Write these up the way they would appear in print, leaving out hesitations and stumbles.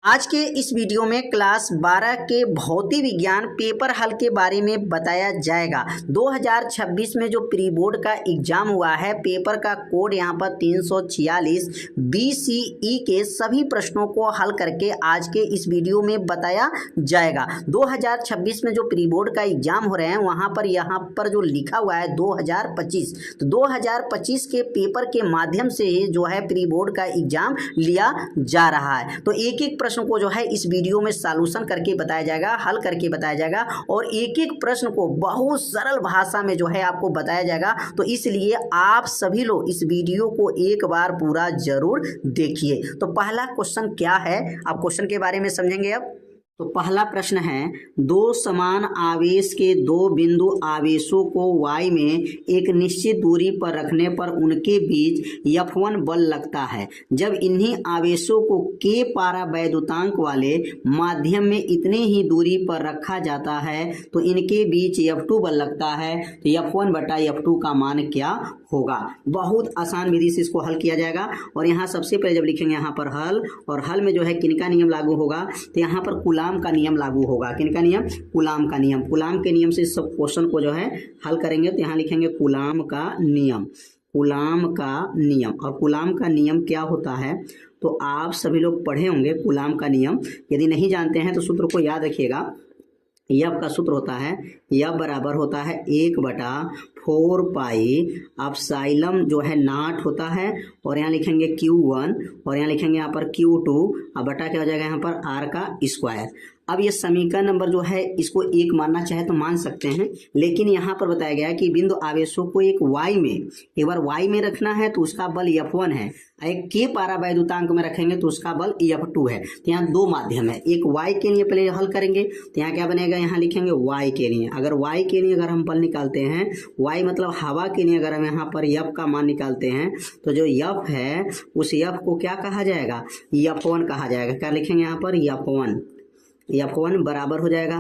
आज के इस वीडियो में क्लास 12 के भौतिक विज्ञान पेपर हल के बारे में बताया जाएगा। 2026 में जो प्री बोर्ड का एग्जाम हुआ है, पेपर का कोड यहाँ पर 346 BCE के सभी प्रश्नों को हल करके आज के इस वीडियो में बताया जाएगा। 2026 में जो प्री बोर्ड का एग्जाम हो रहे हैं वहाँ पर जो लिखा हुआ है 2025, तो 2025 के पेपर के माध्यम से जो है प्री बोर्ड का एग्जाम लिया जा रहा है। तो एक एक प्रश्न को जो है इस वीडियो में सॉल्यूशन करके बताया जाएगा, हल करके बताया जाएगा और एक एक प्रश्न को बहुत सरल भाषा में जो है आपको बताया जाएगा। तो इसलिए आप सभी लोग इस वीडियो को एक बार पूरा जरूर देखिए। तो पहला क्वेश्चन क्या है, आप क्वेश्चन के बारे में समझेंगे। अब तो पहला प्रश्न है, दो समान आवेश के दो बिंदु आवेशों को y में एक निश्चित दूरी पर रखने पर उनके बीच F1 बल लगता है। जब इन्हीं आवेशों को k पारावैद्युतांक वाले माध्यम में इतने ही दूरी पर रखा जाता है तो इनके बीच F2 बल लगता है। तो F1 बटा F2 का मान क्या होगा। बहुत आसान विधि से इसको हल किया जाएगा। और यहाँ सबसे पहले जब लिखेंगे यहाँ पर हल, और हल में जो है किनका नियम लागू होगा, तो यहाँ पर कूलाम का नियम लागू होगा। किनका नियम? कूलाम का नियम। कूलाम के नियम से सब क्वेश्चन को जो है हल करेंगे। तो यहाँ लिखेंगे कूलाम का नियम, कूलाम का नियम। और कूलाम का नियम क्या होता है तो आप सभी लोग पढ़े होंगे कूलाम का नियम। यदि नहीं जानते हैं तो सूत्र को याद रखिएगा। यफ का सूत्र होता है, यफ बराबर होता है 1/4 पाई एप्सिलॉन जो है नॉट होता है, और यहाँ लिखेंगे Q1 और यहाँ लिखेंगे यहाँ पर Q2 और बटा क्या हो जाएगा यहाँ पर R का स्क्वायर। अब ये समीकरण नंबर जो है इसको एक मानना चाहे तो मान सकते हैं, लेकिन यहाँ पर बताया गया है कि बिंदु आवेशों को एक बार y में रखना है तो उसका बल F1 है, एक k पारावैद्युतांक में रखेंगे तो उसका बल F2 है। तो यहाँ दो माध्यम है, एक y के लिए पहले हल करेंगे तो यहाँ क्या बनेगा, यहाँ लिखेंगे y के लिए। अगर y के लिए अगर हम बल निकालते हैं, y मतलब हवा के लिए अगर हम यहाँ पर F का मान निकालते हैं तो जो F है उस F को क्या कहा जाएगा, F1 कहा जाएगा। क्या लिखेंगे यहाँ पर F1 बराबर हो जाएगा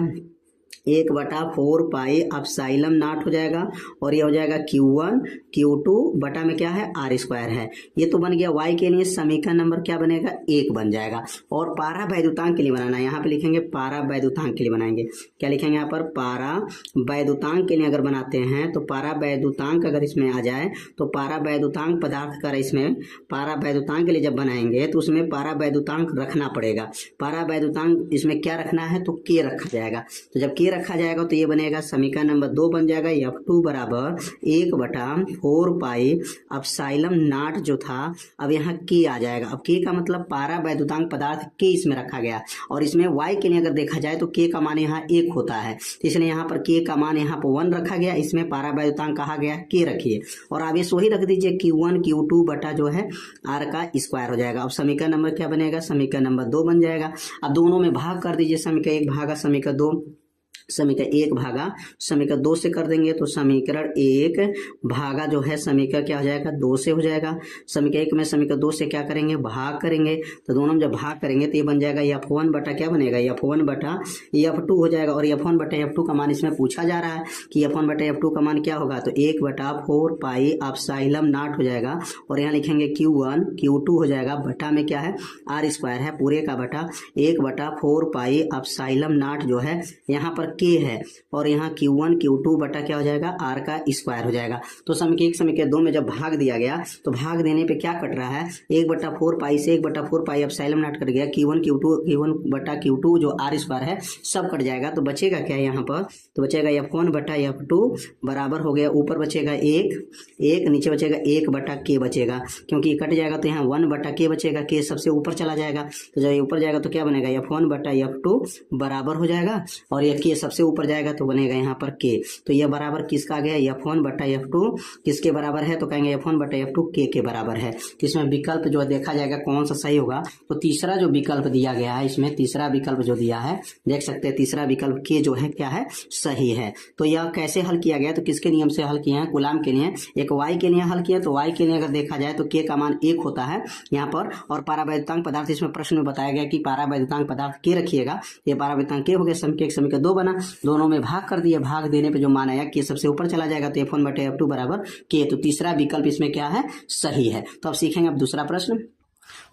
1/4 पाई एप्सिलॉन नॉट हो जाएगा, और ये हो जाएगा Q1 Q2 बटा में क्या है R स्क्वायर है। ये तो बन गया y के लिए। समीकरण नंबर क्या बनेगा, 1 बन जाएगा। और पारावैद्युतांक के लिए बनाना है, यहाँ पे लिखेंगे पारावैद्युतांक के लिए बनाएंगे। क्या लिखेंगे यहाँ पर, पारावैद्युतांक के लिए अगर बनाते हैं तो पारावैद्युतांक अगर इसमें आ जाए तो पारावैद्युतांक पदार्थ का, इसमें पारावैद्युतांक के लिए जब बनाएंगे तो उसमें पारावैद्युतांक रखना पड़ेगा। पारावैद्युतांक इसमें क्या रखना है तो k रखा जाएगा। तो जब k रखा जाएगा तो ये बनेगा समीकरण नंबर 2 बन जाएगा, F2 बराबर 1/4 पाई एप्सिलॉन नॉट जो था, अब यहाँ k आ जाएगा। अब k का मतलब पारावैद्युतांक पदार्थ k इसमें रखा गया, और इसमें y के लिए अगर देखा जाए तो k का मान यहाँ 1 होता है, तो इसलिए यहाँ पर k का मान यहाँ पर 1 रखा गया। इसमें पारावैद्युतांक कहा गया k रखिए, और आवेश वही रख दीजिए Q1 Q2 बटा जो है R का स्क्वायर हो जाएगा। अब समीकरण नंबर क्या बनेगा, समीकरण नंबर 2 बन जाएगा। अब दोनों में भाग कर दीजिए, समीकरण 1 भागा समीकरण 2, समीकरण 1 भागा समीकरण 2 से कर देंगे तो समीकरण 1 भागा जो है समीकरण क्या हो जाएगा, 2 से हो जाएगा। समीकरण 1 में समीकरण 2 से क्या करेंगे, भाग करेंगे। तो दोनों में जब भाग करेंगे तो ये बन जाएगा F1 बटा क्या बनेगा, F1 बटा F2 हो जाएगा। और F1 बटा F2 का मान इसमें पूछा जा रहा है कि F1 बटा F2 का मान क्या होगा, तो 1/4 पाई एप्सिलॉन नॉट हो जाएगा, और यहाँ लिखेंगे Q1 Q2 हो जाएगा, बटा में क्या है R स्क्वायर है पूरे का बटा 1/4 पाई एप्सिलॉन नॉट जो है यहाँ पर k है, और यहाँ Q1 Q2 बटा क्या हो जाएगा, R का स्क्वायर हो जाएगा। तो समीकरण 1 समीकरण 2 में जब भाग दिया गया तो भाग देने पे क्या कट रहा है, 1/4 पाई से 1/4 पाई एप्सिलॉन नॉट कट गया, Q1 बटा Q2 जो R स्क्वायर है सब कट जाएगा। तो बचेगा क्या यहाँ पर, तो बचेगा F1 बटा F2 बराबर हो गया, ऊपर बचेगा 1 नीचे बचेगा 1/k बचेगा, क्योंकि कट जाएगा तो यहाँ 1/k बचेगा, k सबसे ऊपर चला जाएगा। तो जब ये ऊपर जाएगा तो क्या बनेगा, F1 बटा F2 बराबर हो जाएगा, और ये k सबसे ऊपर जाएगा तो बनेगा यहाँ पर k। तो यह बराबर किसका आ गया, F1 बटा F2 किसके बराबर है, तो कहेंगे F1 बटा F2 k के बराबर है। तो इसमें विकल्प जो देखा जाएगा कौन सा सही होगा, तो तीसरा जो विकल्प दिया गया है, इसमें तीसरा विकल्प जो दिया है देख सकते हैं, तीसरा विकल्प k जो है क्या है, सही है। तो यह कैसे हल किया गया, तो किसके नियम से हल किए हैं, कूलाम के लिए। एक y के लिए हल किया, तो y के लिए अगर देखा जाए तो k का मान 1 होता है यहाँ पर, और पारावैद्युतांक पदार्थ इसमें प्रश्न में बताया गया कि पारावैद्युतांक पदार्थ k रखिएगा। ये पारावैद्युतांक k हो गया, समीकरण 2 बना, दोनों में भाग कर दिया, भाग देने पे जो मान आया k सबसे ऊपर चला जाएगा, तो F1 बटे F2 बराबर k। तो तीसरा विकल्प इसमें क्या है, सही है। तो अब सीखेंगे अब दूसरा प्रश्न।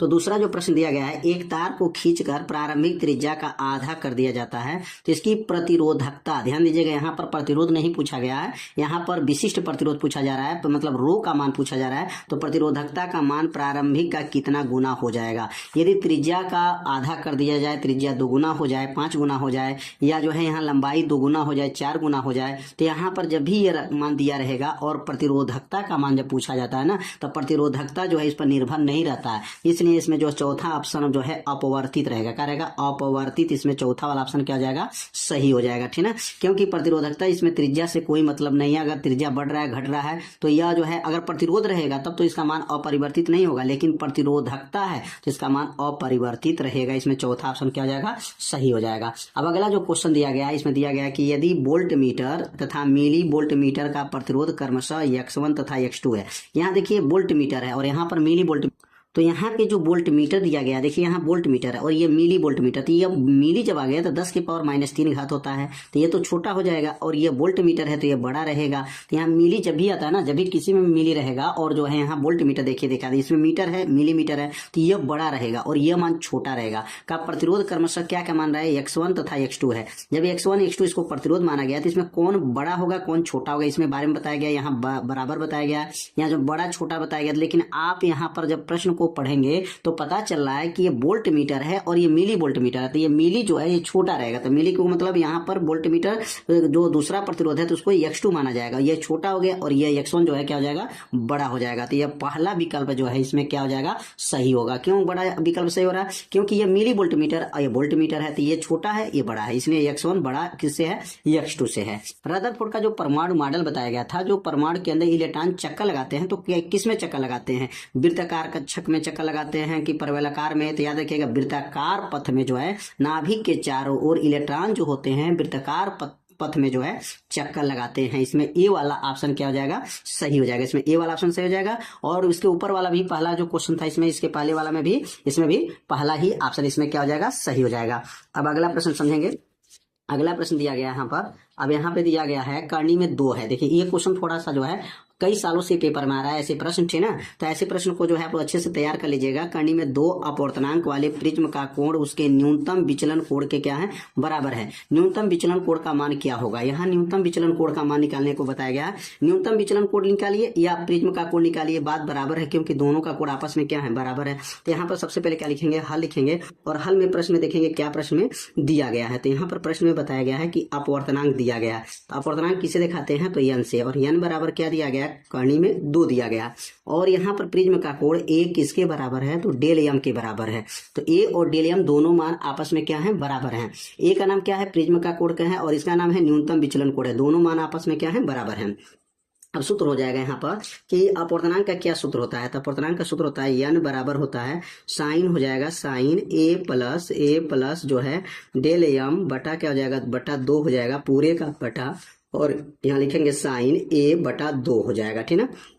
तो दूसरा जो प्रश्न दिया गया है, एक तार को खींचकर प्रारंभिक त्रिज्या का आधा कर दिया जाता है तो इसकी प्रतिरोधकता, ध्यान दीजिएगा यहाँ पर प्रतिरोध नहीं पूछा गया है, यहाँ पर विशिष्ट प्रतिरोध पूछा जा रहा है, तो मतलब रो का मान पूछा जा रहा है। तो प्रतिरोधकता का मान प्रारंभिक का कितना गुना हो जाएगा। यदि त्रिज्या का आधा कर दिया जाए, त्रिज्या 2 गुना हो जाए, 5 गुना हो जाए, या जो है यहाँ लंबाई 2 गुना हो जाए, 4 गुना हो जाए, तो यहाँ पर जब भी ये मान दिया रहेगा और प्रतिरोधकता का मान जब पूछा जाता है ना, तो प्रतिरोधकता जो है इस पर निर्भर नहीं रहता है। इसलिए इसमें जो चौथा ऑप्शन जो है अपवर्तित रहेगा। क्या रहेगा? अपवर्तित। इसमें चौथा वाला ऑप्शन क्या हो जाएगा? सही हो जाएगा, ठीक है। क्योंकि प्रतिरोधकता इसमें त्रिज्या से कोई मतलब नहीं है। अगर त्रिज्या बढ़ रहा है, घट रहा है, तो यह जो है अगर प्रतिरोध रहेगा तब तो इसका मान अपरिवर्तित नहीं होगा, लेकिन प्रतिरोधकता है तो इसका मान अपरिवर्तित रहेगा। इसमें चौथा ऑप्शन क्या हो जाएगा? सही हो जाएगा। अब अगला जो क्वेश्चन दिया गया है, इसमें दिया गया है कि यदि वोल्ट मीटर तथा मिली वोल्ट मीटर का प्रतिरोध क्रमशः X1 तथा X2 है। यहाँ देखिए वोल्ट मीटर है और यहाँ पर मिली वोल्ट, तो यहाँ पे जो वोल्ट मीटर दिया गया, देखिए यहाँ वोल्ट मीटर है और ये मिली वोल्ट मीटर, तो ये मिली जब आ गया तो 10 की पावर -3 घात होता है, तो ये तो छोटा हो जाएगा, और ये वोल्ट मीटर है तो ये बड़ा रहेगा। तो यहाँ मिली जब भी आता है ना, जब भी किसी में मिली रहेगा और जो है यहाँ वोल्ट मीटर देखिए देखा, इसमें मीटर है, मिलीमीटर है, तो ये बड़ा रहेगा और ये मान छोटा रहेगा। का प्रतिरोध क्रमशः क्या क्या मान रहा है? X1 तथा X2 है। जब X1 X2 इसको प्रतिरोध माना गया तो इसमें कौन बड़ा होगा कौन छोटा होगा, इसमें बारे में बताया गया। यहाँ बराबर बताया गया, यहाँ जो बड़ा छोटा बताया गया। लेकिन आप यहाँ पर जब प्रश्न को पढ़ेंगे तो पता चल रहा है कि ये वोल्ट मीटर है और ये मिली वोल्ट मीटर है, तो ये मिली जो है ये छोटा रहेगा। तो मिली को मतलब यहाँ पर वोल्ट मीटर जो दूसरा प्रतिरोध है तो उसको X2 माना जाएगा, ये छोटा हो गया, और ये X1 जो है क्या हो जाएगा? बड़ा हो जाएगा। तो ये पहला विकल्प जो है इसमें क्या हो जाएगा? सही होगा। क्यों बड़ा विकल्प सही हो रहा है? क्योंकि ये मिली वोल्ट मीटर और ये वोल्ट मीटर है, तो ये छोटा है ये बड़ा है, इसलिए X1 बड़ा किससे है? X2 से है। रदरफोर्ड का जो परमाणु मॉडल बताया गया था, जो परमाणु के अंदर इलेक्ट्रॉन चक्कर लगाते हैं, तो किस में चक्कर लगाते हैं? वृत्ताकार कक्षक में चक्कर लगाते हैं कि परवलयाकार में? तो याद रखिएगा वृत्ताकार पथ में जो है नाभिक के चारों ओर इलेक्ट्रॉन जो होते हैं वृत्ताकार पथ में जो है चक्कर लगाते हैं। इसमें ए वाला ऑप्शन क्या हो जाएगा? सही हो जाएगा। इसमें ए वाला ऑप्शन सही हो जाएगा। और उसके ऊपर वाला भी पहला जो क्वेश्चन था इसमें, इसके पहले वाला में भी, इसमें भी पहला ही ऑप्शन इसमें क्या हो जाएगा? सही हो जाएगा। अब अगला प्रश्न समझेंगे। अगला प्रश्न दिया गया यहाँ पर, अब यहाँ पे दिया गया है कर्णी में 2 है। देखिए ये क्वेश्चन थोड़ा सा जो है कई सालों से पेपर में आ रहा है, ऐसे प्रश्न थे ना, तो ऐसे प्रश्न को जो है आप अच्छे से तैयार कर लीजिएगा। कर्णी में 2 अपवर्तनांक वाले प्रिज्म का कोण उसके न्यूनतम विचलन कोण के क्या है? बराबर है। न्यूनतम विचलन कोण का मान क्या होगा? यहाँ न्यूनतम विचलन कोण का मान निकालने को बताया गया है। न्यूनतम विचलन कोण निकालिए या प्रिज्म का कोण निकालिए, बात बराबर है, क्योंकि दोनों का कोण आपस में क्या है? बराबर है। तो यहाँ पर सबसे पहले क्या लिखेंगे? हल लिखेंगे, और हल में प्रश्न में देखेंगे क्या प्रश्न में दिया गया है। तो यहाँ पर प्रश्न में बताया गया है कि अपवर्तनांक दिया गया है, तो अपवर्तनांक किसे दिखाते हैं? तो n से, और n बराबर क्या दिया गया? कर्णी में 2 दिया गया। और यहाँ पर प्रिज्म का कोण a किसके बराबर है? तो डेल m के बराबर है। तो a और डेल m दोनों मान आपस में क्या है? बराबर हैं। a का नाम क्या है? प्रिज्म का कोण का है, और इसका नाम है न्यूनतम विचलन कोण है। दोनों मान आपस में क्या है? बराबर हैं। अब सूत्र हो जाएगा यहाँ पर कि अपवर्तनांक का क्या सूत्र होता है? तो अपवर्तनांक का सूत्र होता है n बराबर होता है साइन, हो जाएगा साइन a प्लस जो है डेल m बटा क्या हो जाएगा? बटा 2 हो जाएगा, पूरे का बटा, और यहाँ लिखेंगे साइन a बटा 2 हो जाएगा, ठीक है।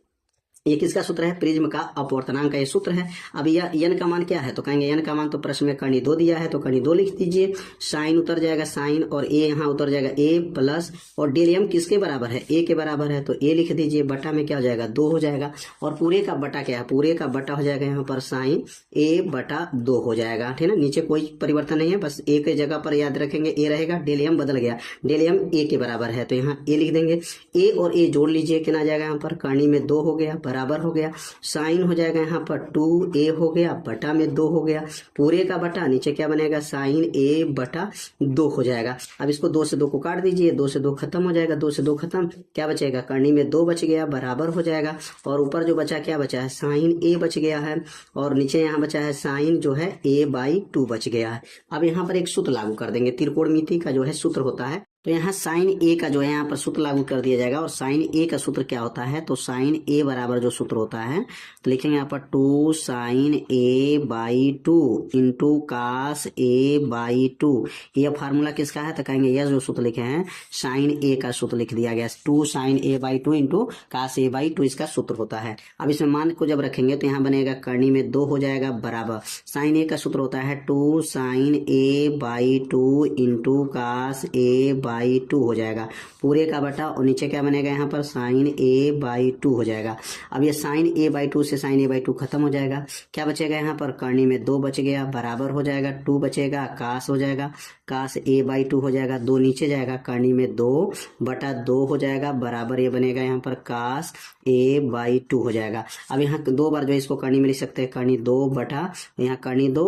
ये किसका सूत्र है? प्रिज्म का अपवर्तनांक का ये सूत्र है। अब यह n का मान क्या है? तो कहेंगे n का मान, तो प्रश्न में कर्णी 2 दिया है तो कर्णी 2 लिख दीजिए। साइन उतर जाएगा साइन, और a यहाँ उतर जाएगा a प्लस, और डेल m किसके बराबर है? a के बराबर है, तो a लिख दीजिए। बटा में क्या हो जाएगा? 2 हो जाएगा, और पूरे का बटा क्या है? पूरे का बटा हो जाएगा यहाँ पर साइन a बटा 2 हो जाएगा, ठीक है ना। नीचे कोई परिवर्तन नहीं है, बस a के जगह पर याद रखेंगे a रहेगा, डेल m बदल गया, डेल m a के बराबर है तो यहाँ a लिख देंगे। a और a जोड़ लीजिए, कितना आ जाएगा? यहाँ पर कर्णी में 2 हो गया, बराबर हो गया, साइन हो जाएगा यहाँ पर 2a हो गया, बटा में 2 हो गया, पूरे का बटा, नीचे क्या बनेगा? साइन a बटा 2 हो जाएगा। अब इसको 2 से 2 को काट दीजिए, 2 से 2 खत्म हो जाएगा, 2 से 2 खत्म, क्या बचेगा? कर्णी में 2 बच गया, बराबर हो जाएगा, और ऊपर जो बचा क्या बचा है? साइन a बच गया है, और नीचे यहाँ बचा है साइन जो है a/2 बच गया है। अब यहाँ पर एक सूत्र लागू कर देंगे, त्रिकोणमिति का जो है सूत्र होता है, तो यहाँ साइन a का जो है यहाँ पर सूत्र लागू कर दिया जाएगा। और साइन a का सूत्र क्या होता है? तो साइन a बराबर जो सूत्र होता है, तो लिखेंगे यहाँ पर 2 sign a/2 into cos a/2। यह फार्मूला किसका है? तो कहेंगे यह जो सूत्र लिखे हैं साइन a का सूत्र लिख दिया गया, 2 sign a/2 into cos a/2 इसका सूत्र होता है। अब इसमें मान को जब रखेंगे तो यहाँ बनेगा कर्णी में 2 हो जाएगा, बराबर साइन a का सूत्र होता है 2 sign a/2 into cos a/2 A/2 हो जाएगा पूरे का बटा, और नीचे क्या बनेगा यहाँ पर sin A/2 हो जाएगा। अब ये sin A/2 से sin A/2 खत्म हो जाएगा, क्या बचेगा यहाँ पर कर्णी में 2 बच गया, बराबर हो जाएगा 2 बचेगा, काश हो जाएगा, काश A/2 हो जाएगा, 2 नीचे जाएगा, कर्णी में 2/2 हो जाएगा, बराबर ये बनेगा यहाँ पर काश A/2 हो जाएगा। अब यहाँ 2 बार जो है इसको कर्णी में लिख सकते हैं, कर्णी 2 बटा यहाँ कर्णी 2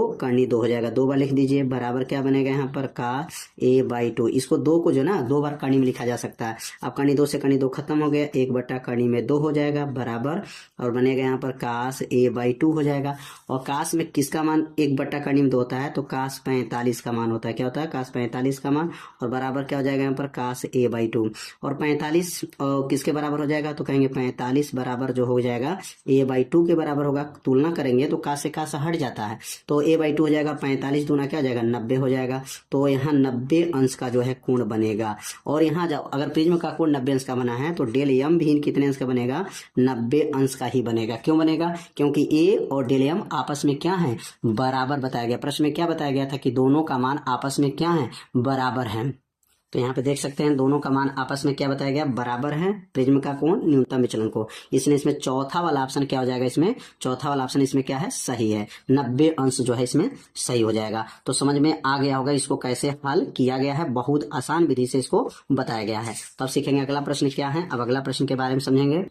हो जाएगा, 2 बार लिख दीजिए, बराबर क्या बनेगा यहाँ पर काश A/2। इसको 2 को जो ना 2 बार कर्णी में लिखा जा सकता है। अब कर्णी 2 से कर्णी 2 खत्म हो गया, 1 बटा कर्णी में 2 हो जाएगा, बराबर, और बनेगा यहाँ पर काश A/2 हो जाएगा। और काश में किसका मान 1 बटा कर्णी में 2 होता है, तो काश 45 का मान होता है, क्या होता है काश 45 का मान, और बराबर क्या हो जाएगा यहाँ पर काश A/2। और 45 किसके बराबर हो जाएगा, तो कहेंगे 45 बराबर जो हो जाएगा A/2 के बराबर होगा। तुलना करेंगे तो काश से काश हट जाता है, तो A/2 हो जाएगा 45 दूना क्या हो जाएगा 90 हो जाएगा। तो यहाँ 90 अंश का जो है कोण बनेगा। और यहाँ जाओ, अगर प्रिज्म का कोण 90 अंश का बना है तो डेल एम भी कितने अंश का बनेगा, 90 अंश का ही बनेगा। क्यों बनेगा, क्योंकि ए और डेल एम आपस में क्या है, बराबर बताया गया। प्रश्न में क्या बताया गया था कि दोनों का मान आपस में क्या है, बराबर है। तो यहाँ पे देख सकते हैं दोनों का मान आपस में क्या बताया गया, बराबर है प्रिज्म का कोण न्यूनतम विचलन को। इसलिए इसमें चौथा वाला ऑप्शन क्या हो जाएगा, इसमें चौथा वाला ऑप्शन इसमें क्या है, सही है, 90 अंश जो है इसमें सही हो जाएगा। तो समझ में आ गया होगा इसको कैसे हल किया गया है, बहुत आसान विधि से इसको बताया गया है। तो अब सीखेंगे अगला प्रश्न क्या है। अब अगला प्रश्न के बारे में समझेंगे।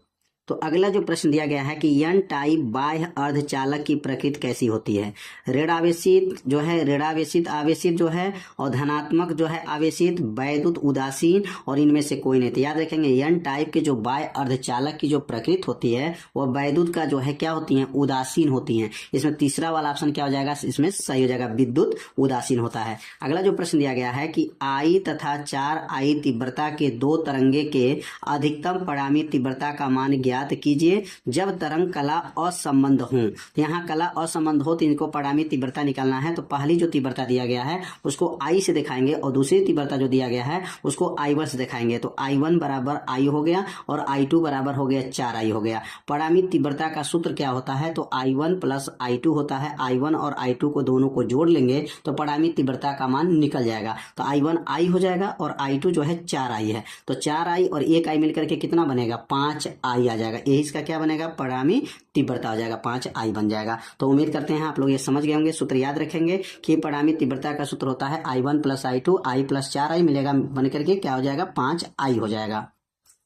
तो अगला जो प्रश्न दिया गया है कि एन टाइप बाह्य अर्धचालक की प्रकृति कैसी होती है। ऋण आवेशित जो है, ऋणावेशित आवेशित जो है, और धनात्मक जो है आवेशित, वैद्युत उदासीन, और इनमें से कोई नहीं। तो याद रखेंगे एन टाइप के जो बाह्य अर्धचालक की जो प्रकृति होती है वह वैद्युत का जो है क्या होती है, उदासीन होती है। इसमें तीसरा वाला ऑप्शन क्या हो जाएगा, इसमें सही हो जाएगा, विद्युत उदासीन होता है। अगला जो प्रश्न दिया गया है कि I तथा 4I तीव्रता के 2 तरंगे के अधिकतम परिणामी तीव्रता का मान ज्ञात कीजिए जब तरंग कला असंबंध हो। तो यहाँ कला असंबंध हो तो इनको परिणामी तीव्रता निकालना है। तो पहली जो तीव्रता दिया गया है उसको I से दिखाएंगे, और दूसरी तीव्रता जो दिया गया है उसको I1 से दिखाएंगे। तो I1 बराबर I हो गया, और I2 बराबर हो गया 4I हो गया। परिणामी तीव्रता का सूत्र क्या होता है, तो I1 प्लस I2 होता है। I1 और I2 को दोनों को जोड़ लेंगे तो परिणामी तीव्रता का मान निकल जाएगा। तो I1 I हो जाएगा, और I2 जो है 4I है। तो 4I और 1I मिलकर के कितना बनेगा, 5I आ जाएगा। यही इसका क्या बनेगा, परिणामी तीव्रता हो जाएगा, 5I बन जाएगा। तो उम्मीद करते हैं आप लोग ये समझ गए होंगे। सूत्र याद रखेंगे कि परिणामी तीव्रता का सूत्र होता है I1 plus I2, I plus 4I मिलेगा, बनकर के क्या हो जाएगा, 5I हो जाएगा।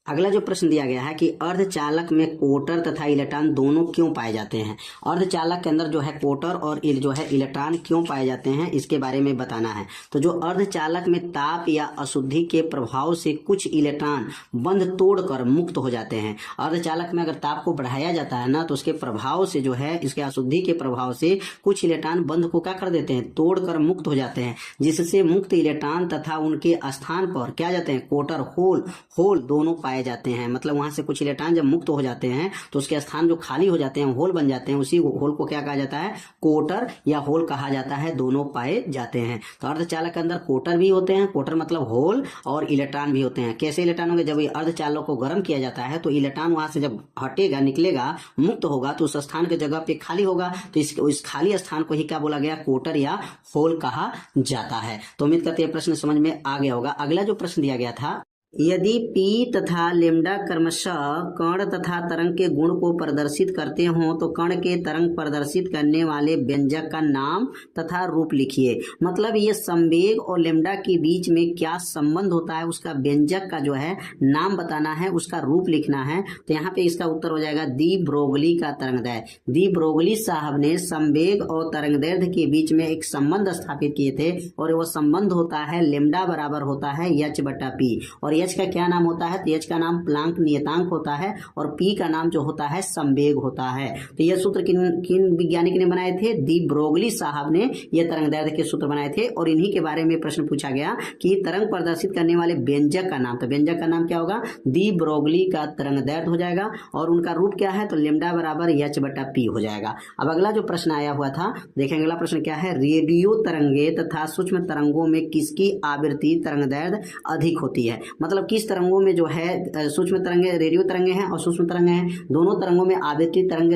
अगला जो प्रश्न दिया गया है कि अर्धचालक में कोटर तथा इलेक्ट्रॉन दोनों क्यों पाए जाते हैं। अर्धचालक के अंदर जो है कोटर और जो है इलेक्ट्रॉन क्यों पाए जाते हैं, इसके बारे में बताना है। तो जो अर्धचालक में ताप या अशुद्धि के प्रभाव से कुछ इलेक्ट्रॉन बंध तोड़कर मुक्त हो जाते हैं। अर्धचालक में अगर ताप को बढ़ाया जाता है ना, तो उसके प्रभाव से जो है, इसके अशुद्धि के प्रभाव से कुछ इलेक्ट्रॉन बंध को क्या कर देते हैं, तोड़कर मुक्त हो जाते हैं, जिससे मुक्त इलेक्ट्रॉन तथा उनके स्थान पर क्या जाते हैं, कोटर होल दोनों पाए जाते हैं। मतलब वहां से कुछ इलेक्ट्रॉन जब मुक्त हो जाते हैं तो उसके स्थान जो खाली हो जाते हैं, होल बन जाते हैं, उसी होल को क्या कहा जाता है, कोटर या होल कहा जाता है, दोनों पाए जाते हैं। तो अर्धचालक के अंदर कोटर भी होते हैं, कोटर मतलब होल, और इलेक्ट्रॉन भी होते हैं। कैसे इलेक्ट्रॉन होंगे, जब ये अर्धचालक को गर्म किया जाता है तो इलेक्ट्रॉन वहां से जब हटेगा, निकलेगा, मुक्त होगा, तो उस स्थान के जगह पे खाली होगा, तो इस खाली स्थान को ही क्या बोला गया, कोटर या होल कहा जाता है। तो उम्मीद करते हैं प्रश्न समझ में आ गया होगा। अगला जो प्रश्न दिया गया था, यदि P तथा लेम्डा क्रमशः कण तथा तरंग के गुण को प्रदर्शित करते हों तो कण के तरंग प्रदर्शित करने वाले व्यंजक का नाम तथा रूप लिखिए। मतलब ये संवेग और लेम्डा के बीच में क्या संबंध होता है, उसका व्यंजक का जो है नाम बताना है, उसका रूप लिखना है। तो यहाँ पे इसका उत्तर हो जाएगा दी ब्रोगली का तरंगदैर्ध्य। दी ब्रोगली साहब ने संवेग और तरंगदैर्ध्य के बीच में एक संबंध स्थापित किए थे, और वो संबंध होता है लेम्डा बराबर होता है H/P। और H का क्या नाम होता है, तो H का नाम प्लांक नियतांक होता है, और P का नाम जो होता है संवेग होता है। तो यह सूत्र किन वैज्ञानिक ने बनाए थे, दी ब्रोगली साहब ने यह तरंगदैर्ध्य के सूत्र बनाए थे। और इन्हीं के बारे में प्रश्न पूछा गया कि तरंग प्रदर्शित करने वाले व्यंजक का नाम, तो व्यंजक का नाम क्या होगा, दी ब्रोगली का तरंगदैर्ध्य हो जाएगा, और उनका रूप क्या है, तो लेम्डा बराबर H/P हो जाएगा। अब अगला जो प्रश्न आया हुआ था, देखेंगे अगला प्रश्न क्या है, रेडियो तरंगे तथा सूक्ष्म तरंगों में किसकी आवृत्ति तरंगदैर्ध्य अधिक होती है। मतलब मतलब किस तरंगों में जो है सूक्ष्म तरंगे, रेडियो तरंगे हैं और सूक्ष्म तरंगे हैं, दोनों तरंगों में आवृत्ति तरंग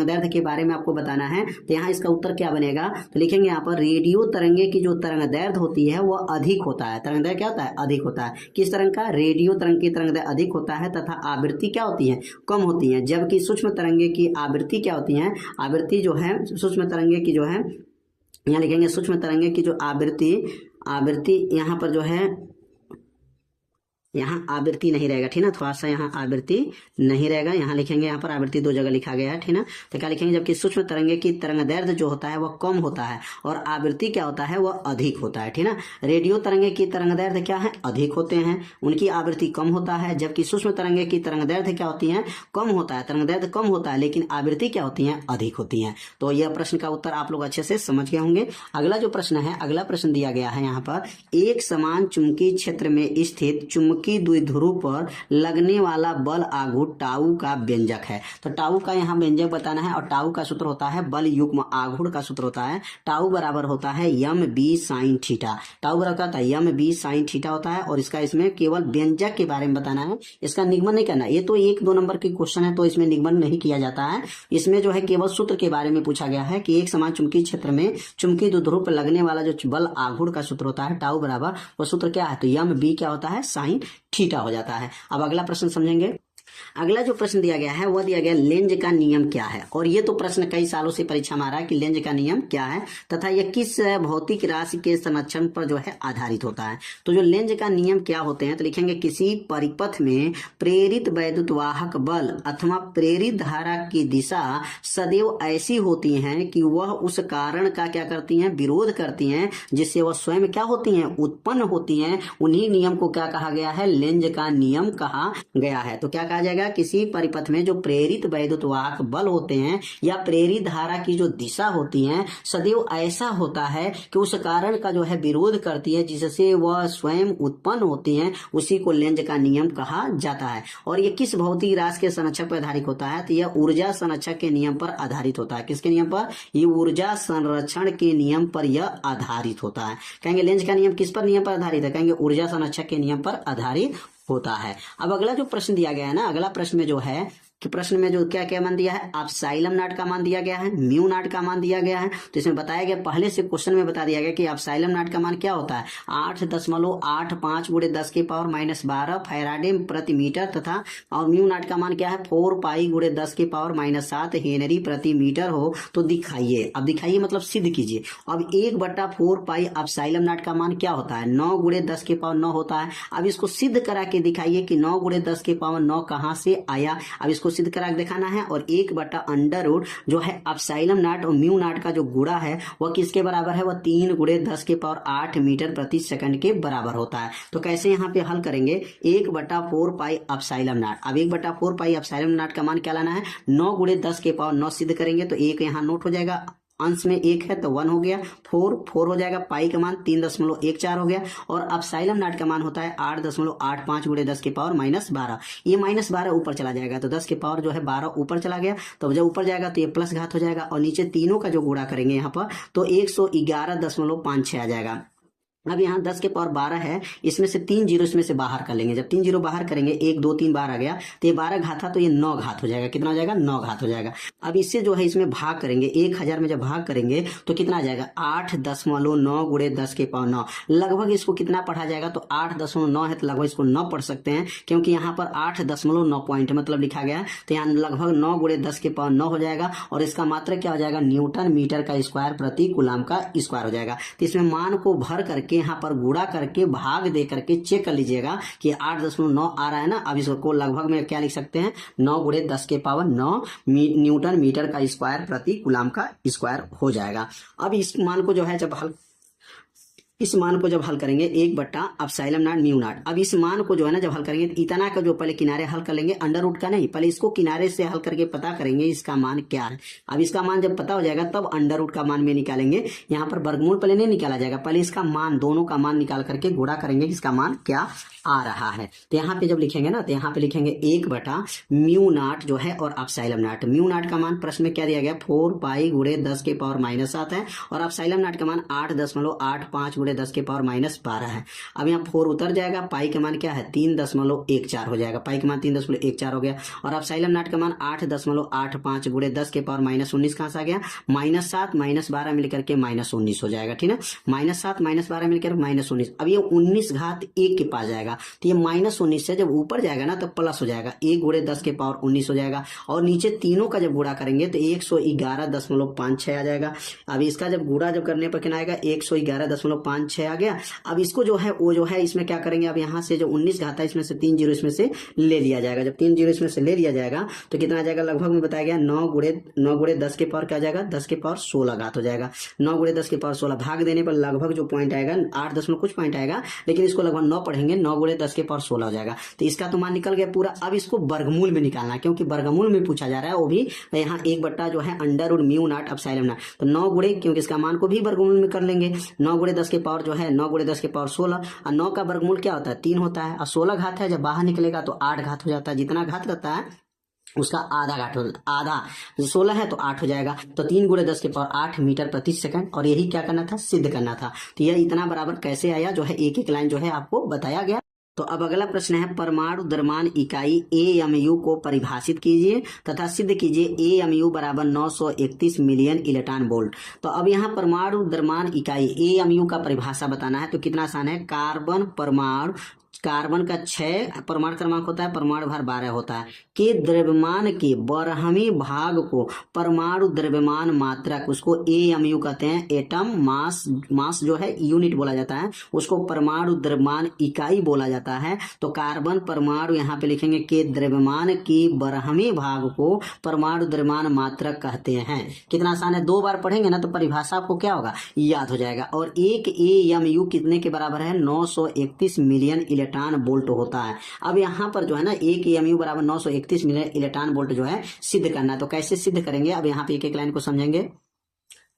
दैर्ध्य के बारे में आपको बताना है। तो यहाँ इसका उत्तर क्या बनेगा, तो लिखेंगे यहाँ पर रेडियो तरंगे की जो तरंग दैर्ध्य होती है वह अधिक होता है। तरंग दैर्ध्य क्या होता है, अधिक होता है। किस तरंग का, रेडियो तरंग की तरंग दैर्ध्य अधिक होता है तथा आवृत्ति क्या होती है, कम होती है। जबकि सूक्ष्म तरंगे की आवृत्ति क्या होती है, आवृत्ति जो है सूक्ष्म तरंगे की जो है, यहाँ लिखेंगे सूक्ष्म तरंगे की जो आवृत्ति यहाँ पर जो है, यहाँ आवृत्ति नहीं रहेगा, ठीक ना, थोड़ा सा यहाँ आवृत्ति नहीं रहेगा, यहाँ लिखेंगे, यहाँ पर आवृत्ति दो जगह लिखा गया है, ठीक ना। तो क्या लिखेंगे, जबकि सूक्ष्म तरंगे की तरंग दैर्ध्य जो होता है वह कम होता है और आवृत्ति क्या होता है, वह अधिक होता है, ठीक ना। रेडियो तरंगे की तरंग दैर्ध्य क्या है, अधिक होते हैं, उनकी आवृत्ति कम होता है। जबकि सूक्ष्म तरंगे की तरंग दैर्ध्य क्या होती है, कम होता है, तरंग दैर्ध्य कम होता है, लेकिन आवृत्ति क्या होती है, अधिक होती है। तो यह प्रश्न का उत्तर आप लोग अच्छे से समझ गए होंगे। अगला जो प्रश्न है, अगला प्रश्न दिया गया है यहाँ पर, एक समान चुंबकीय क्षेत्र में स्थित चुंबकीय द्विध्रुव पर लगने वाला बल आघूर्ण टाउ का व्यंजक है। तो टाउ का यहाँ व्यंजक बताना है और टाउ का सूत्र होता है, बल युग्म आघूर्ण का सूत्र होता है टाउ बराबर होता है M B sine theta. Tau बराबर होता है यम बी साइन थीटा होता है। और इसका इसमें केवल व्यंजक के बारे में बताना है, इसका निगमन नहीं करना। ये तो 1-2 नंबर की क्वेश्चन है तो इसमें निगमन नहीं किया जाता है। इसमें जो है केवल सूत्र के बारे में पूछा गया है कि एक समान चुंबकीय क्षेत्र में चुंबकीय द्विध्रुव पर लगने वाला जो बल आघूर्ण का सूत्र होता है टाउ बराबर, वो सूत्र क्या है, तो यम बी क्या होता है, साइन थीटा हो जाता है। अब अगला प्रश्न समझेंगे। अगला जो प्रश्न दिया गया है वह दिया गया लेंज का नियम क्या है। और ये तो प्रश्न कई सालों से परीक्षा में आ रहा है कि लेंज का नियम क्या है तथा यह किस भौतिक राशि के संरक्षण पर जो है आधारित होता है। तो जो लेंज का नियम क्या होते हैं, तो लिखेंगे किसी परिपथ में प्रेरित वैद्युत वाहक बल अथवा प्रेरित धारा की दिशा सदैव ऐसी होती है कि वह उस कारण का क्या करती हैं, विरोध करती हैं, जिससे वह स्वयं क्या होती हैं, उत्पन्न होती हैं। उन्हीं नियम को क्या कहा गया है, लेंज का नियम कहा गया है। तो क्या कहा जाएगा, किसी परिपथ में जो प्रेरित वैद्युत वाहक बल होते हैं या प्रेरित धारा की जो दिशा होती है सदैव ऐसा होता है कि उस कारण का जो है विरोध करती है, जिससे वह स्वयं उत्पन्न होती हैं, उसी को लेंज का नियम कहा जाता है। और ये किस भौतिक राशि के संरक्षक पर आधारित होता है, तो यह ऊर्जा संरक्षक के नियम पर आधारित होता है। किसके नियम पर, ये ऊर्जा संरक्षण के नियम पर यह आधारित होता है। कहेंगे लेंज का नियम किस पर नियम पर आधारित है, कहेंगे ऊर्जा संरक्षक के नियम पर आधारित होता है। अब अगला जो प्रश्न दिया गया है ना, अगला प्रश्न में जो है कि प्रश्न में जो क्या क्या मान दिया है, एप्सिलॉन नॉट का मान दिया गया है, म्यू नॉट का मान दिया गया है। तो इसमें बताया गया, पहले से क्वेश्चन में बता दिया गया कि एप्सिलॉन नॉट का मान क्या होता है, 8.85 × 10⁻12 फैराडे प्रति मीटर तथा और म्यू नॉट का मान क्या है, 4 पाई × 10⁻7 हेनरी प्रति मीटर हो। तो दिखाइए, अब दिखाइए मतलब सिद्ध कीजिए। अब 1/4 पाई एप्सिलॉन नॉट का मान क्या होता है, 9 × 10⁻9 होता है। अब इसको सिद्ध करा के दिखाइए कि 9 × 10⁻9 कहाँ से आया। अब इसको सिद्ध करा के दिखाना है। और 1/√, जो है एप्सिलॉन नॉट और म्यू नॉट का जो गुणा है वह किसके बराबर है, वह 3 × 10⁸ मीटर प्रति सेकंड के बराबर होता है। तो कैसे यहाँ पे हल करेंगे, 1/4 पाई एप्सिलॉन नॉट। अब 1/4 पाई एप्सिलॉन नॉट का मान क्या लाना है, 9 × 10⁻9 सिद्ध करेंगे तो 1 यहाँ नोट हो जाएगा, अंश में 1 है तो 1 हो गया, 4 हो जाएगा, पाई का मान 3.14 हो गया। और एप्सिलॉन नॉट का मान होता है 8.85 × 10⁻12। ये -12 ऊपर चला जाएगा तो 10 के पावर जो है 12 ऊपर चला गया। तो जब ऊपर जाएगा तो ये प्लस घात हो जाएगा और नीचे तीनों का जो गुणा करेंगे यहाँ पर तो 111.56 आ जाएगा। अब यहाँ 10 के पावर 12 है, इसमें से 3 जीरो इसमें से बाहर कर लेंगे। जब 3 जीरो बाहर करेंगे, 1 2 3 बाहर आ गया तो ये 12 घात था तो ये 9 घात हो जाएगा। कितना हो जाएगा, 9 घात हो जाएगा। अब इससे जो है इसमें भाग करेंगे, 1000 में जब भाग करेंगे तो कितना आ जाएगा, 8.9 × 10⁻9। लगभग इसको कितना पढ़ा जाएगा, तो 8.9 है तो लगभग इसको 9 पढ़ सकते हैं, क्योंकि यहाँ पर 8.9 पॉइंट मतलब लिखा गया। तो यहाँ लगभग 9 × 10⁻9 हो जाएगा। और इसका मात्रक क्या हो जाएगा, न्यूटन मीटर का स्क्वायर प्रति कूलाम का स्क्वायर हो जाएगा। तो इसमें मान को भर करके यहाँ पर गुणा करके भाग दे करके चेक कर लीजिएगा कि 8.9 आ रहा है ना। अब इसको लगभग में क्या लिख सकते हैं, 9 × 10⁻9 न्यूटन मीटर का स्क्वायर प्रति कूलाम का स्क्वायर हो जाएगा। अब इस मान को जो है इस मान को जब हल करेंगे 1/एप्सिलॉन नॉट म्यू नॉट। अब इस मान को जो है ना जब हल करेंगे तो इतना का जो पहले किनारे हल कर लेंगे, अंडर रूट का नहीं, पहले इसको किनारे से हल करके पता करेंगे इसका मान क्या है। अब इसका मान जब पता हो जाएगा तब अंडर रूट का मान में निकालेंगे। यहाँ पर वर्गमूल पहले नहीं निकाला जाएगा, पहले इसका मान, दोनों का मान निकाल करके गुणा करेंगे कि इसका मान क्या आ रहा है। तो यहाँ पे जब लिखेंगे ना तो यहाँ पे लिखेंगे 1/म्यू नॉट जो है और एप्सिलॉन नॉट। म्यू नॉट का मान प्रश्न में क्या दिया गया, 4 पाई × 10⁻7 है और एप्सिलॉन नॉट का मान 8.85 × गुणे 10 के पावर -12 है। अब यहाँ 4 उतर जाएगा, पाई का मान क्या है 3.14 हो जाएगा, पाई का मान 3.14 हो गया। और अब साइलम नॉट का मान 8.85 गुणे 10 के पावर -19 कहाँ से आ गया, -7 -12 मिलकर के -19 हो जाएगा, ठीक है। -7 -12 मिलकर -19। अब ये 19 घात 1 के पास जाएगा तो ये -19 से जब ऊपर जाएगा ना तो प्लस हो जाएगा, 1 गुणे 10 के पावर 19 हो जाएगा। और नीचे तीनों का जब गुणा करेंगे तो 111.56 आ जाएगा। अब इसका जब गुणा जब करने पर कितना आएगा, 111.56 आ गया। अब इसको जो है वो जो है इसमें क्या करेंगे, अब यहाँ से जो 19 घात है इसमें से 3 जीरो इसमें से ले लिया जाएगा। जब 3 जीरो इसमें से ले लिया जाएगा तो कितना आ जाएगा, लगभग में बताया गया 9 गुणे 10 के पावर क्या आ जाएगा, 10 के पावर 16 घात हो जाएगा। 9 गुणे 10 के पावर 16 भाग देने पर लगभग जो पॉइंट आएगा 8 दशमलव कुछ पॉइंट आएगा, लेकिन इसको लगभग 9 पढ़ेंगे, 9 गुणे 10 के पावर 16 हो जाएगा। तो इसका तो मान निकल गया पूरा। अब इसको वर्गमूल में निकालना है, क्योंकि वर्गमूल में पूछा जा रहा है, वो भी यहाँ 1 जो है √μ0 एप्सिलॉन नॉट। तो 9 गुणे, क्योंकि इसका मान को भी वर्गमूल में कर लेंगे, 9 गुणे 10 के पावर जो है 9 गुणे 10 के पावर 16, और 9 का वर्गमूल क्या होता है 3 होता है, और 16 घात है जब बाहर निकलेगा तो 8 घात हो जाता है। जितना घात रहता है उसका आधा घाट आधा, 16 है तो 8 हो जाएगा। तो 3 गुणे 10 के पावर 8 मीटर प्रति सेकंड। और यही क्या करना था, सिद्ध करना था। तो यह इतना बराबर कैसे आया, जो है एक एक लाइन जो है आपको बताया गया। तो अब अगला प्रश्न है, परमाणु द्रव्यमान इकाई AMU को परिभाषित कीजिए तथा सिद्ध कीजिए AMU बराबर 931 मिलियन इलेक्ट्रॉन वोल्ट। तो अब यहाँ परमाणु द्रव्यमान इकाई AMU का परिभाषा बताना है। तो कितना आसान है, कार्बन का 6 परमाणु क्रमांक होता है, परमाणु भार 12 होता है, के द्रव्यमान के बारहवीं भाग को परमाणु द्रव्यमान मात्रक, उसको AMU कहते हैं। एटम मास जो है यूनिट बोला जाता है, उसको परमाणु द्रव्यमान इकाई बोला जाता है। तो कार्बन परमाणु यहाँ पे लिखेंगे के द्रव्यमान की बारहवीं भाग को परमाणु द्रव्यमान मात्रक कहते हैं। कितना आसान है, 2 बार पढ़ेंगे ना तो परिभाषा आपको क्या होगा, याद हो जाएगा। और एक AMU कितने के बराबर है, 931 मिलियन इलेक्ट्रॉन वोल्ट होता है। अब यहाँ पर जो है ना एक AMU बराबर 931 मिलियन इलेक्ट्रॉन वोल्ट जो है सिद्ध करना है। तो कैसे सिद्ध करेंगे, अब यहाँ पे एक एक लाइन को समझेंगे।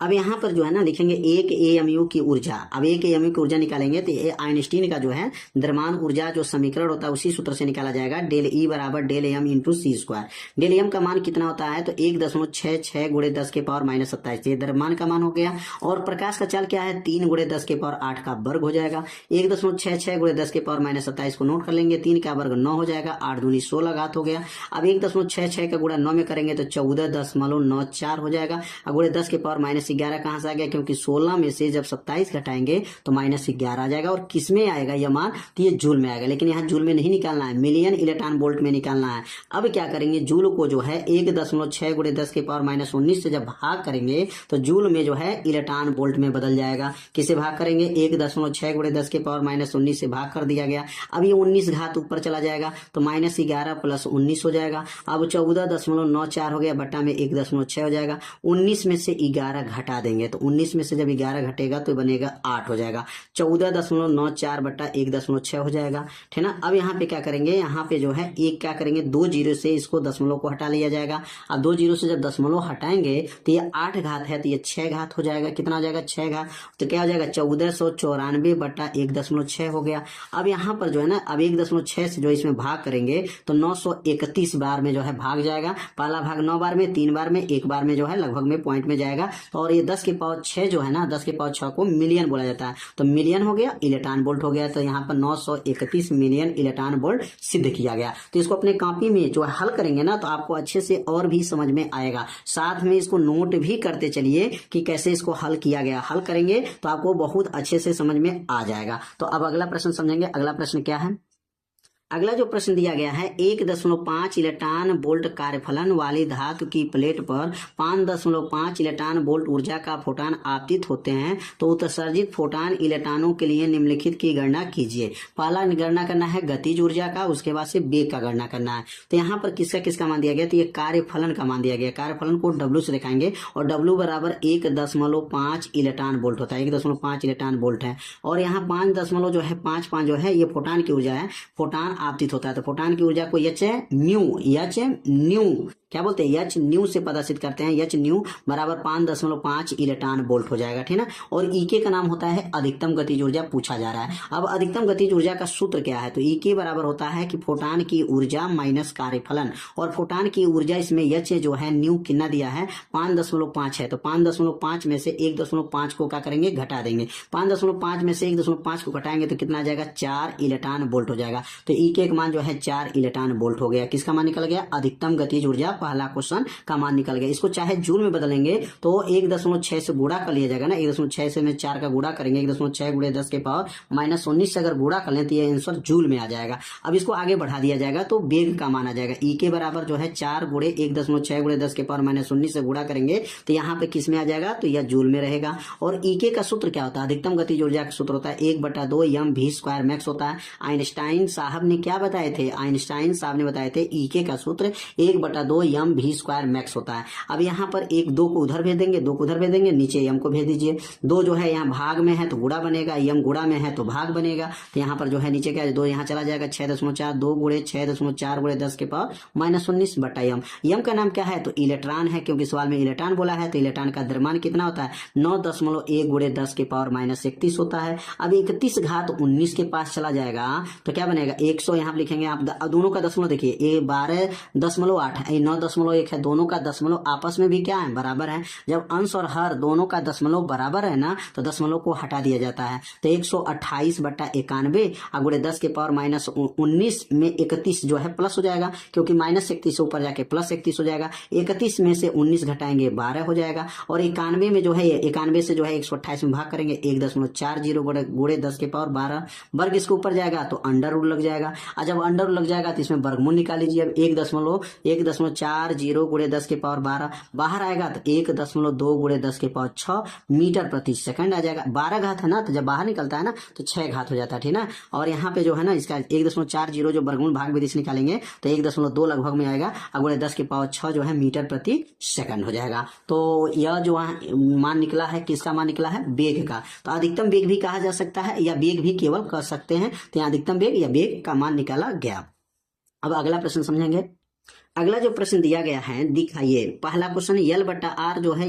अब यहाँ पर जो है ना लिखेंगे एक AMU की ऊर्जा। अब एक AMU की ऊर्जा निकालेंगे तो आइंस्टीन का जो है द्रव्यमान ऊर्जा जो समीकरण होता है उसी सूत्र से निकाला जाएगा, डेल E बराबर del M into C²। Del M का मान कितना होता है, तो 1.66 गुणे 10 के पावर -27, ये द्रव्यमान का मान हो गया। और प्रकाश का चाल क्या है, 3 गुणे 10 के पावर 8 का वर्ग हो जाएगा। 1.66 गुणे 10 के पावर -27 को नोट कर लेंगे, 3 का वर्ग 9 हो जाएगा, 8 दूनी 16 घात हो गया। अब 1.66 का गुणा 9 में करेंगे तो 14.94 हो जाएगा। अब गुणे 10 के पावर -11 कहां से आ गया, क्योंकि 16 में से जब 27 घटाएंगे तो -11 आ जाएगा। और किस में आएगा यह मान, तो ये जूल में आएगा। लेकिन यहाँ जूल में नहीं निकालना है, मिलियन इलेक्ट्रॉन वोल्ट में निकालना है। अब क्या करेंगे, जूल को जो है 1.6 गुणे 10 के पावर -19 से जब भाग करेंगे तो जूल में जो है इलेक्ट्रॉन वोल्ट में बदल जाएगा। किसे भाग करेंगे, 1.6 गुणे 10 के पावर -19 से भाग कर दिया गया। अब ये 19 घात ऊपर चला जाएगा तो -11 + 19 हो जाएगा। अब 14.94 हो गया, बट्टा में 1.6 हो जाएगा। 19 में से 11 घटा देंगे तो 19 में से जब 11 घटेगा तो बनेगा 8 हो जाएगा। 14.94 बट्टा 1.6 हो जाएगा, ठीक ना। अब यहाँ पे क्या करेंगे, यहाँ पे जो है एक क्या करेंगे, 2 जीरो से इसको दशमलव को हटा लिया जाएगा। अब 2 जीरो से जब दशमलव हटाएंगे तो ये 8 घात है तो ये 6 घात हो जाएगा। कितना हो जाएगा, 6 घात, तो क्या हो जाएगा 1494 बट्टा 1.6 हो गया। अब यहाँ पर जो है ना, अब 1.6 से जो इसमें भाग करेंगे तो 931 बार में जो है भाग जाएगा। पहला भाग 9 बार में, 3 बार में, 1 बार में जो है लगभग में पॉइंट में जाएगा। और ये 10 के पावर 6 जो है ना, 10 के पावर 6 को मिलियन बोला जाता है। तो मिलियन हो गया, इलेक्ट्रॉन वोल्ट हो गया। तो यहाँ पर 931 मिलियन इलेक्ट्रॉन वोल्ट सिद्ध किया गया। तो इसको अपने कॉपी में जो हल करेंगे ना तो आपको अच्छे से और भी समझ में आएगा। साथ में इसको नोट भी करते चलिए कि कैसे इसको हल किया गया। हल करेंगे तो आपको बहुत अच्छे से समझ में आ जाएगा। तो अब अगला प्रश्न समझेंगे। अगला प्रश्न क्या है, अगला जो प्रश्न दिया गया है, 1.5 इलेक्ट्रॉन वोल्ट कार्यफलन वाली धातु की प्लेट पर 5.5 इलेक्ट्रॉन वोल्ट ऊर्जा का फोटॉन आपतित होते हैं तो उत्सर्जित फोटॉन इलेक्ट्रॉनों के लिए निम्नलिखित की गणना कीजिए। पहला गणना करना है गतिज ऊर्जा का, उसके बाद से वेग का गणना करना है। तो यहाँ पर किसका किसका मान दिया गया, तो ये कार्यफलन का मान दिया गया। कार्यफलन को W से दिखाएंगे और W बराबर 1.5 इलेक्ट्रॉन वोल्ट होता है, 1.5 इलेक्ट्रॉन वोल्ट है। और यहाँ 5.5 जो है ये फोटॉन की ऊर्जा है, फोटॉन आपतित होता है। तो फोटॉन की ऊर्जा को एच न्यू क्या बोलते हैं, एच न्यू से प्रदर्शित करते हैं। एच न्यू बराबर 5.5 इलेक्ट्रॉन वोल्ट हो जाएगा, ठीक ना। और ईके का नाम होता है अधिकतम गतिज ऊर्जा पूछा जा रहा है। अब अधिकतम गतिज ऊर्जा का सूत्र क्या है, तो ईके बराबर होता है कि फोटान की ऊर्जा माइनस कार्यफलन, और फोटान की ऊर्जा इसमें एच जो है न्यू कितना दिया है 5.5 है, तो 5.5 में से 1.5 को क्या करेंगे, घटा देंगे। 5.5 में से 1.5 को घटाएंगे तो कितना आ जाएगा, 4 इलेक्ट्रॉन वोल्ट हो जाएगा। तो ईके का मान जो है 4 इलेक्ट्रॉन वोल्ट हो गया। किसका मान निकल गया, अधिकतम गतिज ऊर्जा, पहला क्वेश्चन का मान निकल गया। इसको चाहे जूल में बदलेंगे तो 1.6 से गुणा कर लिया जाएगा ना, 1.6 से में 4 का गुणा करेंगे, 1.6 गुणे 10 के पावर -19 से अगर गुणा कर लें तो ये आंसर जूल में आ जाएगा। अब इसको आगे बढ़ा दिया जाएगा तो वेग का मान आ जाएगा। ई के बराबर जो है 4 गुणे 1.6 गुणे 10 के पावर -19 से गुणा करेंगे तो यहाँ पे किस में आ जाएगा, तो यह जूल में रहेगा। और ई के का सूत्र क्या होता है, अधिकतम गतिज ऊर्जा का सूत्र होता है 1/2 mv² मैक्स होता है। आइंस्टाइन साहब ने क्या बताए थे, आइंस्टाइन साहब ने बताए थे ई के का सूत्र 1/2 mv² मैक्स होता है। अब यहाँ पर 2 को उधर भेज देंगे, 2 को उधर भेज देंगे, नीचे m को भेज दीजिए। 2 जो है यहाँ भाग में है तो गुणा बनेगा, m गुणा में है तो भाग बनेगा। तो यहाँ पर जो है नीचे क्या है, 2 यहाँ चला जाएगा, 6.4 2 गुणे 6.4 गुणे 10 के पावर -19 बटा m का नाम क्या है, तो इलेक्ट्रॉन है, क्योंकि सवाल में इलेक्ट्रॉन बोला है। तो इलेक्ट्रॉन का द्रव्यमान कितना होता है, 9.1 गुणे 10 के पावर -31 होता है। अब 31 के पास चला जाएगा तो क्या बनेगा, 100 यहाँ लिखेंगे आप, दोनों का दशमलव देखिए, 12.8 9.1 है, दोनों का दशमलव आपस में भी क्या है, बराबर है। जब अंश और हर दोनों का दशमलव बराबर है ना, तो दशमलव को हटा दिया जाता है। तो 128/91 गुणे 10 के पावर -19 में 31 जो है प्लस हो जाएगा, क्योंकि -31 से ऊपर जाके +31 हो जाएगा। 31 में से 19 घटाएंगे 12 हो जाएगा। और 91 में जो है 91 से जो है 128 में भाग करेंगे 1.40 गुणे 10 के पावर 12 वर्ग इसके ऊपर जाएगा तो अंडर रूट लग जाएगा। और जब अंडर रूट लग जाएगा तो इसमें वर्गमूल निकाल लीजिए। अब 1.40 गुणे 10 के पावर 12 बाहर आएगा तो 1.2 गुणे 10 के पावर 6 मीटर प्रति सेकंड आ जाएगा। 12 घात है ना, तो जब बाहर निकलता है ना तो 6 घात हो जाता है, ठीक ना। और यहाँ पे जो है ना इसका 1.40 जो वर्गमूल भाग विधि से निकालेंगे तो 1.2 लगभग में आएगा, गुणे 10 के पावर 6 जो है मीटर प्रति सेकंड हो जाएगा। तो यह जो मान निकला है, किसका मान निकला है, वेग का। तो अधिकतम वेग भी कहा जा सकता है या वेग भी केवल कर सकते हैं। तो यहाँ अधिकतम वेग या वेग का मान निकाला गया। अब अगला प्रश्न समझेंगे। अगला जो प्रश्न दिया गया है, दिखाइए। पहला क्वेश्चन L/R जो है,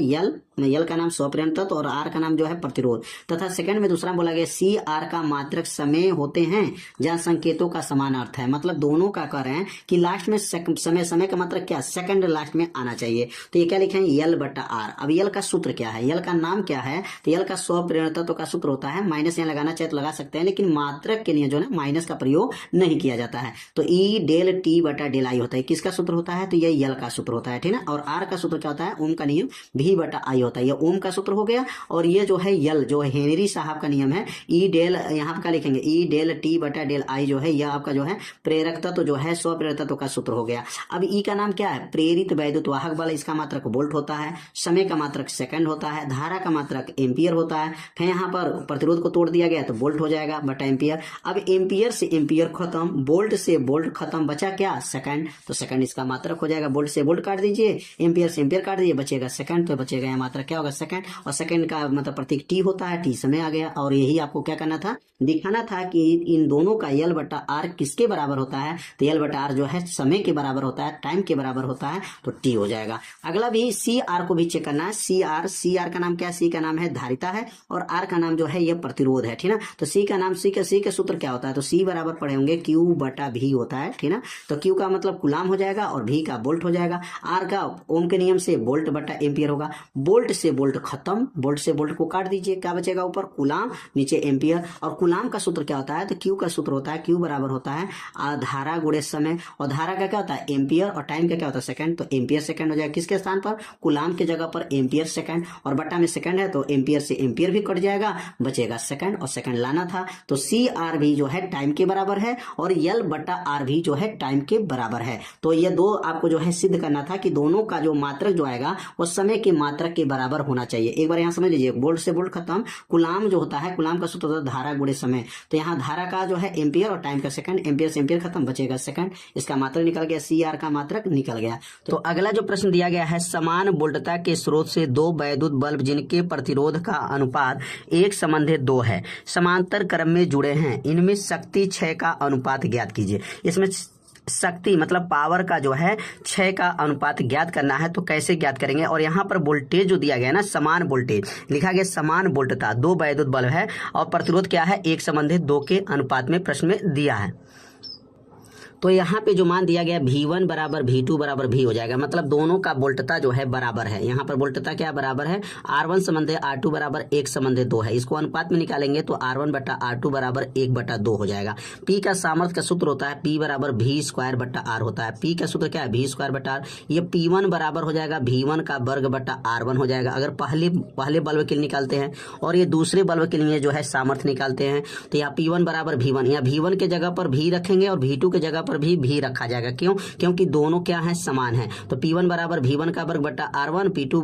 L का नाम स्वप्रेरण तत्व और R का नाम जो है प्रतिरोध, तथा सेकंड में दूसरा बोला गया CR का मात्रक समय होते हैं जहां संकेतों का समान अर्थ है। मतलब दोनों का कह रहे हैं कि लास्ट में समय का मात्रक क्या, सेकंड लास्ट में आना चाहिए। तो ये क्या लिखे हैं, L/R। अब L का सूत्र क्या है, L का नाम क्या है, तो L का स्वप्रेरण तत्व का सूत्र होता है, माइनस यहाँ लगाना चाहे तो लगा सकते हैं, लेकिन मात्रक के लिए जो है माइनस का प्रयोग नहीं किया जाता है। तो E∆T/I होता है। किसका सूत्र होता है, तो ये L का सूत्र होता है, ठीक ना। और R का सूत्र क्या होता है, ओम का नियम V/I होता है। ये ओम का सूत्र हो गया। और ये जो है L जो हेनरी साहब का नियम है, यहाँ का लिखेंगे E∆T/I जो है, यह आपका जो है प्रेरक तत्व जो है स्वप्रेरक तत्व का सूत्र हो गया। अब E का नाम क्या है, प्रेरित वैद्युत वाहक बल, इसका मात्रक वोल्ट होता है। समय का मात्रक सेकंड होता है। धारा का मात्रक एम्पियर होता है। फिर यहाँ पर प्रतिरोध को तोड़ दिया गया तो वोल्ट हो जाएगा बटा एम्पियर। अब एम्पियर से एम्पियर खत्म, वोल्ट से वोल्ट खत्म, बचा क्या, सेकंड। तो सेकंड इसका मात्रक हो जाएगा। वोल्ट से वोल्ट काट दीजिए, एम्पियर से एम्पियर काट दीजिए, बचेगा सेकंड। तो बचेगा यहाँ मात्रक क्या होगा, सेकंड। और सेकंड का मतलब प्रतीक टी होता है, टी समय आ गया। और यही आपको क्या करना था, दिखाना था कि इन दोनों का L/R किसके बराबर होता है। तो L/R जो है समय के बराबर होता है, टाइम के बराबर होता है, तो टी हो जाएगा। अगला भी CR को भी चेक करना है। CR का नाम क्या है, C का नाम है धारिता है और R का नाम जो है यह प्रतिरोध है, ठीक ना। तो C का नाम, C का सूत्र क्या होता है, तो C बराबर पढ़े होंगे Q/V होता है, ठीक ना। तो Q का मतलब गुलाम हो जाएगा और V का वोल्ट हो जाएगा। R का ओम के नियम से वोल्ट बटा एम्पियर होगा। वोल्ट से वोल्ट खत्म, वोल्ट से वोल्ट को काट दीजिए, क्या बचेगा, ऊपर गुलाम नीचे एम्पियर। और गुलाम का सूत्र क्या होता है, तो Q का सूत्र होता है, Q बराबर होता है धारा गुणे समय। और धारा का क्या होता है, एम्पियर। और टाइम का क्या होता है, सेकंड। तो एम्पियर सेकंड हो जाएगा, किसके स्थान पर, गुलाम के जगह पर एम्पियर सेकंड। और बट्टा में सेकंड है तो एम्पियर से एम्पियर भी कट जाएगा, बचेगा सेकंड। और सेकंड लाना था तो CR भी जो है टाइम के बराबर है और L/R भी जो है टाइम के बराबर है। तो ये दो आपको जो है सिद्ध करना था कि दोनों का जो मात्रक जो आएगा वो समय के मात्रक के बराबर होना चाहिए। एक बार यहाँ समझ लीजिए, वोल्ट से वोल्ट खत्म, गुलाम जो होता है, गुलाम का सूत्र होता है धारा गुणे समय। तो यहाँ धारा का जो है एम्पियर और टाइम का सेकंड, एम्पियर से एम्पियर खत्म, बचेगा सेकंड। इसका मात्रक निकल गया, CR का मात्रक निकल गया। तो अगला जो प्रश्न दिया गया है, समान वोल्टता के स्रोत से 2 वैद्युत बल्ब जिनके प्रतिरोध का अनुपात 1:2 है, समांतर क्रम में जुड़े हैं, इनमें शक्ति क्षय का अनुपात ज्ञात कीजिए। इसमें शक्ति मतलब पावर का जो है क्षय का अनुपात ज्ञात करना है। तो कैसे ज्ञात करेंगे, और यहाँ पर वोल्टेज जो दिया गया है ना, समान वोल्टेज लिखा गया, समान वोल्टता, 2 वैद्युत बल्ब है और प्रतिरोध क्या है, 1 संबंधित 2 के अनुपात में प्रश्न में दिया है। तो यहाँ पे जो मान दिया गया V1 बराबर V2 बराबर V हो जाएगा, मतलब दोनों का वोल्टता जो है बराबर है। यहाँ पर वोल्टता क्या बराबर है, R1 संबंधित R2 बराबर 1 संबंधित 2 है। इसको अनुपात में निकालेंगे तो R1 बटा R2 बराबर 1/2 हो जाएगा। P का सामर्थ्य का सूत्र होता है P बराबर V स्क्वायर बटा R होता है। P का सूत्र क्या है, V स्क्वायर बटा R। ये P1 बराबर हो जाएगा V1 का वर्ग बटा R1 हो जाएगा अगर पहले बल्ब के लिए निकालते हैं, और ये दूसरे बल्ब के लिए जो है सामर्थ्य निकालते हैं। तो यहाँ P1 बराबर V1, यहाँ V1 के जगह पर V रखेंगे और V2 के जगह पर भी रखा जाएगा। क्यों, क्योंकि दोनों क्या है, समान है। तो P1 बराबर V1 का वर्ग बटा R1, P2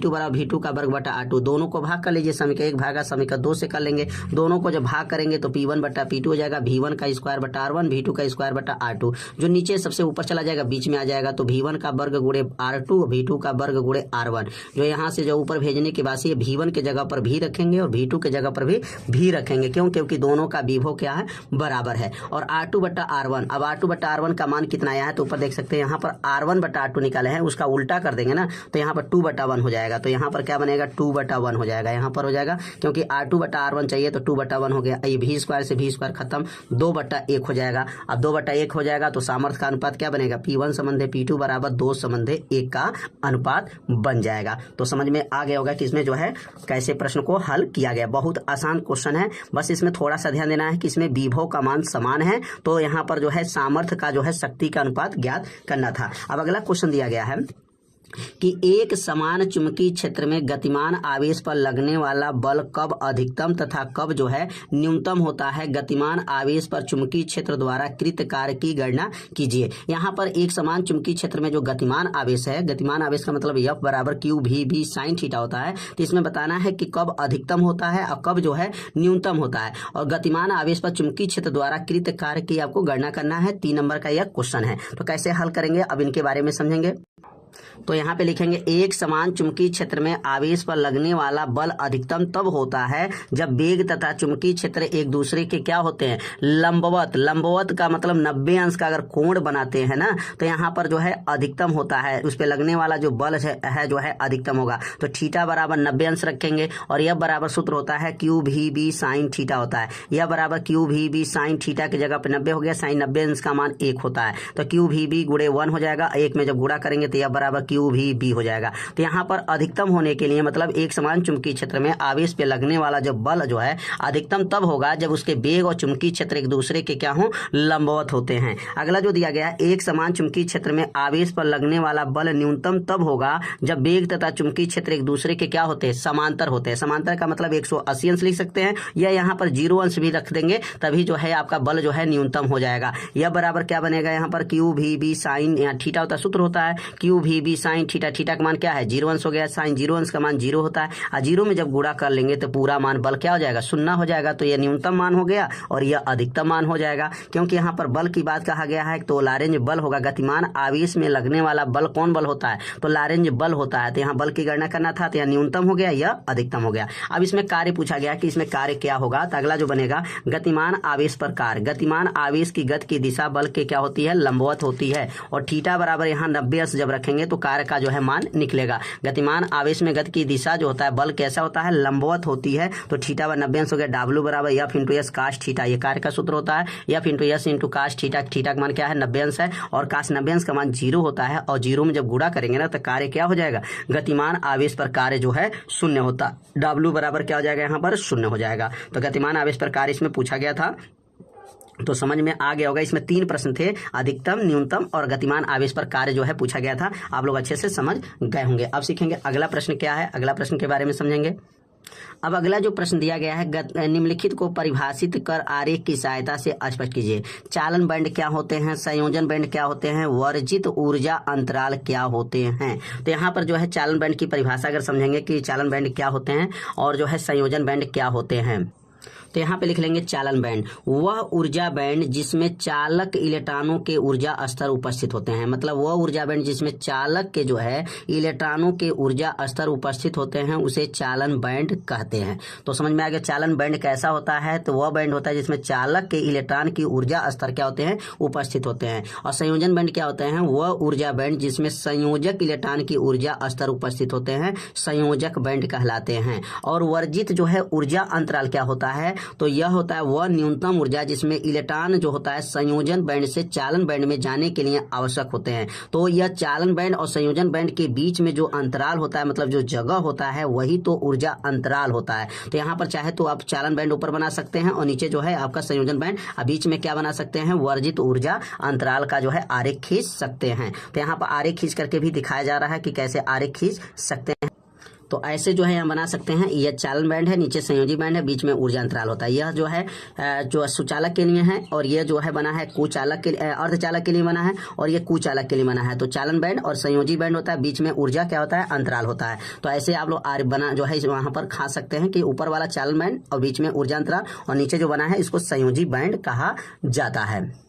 बराबर V2 का वर्ग बटा R2। दोनों को भाग कर लीजिए, समीकरण 1 भागा समीकरण 2 से कर लेंगे। दोनों को जब भाग करेंगे तो P1 बटा P2 हो जाएगा, V1 का स्क्वायर बटा R1, V2 का स्क्वायर बटा R2। जो नीचे सबसे ऊपर चला जाएगा बीच में आ जाएगा, तो V1 का वर्ग गुणे R2, V2 का वर्ग गुणे R1। जो यहाँ से जो ऊपर भेजने के बाद से V1 के जगह पर भी रखेंगे और V2 के जगह पर भी रखेंगे। क्यों, क्योंकि दोनों का विभव क्या है, बराबर है। और R2 बटा R1, अब R2 बटा R1 का मान कितना आया है, तो ऊपर देख सकते हैं यहाँ पर R1 बटा R2 निकाले हैं, उसका उल्टा कर देंगे ना, तो यहाँ पर 2/1 हो जाएगा। तो यहाँ पर क्या बनेगा, 2/1 हो जाएगा, यहाँ पर हो जाएगा, क्योंकि R2 बटा R1 चाहिए तो 2/1 हो गया। ये V स्क्वायर से V स्क्वायर खत्म, 2/1 हो जाएगा। अब 2/1 हो जाएगा तो सामर्थ्य का अनुपात क्या बनेगा, P1 संबंधित P2 बराबर 2 संबंधित 1 का अनुपात बन जाएगा। तो समझ में आ गया होगा कि इसमें जो है कैसे प्रश्न को हल किया गया। बहुत आसान क्वेश्चन है, बस इसमें थोड़ा सा ध्यान देना है कि इसमें विभव का मान समान है, तो यहाँ पर जो है सामर्थ्य का जो है शक्ति का अनुपात ज्ञात करना था। अब अगला क्वेश्चन दिया गया है कि एक समान चुंबकीय क्षेत्र में गतिमान आवेश पर लगने वाला बल कब अधिकतम तथा कब जो है न्यूनतम होता है। गतिमान आवेश पर चुंबकीय क्षेत्र द्वारा कृत कार्य की गणना कीजिए। यहाँ पर एक समान चुंबकीय क्षेत्र में जो गतिमान आवेश है, गतिमान आवेश का मतलब F बराबर QV sin थीटा होता है। तो इसमें बताना है कि कब अधिकतम होता है और कब जो है न्यूनतम होता है। और गतिमान आवेश पर चुंबकीय क्षेत्र द्वारा कृत कार्य की आपको गणना करना है। 3 नंबर का यह क्वेश्चन है। तो कैसे हल करेंगे, अब इनके बारे में समझेंगे। तो यहाँ पे लिखेंगे एक समान चुंबकीय क्षेत्र में आवेश पर लगने वाला बल अधिकतम तब होता है जब वेग तथा चुंबकीय क्षेत्र एक दूसरे के क्या होते हैं, लंबवत। लंबवत का मतलब 90 अंश का अगर कोण बनाते हैं ना, तो यहाँ पर जो है अधिकतम होता है, उस पर लगने वाला जो बल है जो है अधिकतम होगा। तो थीटा बराबर 90 अंश रखेंगे और यह बराबर सूत्र होता है QVB sin थीटा होता है। यह बराबर QVB sin थीटा की जगह पर 90 हो गया, साइन 90 अंश का मान 1 होता है। तो QVB गुणे 1 हो जाएगा, 1 में जब गुणा करेंगे तो यह बराबर QVB हो जाएगा। तो यहाँ पर अधिकतम होने के लिए मतलब एक समान चुंबकीय क्षेत्र में आवेश पे लगने वाला जो बल जो है अधिकतम तब होगा जब उसके वेग और चुंबकीय क्षेत्र एक दूसरे के क्या हो, लंबवत होते हैं। अगला जो दिया गया है, एक समान चुंबकीय क्षेत्र में आवेश पर लगने वाला बल न्यूनतम तब होगा जब वेग तथा चुंबकीय क्षेत्र एक दूसरे के क्या होते हैं, समांतर होते हैं। समांतर का मतलब 180 अंश लिख सकते हैं, या यहाँ पर 0 अंश भी रख देंगे, तभी जो है आपका बल जो है न्यूनतम हो जाएगा। यह बराबर क्या बनेगा, यहाँ पर QVB sin, यहाँ थीटा होता सूत्र होता है QVB sin थीटा। थीटा का मान क्या है, 0 अंश हो गया, साइन 0 अंश का मान 0 होता है। और 0 में जब गुणा कर लेंगे तो पूरा मान बल क्या हो जाएगा, 0 हो जाएगा। तो यह न्यूनतम मान हो गया और यह अधिकतम मान हो जाएगा। क्योंकि यहाँ पर बल की बात कहा गया है तो लारेंज बल होगा। गतिमान आवेश में लगने वाला बल कौन बल होता है, तो लारेंज बल होता है। तो यहाँ बल की गणना करना था, तो यह न्यूनतम हो गया, यह अधिकतम हो गया। अब इसमें कार्य पूछा गया कि इसमें कार्य क्या होगा। तो अगला जो बनेगा, गतिमान आवेश पर कार्य। गतिमान आवेश की गति की दिशा बल के क्या होती है, लंबवत होती है। और थीटा बराबर यहाँ 90 अंश जब रखेंगे तो कार्य का जो है मान निकलेगा। गतिमान आवेश में गति की दिशा जो होता है, बल कैसा होता है, लंबवत होती है। तो थीटा बराबर 90 अंश हो गया। W बराबर F इंटू एस काश थीटा, ये कार्य का सूत्र होता है। F इंटू एस इंटू काश थीटा। थीटा का मान क्या है, 90 अंश है, और काश 90 अंश का मान 0 होता है। और 0 में जब गुणा करेंगे ना तो कार्य क्या हो जाएगा, गतिमान आवेश पर कार्य जो है 0 होता। W बराबर क्या हो जाएगा, यहाँ पर 0 हो जाएगा। तो गतिमान आवेश पर कार्य इसमें पूछा गया था, तो समझ में आ गया होगा। इसमें 3 प्रश्न थे, अधिकतम, न्यूनतम और गतिमान आवेश पर कार्य जो है पूछा गया था। आप लोग अच्छे से समझ गए होंगे। अब सीखेंगे अगला प्रश्न क्या है, अगला प्रश्न के बारे में समझेंगे। अब अगला जो प्रश्न दिया गया है, निम्नलिखित को परिभाषित कर आरेख की सहायता से स्पष्ट कीजिए। चालन बैंड क्या होते हैं, संयोजन बैंड क्या होते हैं, वर्जित ऊर्जा अंतराल क्या होते हैं। तो यहाँ पर जो है चालन बैंड की परिभाषा अगर समझेंगे कि चालन बैंड क्या होते हैं और जो है संयोजन बैंड क्या होते हैं। तो यहाँ पे लिख लेंगे चालन बैंड, वह ऊर्जा बैंड जिसमें चालक इलेक्ट्रॉनों के ऊर्जा स्तर उपस्थित होते हैं। मतलब वह ऊर्जा बैंड जिसमें चालक के जो है इलेक्ट्रॉनों के ऊर्जा स्तर उपस्थित होते हैं उसे चालन बैंड कहते हैं। तो समझ में आ गया चालन बैंड कैसा होता है। तो वह बैंड होता है जिसमें चालक के इलेक्ट्रॉन की ऊर्जा स्तर क्या होते हैं, उपस्थित होते हैं। और संयोजन बैंड क्या होते हैं, वह ऊर्जा बैंड जिसमें संयोजक इलेक्ट्रॉन की ऊर्जा स्तर उपस्थित होते हैं संयोजक बैंड कहलाते हैं। और वर्जित जो है ऊर्जा अंतराल क्या होता है, तो यह होता है वह न्यूनतम ऊर्जा जिसमें इलेक्ट्रॉन जो होता है संयोजन बैंड से चालन बैंड में जाने के लिए आवश्यक होते हैं। तो यह चालन बैंड और संयोजन बैंड के बीच में जो अंतराल होता है, मतलब जो जगह होता है, वही तो ऊर्जा अंतराल होता है। तो यहाँ पर चाहे तो आप चालन बैंड ऊपर बना सकते हैं और नीचे जो है आपका संयोजन बैंड, बीच में क्या बना सकते हैं, वर्जित ऊर्जा अंतराल का जो है आरेख खींच सकते हैं। तो यहाँ पर आरेख खींच करके भी दिखाया जा रहा है कि कैसे आरेख खींच सकते हैं। तो ऐसे जो है यहाँ बना सकते हैं। यह चालन बैंड है, नीचे संयोजी बैंड है, बीच में ऊर्जा अंतराल होता है। यह जो है जो सुचालक के लिए है और यह जो है बना है कुचालक के अर्धचालक के लिए बना है और यह कुचालक के लिए बना है। तो चालन बैंड और संयोजी बैंड होता है, बीच में ऊर्जा क्या होता है, अंतराल होता है। तो ऐसे आप लोग बना जो है वहां पर खा सकते हैं कि ऊपर वाला चालन बैंड और बीच में ऊर्जा अंतराल और नीचे जो बना है इसको संयोजी बैंड कहा जाता है।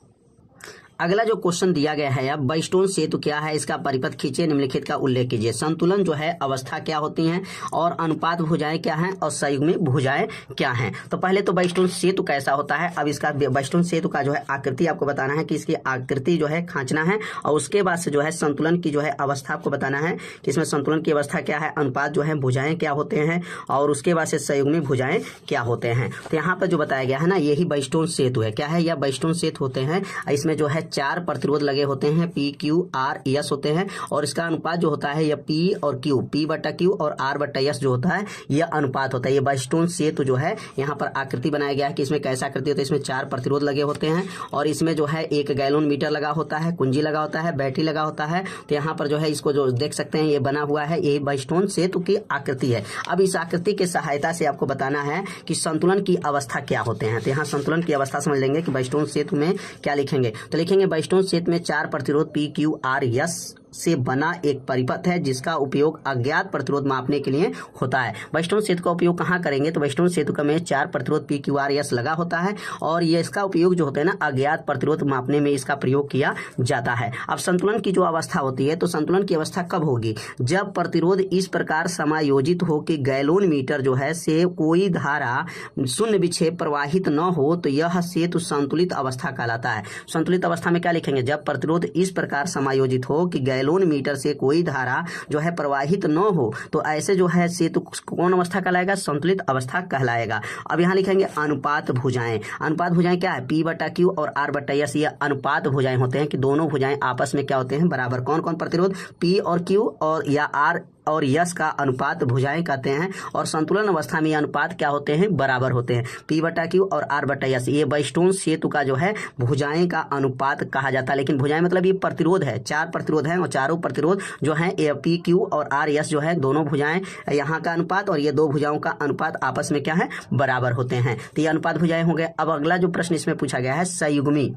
अगला जो क्वेश्चन दिया गया है, अब बाइस्टोन सेतु क्या है, इसका परिपथ खींचिए, निम्नलिखित का उल्लेख कीजिए। संतुलन जो है अवस्था क्या होती हैं और अनुपात भुजाएं क्या हैं और संयुग्मी भुजाएं क्या हैं। तो पहले तो बाइस्टोन सेतु कैसा होता है, अब इसका बाइस्टोन सेतु का जो है आकृति आपको बताना है कि इसकी आकृति जो है खांचना है और उसके बाद से जो है संतुलन की जो है अवस्था आपको बताना है कि इसमें संतुलन की अवस्था क्या है, अनुपात जो है भुजाएं क्या होते हैं और उसके बाद से संयुग्मी भुजाएं क्या होते हैं। तो यहाँ पर जो बताया गया है ना, यही बाइस्टोन सेतु है। क्या है, यह बाइस्टोन सेतु होते हैं। इसमें जो है 4 प्रतिरोध लगे होते हैं, पी क्यू आर एस होते हैं और इसका अनुपात जो होता है यह पी और क्यू, पी बटा क्यू और आर बटा एस जो होता है यह अनुपात होता है। ये बाइस्टोन सेतु जो है यहाँ पर आकृति बनाया गया है कि इसमें कैसा आकृति होता है। इसमें 4 प्रतिरोध लगे होते हैं और इसमें जो है 1 गैलन मीटर लगा होता है, कुंजी लगा होता है, बैटरी लगा होता है। तो यहाँ पर जो है इसको जो देख सकते हैं ये बना हुआ है, ये बाइस्टोन सेतु की आकृति है। अब इस आकृति की सहायता से आपको बताना है कि संतुलन की अवस्था क्या होते हैं। तो यहाँ संतुलन की अवस्था समझ लेंगे कि बाइस्टोन सेतु में क्या लिखेंगे। तो लिखेंगे बाइस्टोन सेतु में 4 प्रतिरोध पी क्यू आर एस से बना एक परिपथ है जिसका उपयोग अज्ञात प्रतिरोध मापने के लिए होता है। बाइस्टोन सेतु का उपयोग कहाँ करेंगे, तो बाइस्टोन सेतु का में 4 प्रतिरोध पी क्यू आर एस लगा होता है और ये इसका उपयोग जो होता है ना अज्ञात प्रतिरोध मापने में इसका प्रयोग किया जाता है। अब संतुलन की जो अवस्था होती है, तो संतुलन की अवस्था कब होगी, जब प्रतिरोध इस प्रकार समायोजित हो कि गैलन मीटर जो है से कोई धारा शून्य विक्षेप प्रवाहित न हो, तो यह सेतु संतुलित अवस्था कहलाता है। संतुलित अवस्था में क्या लिखेंगे, जब प्रतिरोध इस प्रकार समायोजित हो कि गैलन मीटर से कोई धारा जो है प्रवाहित न हो, तो ऐसे जो है सेतु कौन अवस्था कहलाएगा, संतुलित अवस्था कहलाएगा। अब यहाँ लिखेंगे अनुपात भुजाएं। अनुपात भुजाएं क्या है, पी बटा क्यू और आर बटा एस, ये अनुपात भुजाएं होते हैं कि दोनों भुजाएं आपस में क्या होते हैं, बराबर। कौन कौन प्रतिरोध, पी और क्यू और या आर और यस का अनुपात भुजाएं कहते हैं और संतुलन अवस्था में ये अनुपात क्या होते हैं, बराबर होते हैं, पी बटा क्यू और आर बटा यस। ये बाइस्टोन सेतु का जो है भुजाएं का अनुपात कहा जाता है। लेकिन भुजाएं मतलब ये प्रतिरोध है, 4 प्रतिरोध हैं और चारों प्रतिरोध जो है पी क्यू और आर एस जो है दोनों भुजाएं यहाँ का अनुपात और ये 2 भुजाओं का अनुपात आपस में क्या है, बराबर होते हैं। तो ये अनुपात भुजाएं हो गए। अब अगला जो प्रश्न इसमें पूछा गया है संयुग्मी।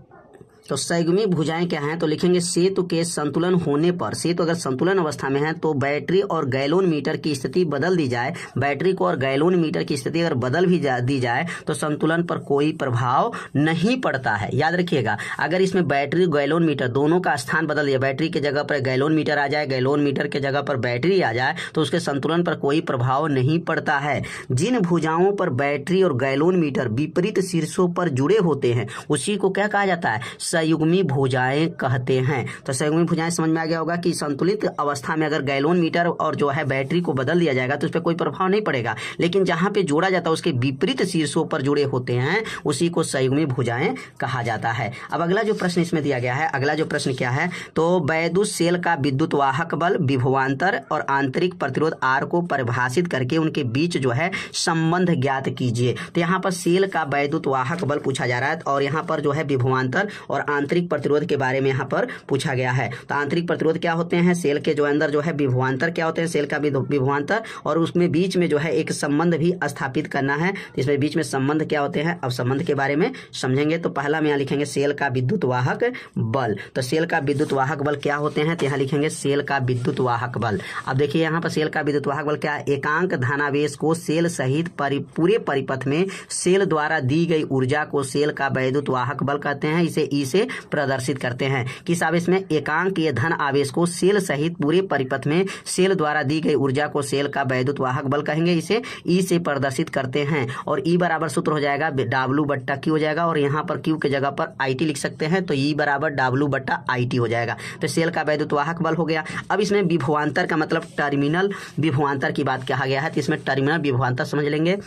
तो संयुग्मी भुजाएं क्या हैं, तो लिखेंगे सेतु के संतुलन होने पर, सेतु अगर संतुलन अवस्था में है तो बैटरी और गैलन मीटर की स्थिति बदल दी जाए, बैटरी को और गैलन मीटर की स्थिति अगर बदल भी दी जाए तो संतुलन पर कोई प्रभाव नहीं पड़ता है। याद रखिएगा, अगर इसमें बैटरी गैलन मीटर दोनों का स्थान बदल दिया, बैटरी के जगह पर गैलन मीटर आ जाए, गैलन मीटर के जगह पर बैटरी आ जाए, तो उसके संतुलन पर कोई प्रभाव नहीं पड़ता है। जिन भुजाओं पर बैटरी और गैलन मीटर विपरीत शीर्षों पर जुड़े होते हैं उसी को क्या कहा जाता है, संयुग्मी भुजाएं कहते हैं। तो संयुग्मी भुजाएं समझ में आ गया होगा कि संतुलित अवस्था में अगर गैलन मीटर और जो है बैटरी को बदल दिया जाएगा तो उस पर कोई प्रभाव नहीं पड़ेगा, लेकिन जहां पे जोड़ा जाता है उसके विपरीत शीर्षों पर जुड़े होते हैं उसी को संयुग्मी भुजाएं कहा जाता है। अब अगला जो प्रश्न इसमें दिया गया है, अगला जो प्रश्न क्या है, तो वैद्युत सेल का विद्युत वाहक बल, विभवांतर और आंतरिक प्रतिरोध आर को परिभाषित करके उनके बीच जो है संबंध ज्ञात कीजिए। तो यहाँ पर सेल का वैद्युत वाहक बल पूछा जा रहा है और यहाँ पर जो है विभवांतर और और आंतरिक प्रतिरोध के बारे में यहाँ पर पूछा गया है। तो आंतरिक प्रतिरोध क्या होते हैं, सेल के जो अंदर जो है विभवांतर क्या होते हैं, सेल का विभवांतर, और उसमें बीच में जो है एक संबंध भी स्थापित करना है। तो इसमें बीच में संबंध क्या होते हैं, अब संबंध के बारे में समझेंगे। तो पहला में यहाँ लिखेंगे सेल का विद्युत वाहक बल। तो सेल का विद्युत वाहक बल क्या होते हैं, तो यहाँ लिखेंगे सेल का विद्युत वाहक बल। अब देखिए यहाँ पर सेल का विद्युत वाहक बल क्या है, एकांक धनावेश को सेल सहित पूरे परिपथ में सेल द्वारा दी गई ऊर्जा को सेल का वैद्युत वाहक बल कहते हैं। इसे ई से प्रदर्शित करते हैं। किस आवेश में, एकांकीय धन आवेश को सेल सहित पूरे परिपथ में सेल द्वारा दी गई ऊर्जा को सेल का वैद्युत वाहक बल कहेंगे। इसे ई से प्रदर्शित करते हैं। और ई बराबर सूत्र हो जाएगा W बट्टा Q हो जाएगा, और यहाँ पर Q के जगह पर IT लिख सकते हैं। तो ई बराबर W बट्टा IT हो जाएगा। तो सेल का वैद्युत वाहक बल हो गया। अब इसमें विभवांतर का मतलब टर्मिनल विभवांतर की बात कहा गया है। तो इसमें टर्मिनल विभवांतर समझ लेंगे।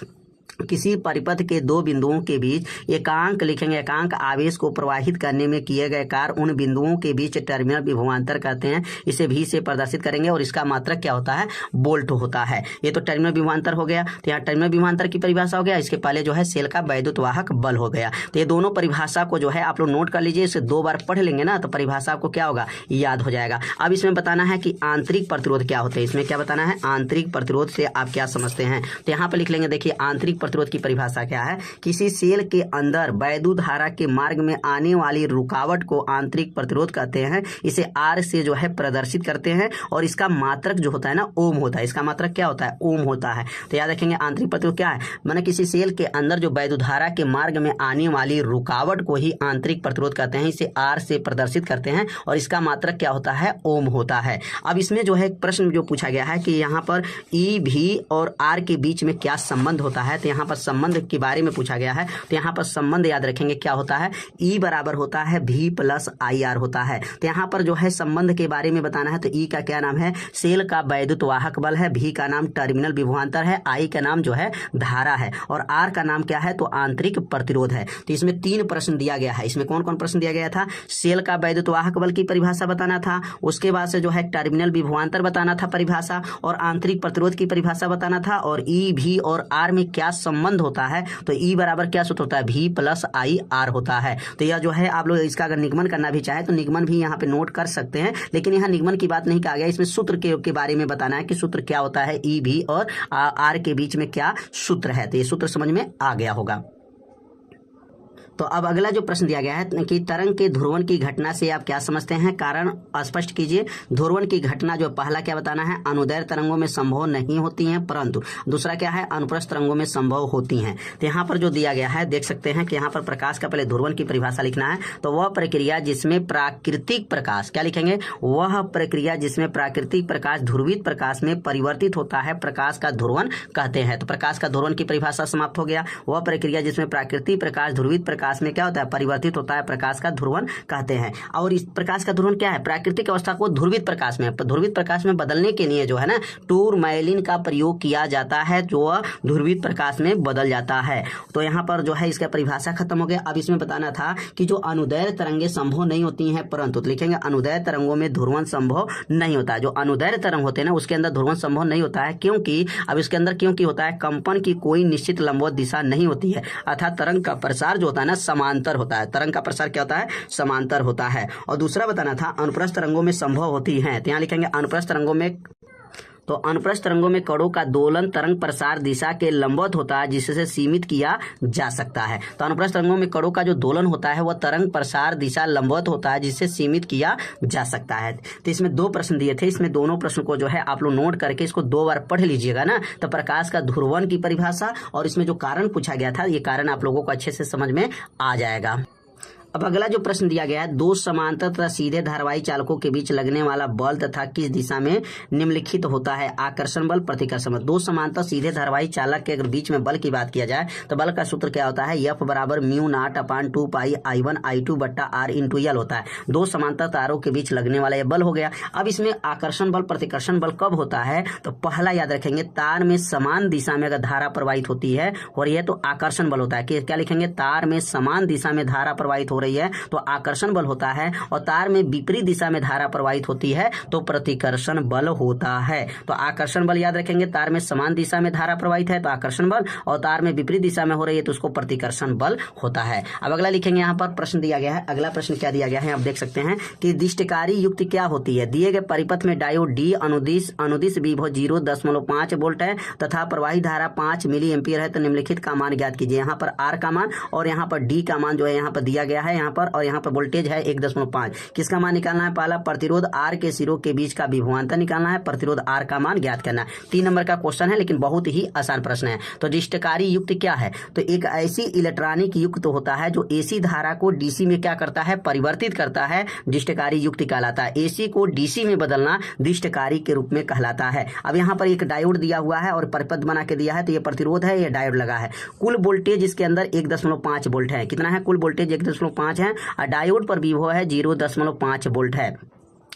किसी परिपथ के दो बिंदुओं के बीच एकांक लिखेंगे, एकांक आवेश को प्रवाहित करने में किए गए कार्य उन बिंदुओं के बीच टर्मिनल विभवांतर कहते हैं। इसे भी से प्रदर्शित करेंगे, और इसका मात्रक क्या होता है, वोल्ट होता है। ये तो टर्मिनल विभवांतर हो गया। तो यहाँ टर्मिनल विभवांतर की परिभाषा हो गया। इसके पहले जो है सेल का वैद्युत वाहक बल हो गया। तो ये दोनों परिभाषा को जो है आप लोग नोट कर लीजिए। इसे 2 बार पढ़ लेंगे ना, तो परिभाषा आपको क्या होगा, याद हो जाएगा। अब इसमें बताना है कि आंतरिक प्रतिरोध क्या होते हैं। इसमें क्या बताना है, आंतरिक प्रतिरोध से आप क्या समझते हैं। तो यहाँ पर लिख लेंगे, देखिए आंतरिक प्रतिरोध की परिभाषा क्या है, किसी सेल के अंदर वैद्युत धारा के मार्ग में आने वाली रुकावट को आंतरिक प्रतिरोध कहते हैं। इसे R से जो है प्रदर्शित करते हैं, और इसका मात्रक जो होता है ना, ओम होता है। इसका मात्रक क्या होता है, ओम होता है। तो याद रखेंगे आंतरिक प्रतिरोध क्या है, माने किसी सेल के अंदर जो वैद्युत धारा के मार्ग में आने वाली रुकावट को ही आंतरिक प्रतिरोध कहते हैं। इसे R से प्रदर्शित करते हैं, और इसका मात्रक क्या होता है, ओम होता है। अब इसमें जो है प्रश्न जो पूछा गया है कि यहाँ पर E V और R के बीच में क्या संबंध होता है। तो यहाँ पर संबंध के बारे में पूछा गया है। तो यहाँ पर संबंध याद रखेंगे क्या होता है, E बराबर होता है V प्लस IR होता है। तो यहाँ पर जो है संबंध के बारे में बताना है। तो E का क्या नाम है, सेल का वैद्युत वाहक बल है। V का नाम टर्मिनल विभवांतर है। I का नाम जो है धारा है, और R का नाम क्या है, तो आंतरिक प्रतिरोध है। तो इसमें 3 प्रश्न दिया गया है। इसमें कौन कौन प्रश्न दिया गया था, सेल का वैद्युत वाहक बल की परिभाषा बताना था, उसके बाद से जो है टर्मिनल विभवांतर बताना था परिभाषा, और आंतरिक प्रतिरोध की परिभाषा बताना था, और E V और R में क्या संबंध होता है। तो E बराबर क्या सूत्र होता है, V प्लस IR होता है। तो यह जो है आप लोग इसका अगर निगमन करना भी चाहे तो निगमन भी यहाँ पे नोट कर सकते हैं, लेकिन यहाँ निगमन की बात नहीं कहा गया। इसमें सूत्र के बारे में बताना है कि सूत्र क्या होता है, E V और R के बीच में क्या सूत्र है। तो ये सूत्र समझ में आ गया होगा। तो अब अगला जो प्रश्न दिया गया है कि तरंग के ध्रुवण की घटना से आप क्या समझते हैं, कारण स्पष्ट कीजिए। ध्रुवण की घटना जो पहला क्या बताना है, अनुदैर्घ्य तरंगों में संभव नहीं होती हैं, परंतु दूसरा क्या है, अनुप्रस्थ तरंगों में संभव होती हैं। तो यहाँ पर जो दिया गया है देख सकते हैं कि यहाँ पर प्रकाश का पहले ध्रुवण की परिभाषा लिखना है। तो वह प्रक्रिया जिसमें प्राकृतिक प्रकाश, क्या लिखेंगे, वह प्रक्रिया जिसमें प्राकृतिक प्रकाश ध्रुवित प्रकाश में परिवर्तित होता है, प्रकाश का ध्रुवण कहते हैं। तो प्रकाश का ध्रुवण की परिभाषा समाप्त हो गया। वह प्रक्रिया जिसमें प्राकृतिक प्रकाश ध्रुवित प्रकाश में क्या होता है, परिवर्तित होता है, प्रकाश का ध्रुवण कहते हैं। और इस प्रकाश का ध्रुवण क्या है, प्राकृतिक अवस्था को ध्रुवित प्रकाश में बदलने के लिए जो है ना टूरमैलिन का प्रयोग किया जाता है, जो ध्रुवित प्रकाश में बदल जाता है। तो यहाँ पर जो है इसका परिभाषा खत्म हो गया। अब इसमें बताना था कि जो अनुदैर्घ्य तरंगें संभव नहीं होती हैं, परंतु तो लिखेंगे अनुदैर्घ्य तरंगों में ध्रुवण संभव नहीं होता है। जो अनुदैर्घ्य तरंग होते हैं ना उसके अंदर ध्रुवण संभव नहीं होता है, क्योंकि अब इसके अंदर क्योंकि होता है, कंपन की कोई निश्चित लंबवत दिशा नहीं होती है, अर्थात तरंग का प्रसार जो होता है ना समांतर होता है। तरंग का प्रसार क्या होता है, समांतर होता है। और दूसरा बताना था अनुप्रस्थ तरंगों में संभव होती हैं। तो यहाँ लिखेंगे अनुप्रस्थ तरंगों में, तो अनुप्रस्थ तरंगों में कणों का दोलन तरंग प्रसार दिशा के लंबवत होता है, जिससे सीमित किया जा सकता है। तो अनुप्रस्थ तरंगों में कणों का जो दोलन होता है वह तरंग प्रसार दिशा लंबवत होता है, जिससे सीमित किया जा सकता है। तो इसमें 2 प्रश्न दिए थे। इसमें दोनों प्रश्न को जो है आप लोग नोट करके इसको 2 बार पढ़ लीजिएगा ना। तो प्रकाश का ध्रुवण की परिभाषा और इसमें जो कारण पूछा गया था, ये कारण आप लोगों को अच्छे से समझ में आ जाएगा। अब अगला जो प्रश्न दिया गया है, 2 समांतर तथा सीधे धारावाही चालकों के बीच लगने वाला बल तथा किस दिशा में निम्नलिखित होता है, आकर्षण बल, प्रतिकर्षण बल। 2 समांतर सीधे धारावाही चालक के अगर बीच में बल की बात किया जाए तो बल का सूत्र क्या होता है, F बराबर μ0/2 पाई I1 I2 बट्टा R इंटू L होता है। 2 समांतर तारों के बीच लगने वाला यह बल हो गया। अब इसमें आकर्षण बल प्रतिकर्षण बल कब होता है, तो पहला याद रखेंगे, तार में समान दिशा में अगर धारा प्रवाहित होती है और यह तो आकर्षण बल होता है। क्या लिखेंगे, तार में समान दिशा में धारा प्रवाहित हो रही है तो आकर्षण बल होता है, और तार में विपरीत दिशा में धारा प्रवाहित होती है तो प्रतिकर्षण बल होता है। तो आकर्षण बल याद रखेंगे, तार में समान दिशा में धारा प्रवाहित है तो आकर्षण बल, और तार में विपरीत दिशा में हो रही है तो उसको प्रतिकर्षण बल होता है। अब अगला लिखेंगे, यहाँ पर प्रश्न दिया गया है। अगला प्रश्न क्या दिया गया है आप देख सकते हैं कि दिष्टकारी युक्ति क्या होती है। दिए गए परिपथ में डायोड डी अनुदिश विभव 0.5 वोल्ट है तथा प्रवाहित धारा 5 मिली एम्पियर है, तो निम्नलिखित का मान ज्ञात कीजिए। यहाँ पर आर का मान और यहाँ पर डी का मान जो है यहाँ पर दिया गया है यहाँ पर, और यहाँ पर वोल्टेज है 1.5। किसका मान निकालना है? पहला प्रतिरोध आर के सिरों के बीच का विभवांतर निकालना है, प्रतिरोध आर का मान ज्ञात करना है। 3 नंबर का क्वेश्चन है लेकिन बहुत ही आसान प्रश्न है। तो दिष्टकारी युक्ति क्या है? तो एक ऐसी इलेक्ट्रॉनिक युक्त होता है जो एसी धारा को डीसी में क्या करता है? परिवर्तित करता है, दिष्टकारी युक्ति कहलाता है। एसी को डीसी में बदलना दिष्टकारी के रूप में कहलाता है। अब यहाँ पर एक डायोड दिया हुआ है और परिपथ बना के दिया है, तो ये प्रतिरोध है, ये डायोड लगा है। कुल वोल्टेज इसके अंदर 1.5 वोल्ट है। कितना है? कुल वोल्टेज 1.5 है, और डायोड पर विभव है 0.5 वोल्ट है।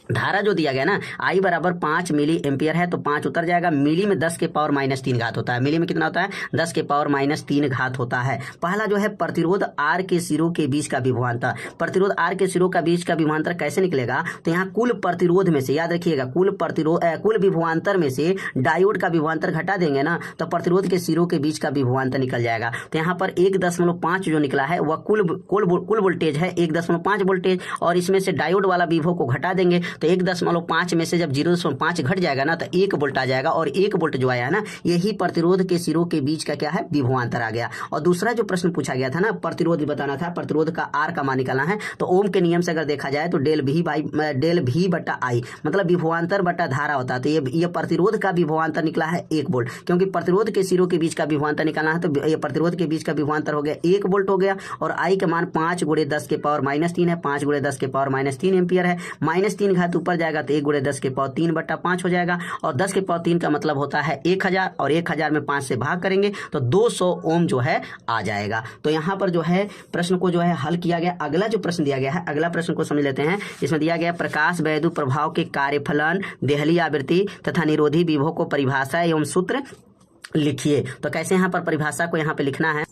धारा जो दिया गया ना I बराबर 5 मिली एम्पियर है, तो 5 उतर जाएगा। मिली में 10 के पावर -3 घात होता है। मिली में कितना होता है? 10 के पावर -3 घात होता है। पहला जो है प्रतिरोध R के सिरों के बीच का विभवांतर। प्रतिरोध R के सिरों का बीच का विभवांतर कैसे निकलेगा? तो यहाँ कुल प्रतिरोध में से याद रखिएगा, कुल विभवांतर में से डायोड का विभवांतर घटा देंगे ना, तो प्रतिरोध के सिरों के बीच का विभवांतर निकल जाएगा। तो यहाँ पर 1.5 जो निकला है वह कुल वोल्टेज है 1.5 वोल्टेज, और इसमें से डायोड वाला विभव को घटा देंगे तो 1.5 में से जब 0.5 घट जाएगा ना तो 1 वोल्ट आ जाएगा, और 1 वोल्ट जो आया है ना यही प्रतिरोध के सिरों के बीच का क्या है? विभवांतर आ गया। और दूसरा जो प्रश्न पूछा गया था ना, प्रतिरोध बताना था, प्रतिरोध का आर का मान निकालना है। तो ओम के नियम से अगर देखा जाए तो डेल भी बटा आई मतलब विभवांतर बटा धारा होता है। तो ये प्रतिरोध का विभवांतर निकला है 1 वोल्ट, क्योंकि प्रतिरोध के सिरों के बीच का विभवांतर निकालना है, तो ये प्रतिरोध के बीच का विभवांतर हो गया 1 वोल्ट हो गया। और आई का मान 5 × 10 के पावर -3 है, 5 × 10 के पावर -3 एम्पियर है। -3 घात ऊपर जाएगा तो 1 × 10 के पावर 3/5 हो जाएगा, और 10 के पावर 3 का मतलब होता है 1000, और 1000 में 5 से भाग करेंगे तो 200 ओम जो है आ जाएगा। तो यहाँ पर जो है प्रश्न को जो है हल किया गया। अगला जो प्रश्न दिया गया है, अगला प्रश्न को समझ लेते हैं। इसमें दिया गया प्रकाश वैद्युत प्रभाव के कार्यफलन, देहली आवृत्ति तथा निरोधी विभव को परिभाषा एवं सूत्र लिखिए। तो कैसे यहाँ पर परिभाषा को यहाँ पे लिखना है?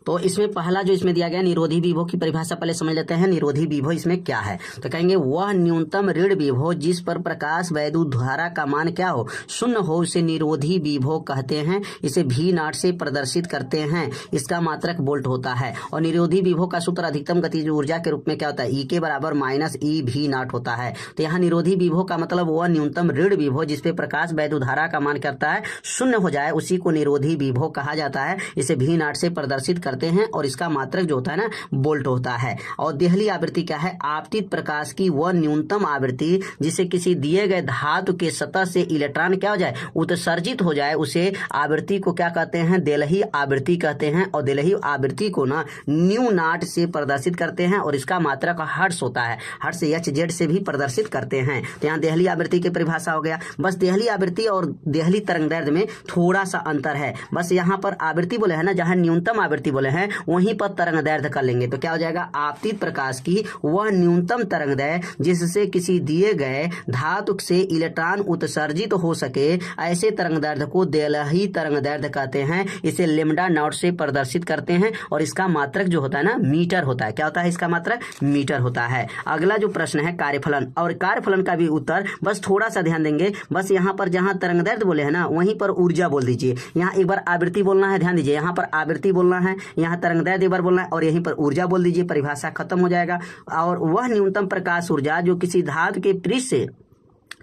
तो इसमें पहला जो इसमें दिया गया निरोधी विभव की परिभाषा पहले समझ लेते हैं। निरोधी विभव इसमें क्या है? तो कहेंगे वह न्यूनतम ऋण विभव जिस पर प्रकाश वैद्युत धारा का मान क्या हो? 0 हो, उसे निरोधी विभव कहते हैं। इसे V0 से प्रदर्शित करते हैं। इसका मात्रक वोल्ट होता है। और निरोधी विभव का सूत्र अधिकतम गतिज ऊर्जा के रूप में क्या होता है? E के बराबर -eV0 होता है। तो यहाँ निरोधी विभव का मतलब वह न्यूनतम ऋण विभव जिसपे प्रकाश वैद्युत धारा का मान करता है 0 हो जाए, उसी को निरोधी विभव कहा जाता है। इसे V0 से प्रदर्शित करते हैं, और इसका मात्रक जो होता है ना वोल्ट होता है। और देहली आवृत्ति क्या है? आपतित प्रकाश की वह न्यूनतम आवृत्ति जिसे किसी दिए गए धातु के सतह से इलेक्ट्रॉन क्या हो जाए? उत्सर्जित हो जाए, उसे आवृत्ति को क्या कहते हैं? देलही आवृत्ति कहते हैं। और देलही आवृत्ति को ना μ0 से प्रदर्शित करते हैं, और इसका मात्रक हर्ट्ज होता है। हर्ट्ज HZ से भी प्रदर्शित करते हैं। तो यहाँ देहली आवृत्ति की परिभाषा हो गया। बस देहली आवृत्ति और देहली तरंगदैर्ध्य में थोड़ा सा अंतर है। बस यहाँ पर आवृत्ति बोले है ना, जहाँ न्यूनतम आवृत्ति बोले हैं वहीं पर तरंगदैर्ध्य कर लेंगे। तो क्या हो जाएगा? आपतित प्रकाश की वह न्यूनतम तरंगदैर्ध्य जिससे किसी दिए गए धातु से इलेक्ट्रॉन उत्सर्जित हो सके, ऐसे तरंगदैर्ध्य को देलही तरंगदैर्ध्य कहते हैं। इसे λ0 से प्रदर्शित करते हैं, और इसका मात्रक जो होता है ना मीटर होता है। क्या होता है? इसका मात्रक मीटर होता है। अगला जो प्रश्न है कार्यफलन, और कार्यफलन का भी उत्तर बस थोड़ा सा ध्यान देंगे। बस यहाँ पर जहाँ तरंगदैर्ध्य बोले है ना वहीं पर ऊर्जा बोल दीजिए। यहाँ एक बार आवृत्ति बोलना है, ध्यान दीजिए, यहाँ पर आवृत्ति बोलना है, यहाँ तरंगदैर्ध्य एक बार बोलना है, और यहीं पर ऊर्जा बोल दीजिए। परिभाषा खत्म हो जाएगा। और वह न्यूनतम प्रकाश ऊर्जा जो किसी धातु के पृष्ठ से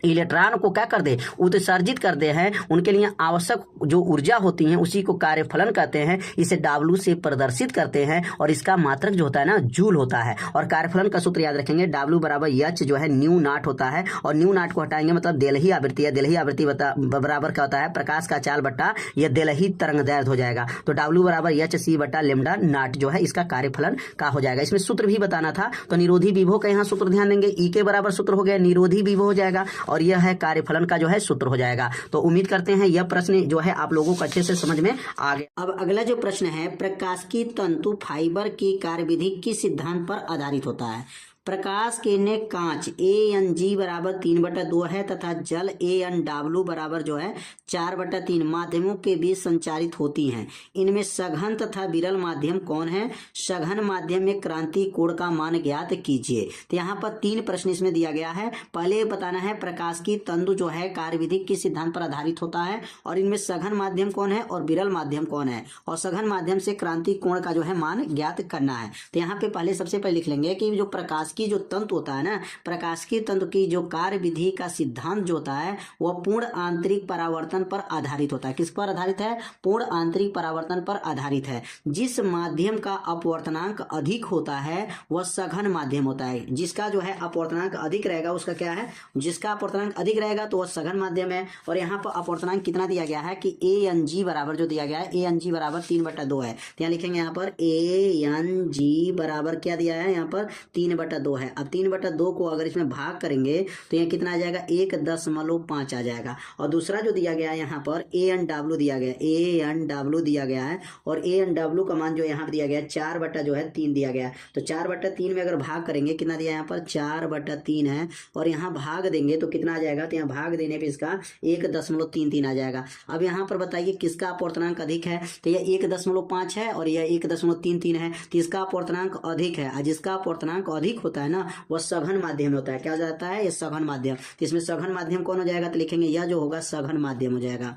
इलेक्ट्रॉन को क्या कर दे? उत्सर्जित कर दे हैं, उनके लिए आवश्यक जो ऊर्जा होती है उसी को कार्यफलन कहते हैं। इसे W से प्रदर्शित करते हैं, और इसका मात्रक जो होता है ना जूल होता है। और कार्यफलन का सूत्र याद रखेंगे, W बराबर H जो है μ0 होता है, और μ0 को हटाएंगे मतलब देलही आवृत्ति है। देलही आवृत्ति बराबर क्या होता है? प्रकाश का चाल बट्टा यह देलही तरंगदैर्ध्य हो जाएगा। तो W बराबर HC बटा λ0 जो है इसका कार्यफलन का हो जाएगा। इसमें सूत्र भी बताना था, तो निरोधी विभव का यहाँ सूत्र ध्यान देंगे। E के बराबर सूत्र हो गया, निरोधी विभव हो जाएगा, और यह है कार्यफलन का जो है सूत्र हो जाएगा। तो उम्मीद करते हैं यह प्रश्न जो है आप लोगों को अच्छे से समझ में आ गया। अब अगला जो प्रश्न है, प्रकाश की तंतु फाइबर की कार्यविधि किस सिद्धांत पर आधारित होता है? प्रकाश किरणें कांच AnG बराबर 3/2 है तथा जल AnW बराबर जो है 4/3 माध्यमों के बीच संचारित होती हैं। इनमें सघन तथा विरल माध्यम कौन है? सघन माध्यम में क्रांति कोण का मान ज्ञात कीजिए। तो यहाँ पर 3 प्रश्न इसमें दिया गया है। पहले बताना है प्रकाश की तंतु जो है कार्यविधि किस सिद्धांत पर आधारित होता है और इनमें सघन माध्यम कौन है और विरल माध्यम कौन है, और सघन माध्यम से क्रांति कोण का जो है मान ज्ञात करना है। तो यहाँ पे पहले सबसे पहले लिख लेंगे कि जो प्रकाश की जो तंतु होता है ना, प्रकाश की तंतु की जो कार्यविधि का सिद्धांत जो होता है वह पूर्ण आंतरिक परावर्तन पर आधारित होता है। किस पर आधारित है? पूर्ण आंतरिक परावर्तन पर आधारित है। जिस माध्यम का अपवर्तनांक अधिक होता है वह सघन माध्यम होता है। जिसका जो है अपवर्तनांक अधिक रहेगा उसका क्या है? जिसका अपवर्तनांक अधिक रहेगा तो वह सघन माध्यम है। और यहाँ पर अपवर्तनांक कितना दिया गया है कि AnG बराबर जो दिया गया है AnG बराबर 3/2 है। तो यहाँ लिखेंगे यहाँ पर AnG बराबर क्या दिया है? यहाँ पर 3/2 है। अब 3/2 को अगर इसमें भाग करेंगे तो यहाँ कितना आ जाएगा? 1.5 आ जाएगा। और दूसरा जो दिया गया है यहाँ पर AnW दिया गया है, AnW दिया गया है और AnW का मान जो यहाँ पर दिया गया है 4/3 दिया गया है। तो 4/3 में अगर भाग करेंगे कितना दिया है? यहाँ पर 4/3 है और यहाँ भाग देंगे तो कितना आ जाएगा? तो यहाँ भाग देने पे इसका 1.33 आ जाएगा। अब यहाँ पर बताइए किसका अपवर्तनांक अधिक है? तो यह 1.5 है और यह 1.33 है। तो इसका अपवर्तनांक अधिक है और जिसका अपवर्तनांक अधिक होता है ना वह सघन माध्यम होता है। क्या हो जाता है? ये सघन माध्यम। तो इसमें सघन माध्यम कौन हो जाएगा? तो लिखेंगे यह जो होगा सघन माध्यम हो जाएगा,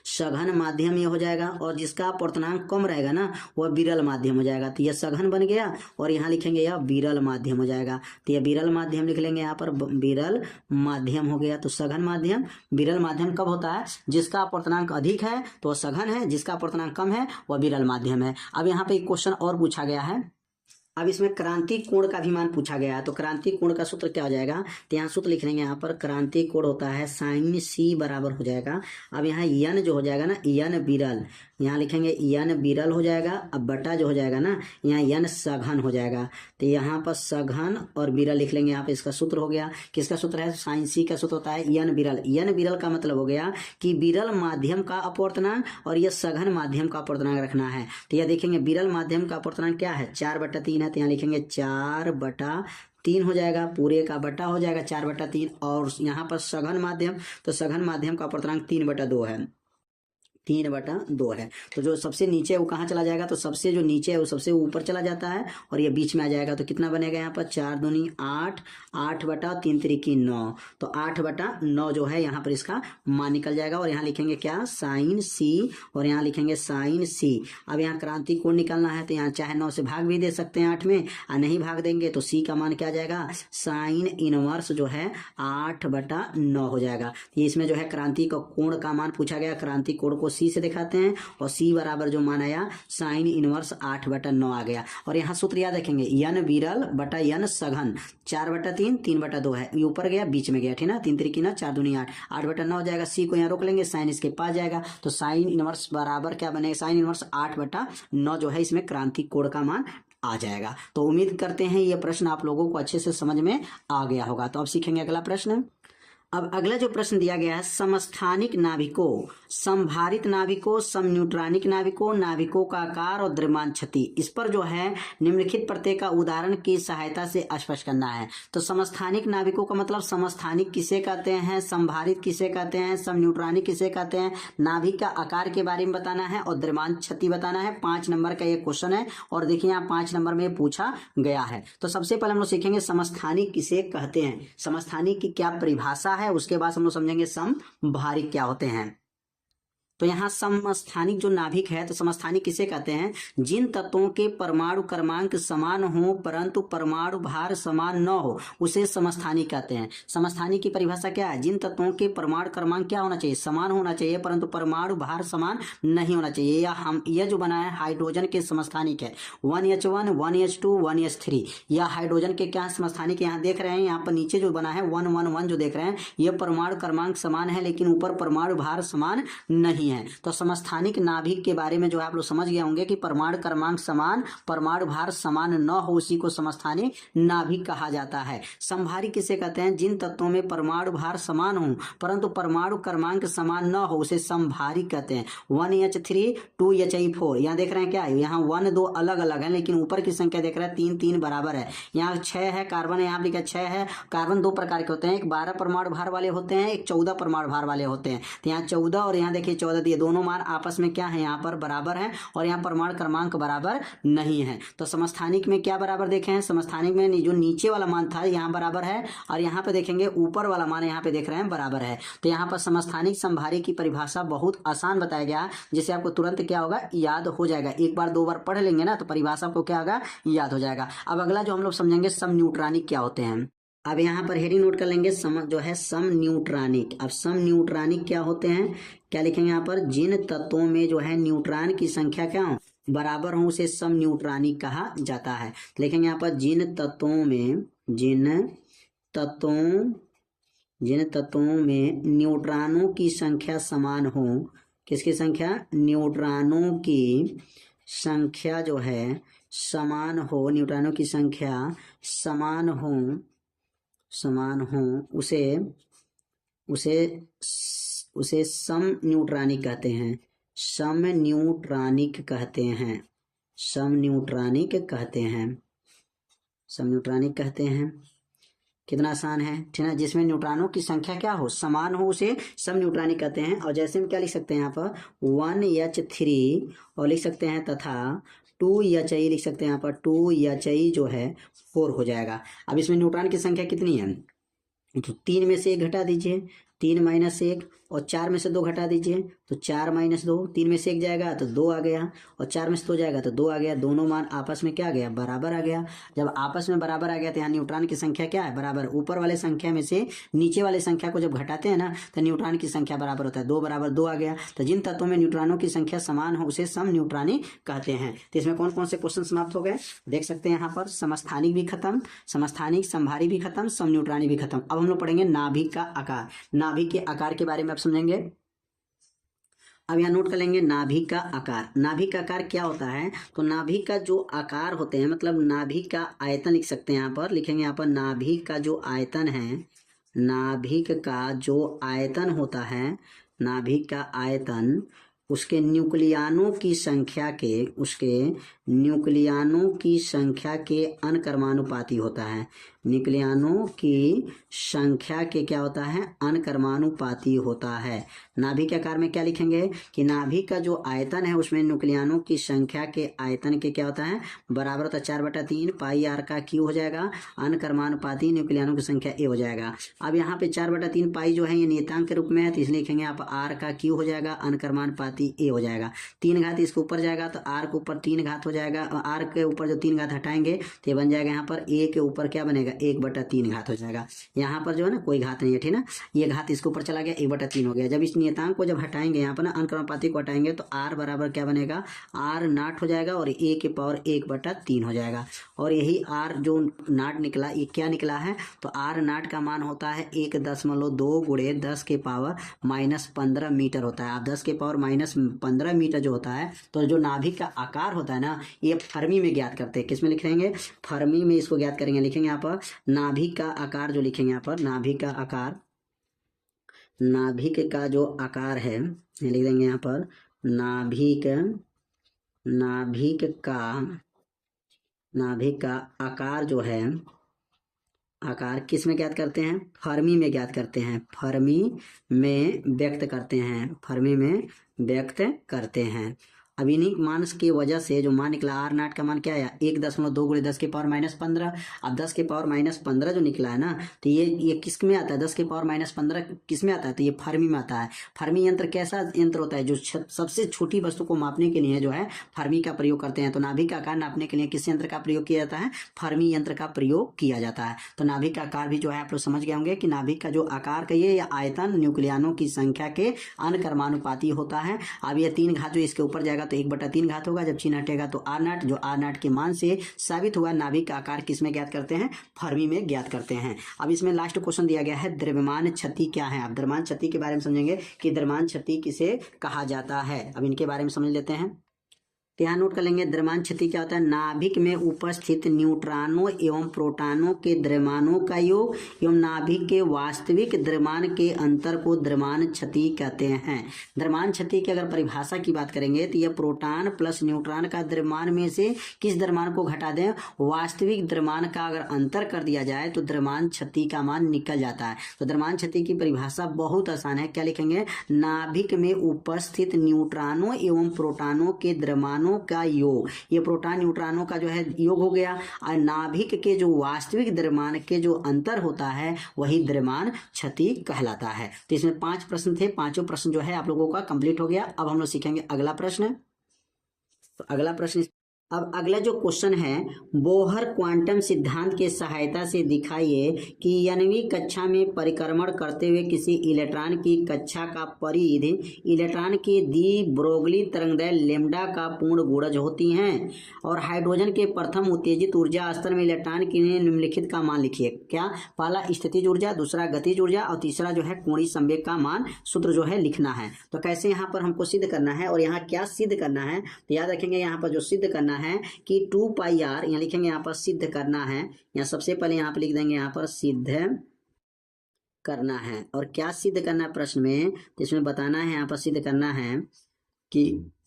सघन माध्यम ये हो जाएगा। और जिसका अपवर्तनांक कम रहेगा ना वह विरल माध्यम हो जाएगा। तो यह सघन बन गया और यहाँ लिखेंगे यह विरल माध्यम हो जाएगा। तो यह विरल माध्यम लिख लेंगे यहाँ पर, विरल माध्यम हो गया। तो सघन माध्यम, विरल माध्यम कब होता है? जिसका अपवर्तनांक अधिक है तो वह सघन है, जिसका अपवर्तनांक कम है वह विरल माध्यम है। अब यहाँ पे एक क्वेश्चन और पूछा गया है। अब इसमें क्रांति कोण का भी मान पूछा गया है। तो क्रांति कोण का सूत्र क्या हो जाएगा? तो यहाँ सूत्र लिख लेंगे यहाँ पर, क्रांति कोण होता है sin C बराबर हो जाएगा। अब यहाँ n जो हो जाएगा ना, n विरल, यहाँ लिखेंगे n विरल हो जाएगा। अब बटा जो हो जाएगा ना यहाँ n सघन हो जाएगा। तो यहाँ पर सघन और विरल लिख लेंगे यहाँ पे। इसका सूत्र हो गया, किसका सूत्र है? sin C का सूत्र होता है n विरल। n विरल का मतलब हो गया कि विरल माध्यम का अपवर्तनांक और यह सघन माध्यम का अपवर्तनांक रखना है। तो यह देखेंगे विरल माध्यम का अपवर्तनांक क्या है? 4/3 है। तो यहाँ लिखेंगे 4/3 हो जाएगा, पूरे का बटा हो जाएगा 4/3। और यहाँ पर सघन माध्यम, तो सघन माध्यम का अपवर्तनांक 3/2 है, 3/2 है। तो जो सबसे नीचे है वो कहाँ चला जाएगा? तो सबसे जो नीचे है वो सबसे ऊपर चला जाता है और ये बीच में आ जाएगा। तो कितना बनेगा यहाँ पर? 4 दूनी 8, 8/3 त्रिकी 9। तो 8/9 जो है यहाँ पर इसका मान निकल जाएगा। और यहाँ लिखेंगे क्या? sin C और यहाँ लिखेंगे sin C। अब यहाँ क्रांति कोण निकालना है तो यहाँ चाहे 9 से भाग भी दे सकते हैं 8 में, और नहीं भाग देंगे तो C का मान क्या आ जाएगा? sin इनवर्स जो है 8/9 हो जाएगा। ये इसमें जो है क्रांति का कोण का मान पूछा गया। क्रांति कोण को C से दिखाते हैं और C बराबर जो मान आया sin इनवर्स 8/9 आ गया। और यहाँ सूत्र याद रखेंगे n विरल बटा n सघन, 4/3 3/2 है, ये ऊपर गया बीच में गया, ठीक ना, 3 त्रिकी 9 4 दूनी 8, 8/9 हो जाएगा। C को यहाँ रोक लेंगे, साइन इसके पास जाएगा। तो साइन इनवर्स बराबर क्या बनेगा? साइन इनवर्स 8/9 जो है इसमें क्रांति कोण का मान आ जाएगा। तो उम्मीद करते हैं ये प्रश्न आप लोगों को अच्छे से समझ में आ गया होगा। तो अब सीखेंगे अगला प्रश्न। अब अगला जो प्रश्न दिया गया है, समस्थानिक नाभिकों, संभारित नाभिकों, समन्यूट्रॉनिक नाभिकों, नाभिकों का आकार और द्रव्यमान क्षति, इस पर जो है निम्नलिखित प्रत्यय का उदाहरण की सहायता से स्पष्ट करना है। तो समस्थानिक नाभिकों का मतलब समस्थानिक किसे कहते हैं, संभारित किसे कहते हैं, समन्यूट्रॉनिक किसे कहते हैं, नाभिक का आकार के बारे में बताना है और द्रव्यमान क्षति बताना है। 5 नंबर का ये क्वेश्चन है और देखिए यहाँ 5 नंबर में पूछा गया है। तो सबसे पहले हम लोग सीखेंगे समस्थानिक किसे कहते हैं, समस्थानिक की क्या परिभाषा है, उसके बाद हम लोग समझेंगे समभारिक क्या होते हैं। तो यहाँ समस्थानिक जो नाभिक है, तो समस्थानिक किसे कहते हैं? जिन तत्वों के परमाणु क्रमांक समान हो परंतु परमाणु भार समान न हो उसे समस्थानिक कहते हैं। समस्थानिक की परिभाषा क्या है? जिन तत्वों के परमाणु क्रमांक क्या होना चाहिए? समान होना चाहिए, परंतु परमाणु भार समान नहीं होना चाहिए। यह जो बना है हाइड्रोजन के समस्थानिक है, 1H1 1H2 1H3, यह हाइड्रोजन के क्या समस्थानिक यहाँ देख रहे हैं। यहाँ पर नीचे जो बना है 111 जो देख रहे हैं, यह परमाणु क्रमांक समान है लेकिन ऊपर परमाणु भार समान नहीं नहीं है। तो समस्थानिक नाभिक के बारे में जो है आप लोग समझ गए होंगे कि परमाणु क्रमांक समान, परमाणु भार समान न हो, उसी को समस्थानिक नाभिक कहा जाता है। समभारी किसे कहते हैं? जिन तत्वों में परमाणु भार समान हो परंतु परमाणु क्रमांक समान न हो उसे समभारी कहते हैं। 1H3 2He4, यहाँ देख रहे हैं क्या है, यहाँ 1 2 अलग अलग है लेकिन ऊपर की संख्या देख रहे हैं 3 3 बराबर है। यहाँ 6 है कार्बन है, यहाँ लिखा 6 है। कार्बन दो प्रकार के होते हैं, एक 12 परमाणु भार वाले होते हैं, एक 14 परमाणु भार वाले होते हैं। तो यहाँ 14 और यहाँ देखिए 14, ये दोनों मान आपस में क्या है, यहाँ पर बराबर है और यहाँ परमाणु क्रमांक बराबर नहीं है। तो समस्थानिक में क्या बराबर देखे हैं? समस्थानिक में जो नीचे वाला मान था यहाँ बराबर है और यहाँ पे देखेंगे ऊपर वाला मान यहाँ पे देख रहे हैं बराबर है। तो यहाँ पर समस्थानिक समभारी की परिभाषा बहुत आसान बताया गया, जिसे आपको तुरंत क्या होगा, याद हो जाएगा। एक बार दो बार पढ़ लेंगे ना तो परिभाषा को क्या होगा, याद हो जाएगा। अब अगला जो हम लोग समझेंगे सम न्यूट्रॉनिक क्या होते हैं। अब यहाँ पर हेडिंग नोट कर लेंगे, जो है सम न्यूट्रॉनिक। अब सम न्यूट्रॉनिक क्या होते हैं, क्या लिखेंगे यहाँ पर? जिन तत्वों में जो है न्यूट्रॉन की संख्या क्या हो, बराबर हो, उसे सम न्यूट्रॉनिक कहा जाता है। लिखेंगे यहाँ पर जिन तत्वों में न्यूट्रॉनों की संख्या समान हो। किसकी संख्या? न्यूट्रॉनों की संख्या जो है समान हो, न्यूट्रॉनों की संख्या समान हो उसे सम न्यूट्रॉनिक कहते हैं। सम न्यूट्रॉनिक कहते हैं। कितना आसान है, ठीक है। जिसमें न्यूट्रॉनों की संख्या क्या हो, समान हो, उसे सम न्यूट्रॉनिक कहते हैं। और जैसे हम क्या लिख सकते हैं यहाँ पर 1H3 और लिख सकते हैं तथा 2He लिख सकते हैं यहाँ पर 2He जो है 4 हो जाएगा। अब इसमें न्यूट्रॉन की संख्या कितनी है, तो 3 में से 1 घटा दीजिए, 3 - 1, और 4 में से 2 घटा दीजिए तो 4 - 2, 3 में से 1 जाएगा तो 2 आ गया और 4 में से 2 जाएगा तो 2 आ गया। दोनों मान आपस में क्या आ गया, बराबर आ गया। जब आपस में बराबर आ गया तो यहाँ न्यूट्रॉन की संख्या क्या है, बराबर। ऊपर वाले संख्या में से नीचे वाले संख्या को जब घटाते हैं ना तो न्यूट्रॉन की संख्या बराबर होता है, 2 बराबर 2 आ गया। तो जिन तत्वों में न्यूट्रॉनों की संख्या समान हो उसे सम न्यूट्रॉनिक कहते हैं। तो इसमें कौन कौन से क्वेश्चन समाप्त हो गए देख सकते हैं यहाँ पर। समस्थानिक भी खत्म, समस्थानिक समभारी भी खत्म, सम न्यूट्रॉनिक भी खत्म। अब हम लोग पढ़ेंगे नाभिक का आकार। नाभिक के आकार के बारे में आप समझेंगे। अब यहाँ नोट कर लेंगे नाभिक का आकार। नाभिक का आकार क्या होता है, तो नाभिक का जो आकार होते हैं, मतलब नाभिक का आयतन लिख सकते हैं यहाँ पर। लिखेंगे यहाँ पर नाभिक का जो आयतन है, नाभिक का जो आयतन होता है, नाभिक का आयतन उसके न्यूक्लियानों की संख्या के अनक्रमानुपाती होता है। न्यूक्लियानों की संख्या के क्या होता है, अनक्रमानुपाती होता है। नाभिक के आकार में क्या लिखेंगे कि नाभिक का जो आयतन है उसमें न्यूक्लियानों की संख्या के आयतन के क्या होता है, बराबर होता है 4/3 पाई r का क्यू हो जाएगा, अनक्रमानुपाती न्यूक्लियानों की संख्या a हो जाएगा। अब यहाँ पे 4/3 पाई जो है ये नियतांक के रूप में है तो इसलिए लिखेंगे आप r का क्यू हो जाएगा, अनक्रमानुपाती a हो जाएगा। 3 घात इसके ऊपर जाएगा तो r के ऊपर 3 घात हो जाएगा, और r के ऊपर जो 3 घात हटाएंगे तो ये बन जाएगा यहाँ पर a के ऊपर क्या बनेगा, 1/3 घात हो जाएगा। यहाँ पर जो है ना कोई घात नहीं है, ठीक ना, ये घात इसके ऊपर चला गया, 1/3 हो गया। जब इस नियतांक को जब हटाएंगे यहाँ पर ना अनक्रमानुपाती को हटाएंगे तो r बराबर क्या बनेगा, r0 हो जाएगा और a के पावर 1/3 हो जाएगा। और यही r जो नाट निकला ये क्या निकला है, तो r0 का मान होता है 1.2 गुणे 10 के पावर -15 मीटर होता है। अब 10 के पावर -15 मीटर जो होता है, तो जो नाभिक का आकार होता है ना ये फर्मी में ज्ञात करते हैं। किसमें लिखेंगे, फर्मी में इसको ज्ञात करेंगे। लिखेंगे यहाँ पर नाभिक का आकार, जो लिखेंगे यहाँ पर नाभिक का आकार, नाभिक का जो आकार है लिख देंगे यहाँ पर नाभिक का आकार जो है, आकार किस में ज्ञात करते हैं, फर्मी में ज्ञात करते हैं, फर्मी में व्यक्त करते हैं। अब इन्हीं मान की वजह से जो मान निकला r0 का मान क्या है, 1.2 गुणे 10 के पावर -15। अब 10 के पावर -15 जो निकला है ना तो ये किस में आता है, 10 के पावर -15 किस में आता है, तो ये फर्मी में आता है। फर्मी यंत्र कैसा यंत्र होता है, जो सबसे छोटी वस्तु को मापने के लिए जो है फर्मी का प्रयोग करते हैं। तो नाभिक का आकार नापने के लिए किस यंत्र का प्रयोग किया जाता है, फर्मी यंत्र का प्रयोग किया जाता है। तो नाभिक का आकार भी जो है आप लोग समझ गए होंगे कि नाभिक का जो आकार कहिए या आयतन न्यूक्लियानों की संख्या के अनक्रमानुपाती होता है। अब ये 3 घात जो इसके ऊपर जाएगा तो 1/3 घात होगा, जब चिन्ह हटेगा तो आर नॉट, जो आर नॉट के मान से साबित हुआ नाभिक का आकार किसमें ज्ञात करते हैं, फर्मी में ज्ञात करते हैं। अब इसमें लास्ट क्वेश्चन दिया गया है द्रव्यमान क्षति क्या है। अब द्रव्यमान क्षति के बारे में समझेंगे कि द्रव्यमान क्षति किसे कहा जाता है। अब इनके बारे में समझ लेते हैं। तो यहाँ नोट कर लेंगे द्रव्यमान क्षति क्या होता है, नाभिक में उपस्थित न्यूट्रॉनों एवं प्रोटॉनों के द्रव्यमानों का योग एवं नाभिक के वास्तविक द्रव्यमान के अंतर को द्रव्यमान क्षति कहते हैं। द्रव्यमान क्षति की अगर परिभाषा की बात करेंगे तो यह प्रोटॉन प्लस न्यूट्रॉन का द्रव्यमान में से किस द्रव्यमान को घटा दें, वास्तविक द्रव्यमान का अगर अंतर कर दिया जाए तो द्रव्यमान क्षति का मान निकल जाता है। तो द्रव्यमान क्षति की परिभाषा बहुत आसान है, क्या लिखेंगे, नाभिक में उपस्थित न्यूट्रॉनों एवं प्रोटॉनों के द्रव्यमान का योग, ये प्रोटॉन न्यूट्रॉनों का जो है योग हो गया, और नाभिक के जो वास्तविक द्रव्यमान के जो अंतर होता है वही द्रव्यमान क्षति कहलाता है। तो इसमें 5 प्रश्न थे, पांचों प्रश्न जो है आप लोगों का कंप्लीट हो गया। अब हम लोग सीखेंगे अगला प्रश्न। तो अगला प्रश्न, अब अगला जो क्वेश्चन है, बोहर क्वांटम सिद्धांत के सहायता से दिखाइए कि 9वीं कक्षा में परिक्रमण करते हुए किसी इलेक्ट्रॉन की कक्षा का परिधि इलेक्ट्रॉन की दी ब्रोगली तरंगदैर्घ्य लैम्डा का पूर्ण गुणज होती हैं, और हाइड्रोजन के प्रथम उत्तेजित ऊर्जा स्तर में इलेक्ट्रॉन के निम्नलिखित का मान लिखिए। क्या, पहला स्थितिज ऊर्जा, दूसरा गतिज ऊर्जा और तीसरा जो है कोणीय संवेग का मान सूत्र जो है लिखना है। तो कैसे यहाँ पर हमको सिद्ध करना है और यहाँ क्या सिद्ध करना है, तो याद रखेंगे यहाँ पर जो सिद्ध करना है कि 2πr यहाँ लिखेंगे, यहाँ पर सिद्ध करना है। यहाँ सबसे पहले यहाँ पर लिख देंगे, यहाँ पर सिद्ध करना है। और क्या सिद्ध करना है प्रश्न में, तो इसमें बताना है, यहाँ पर सिद्ध करना है कि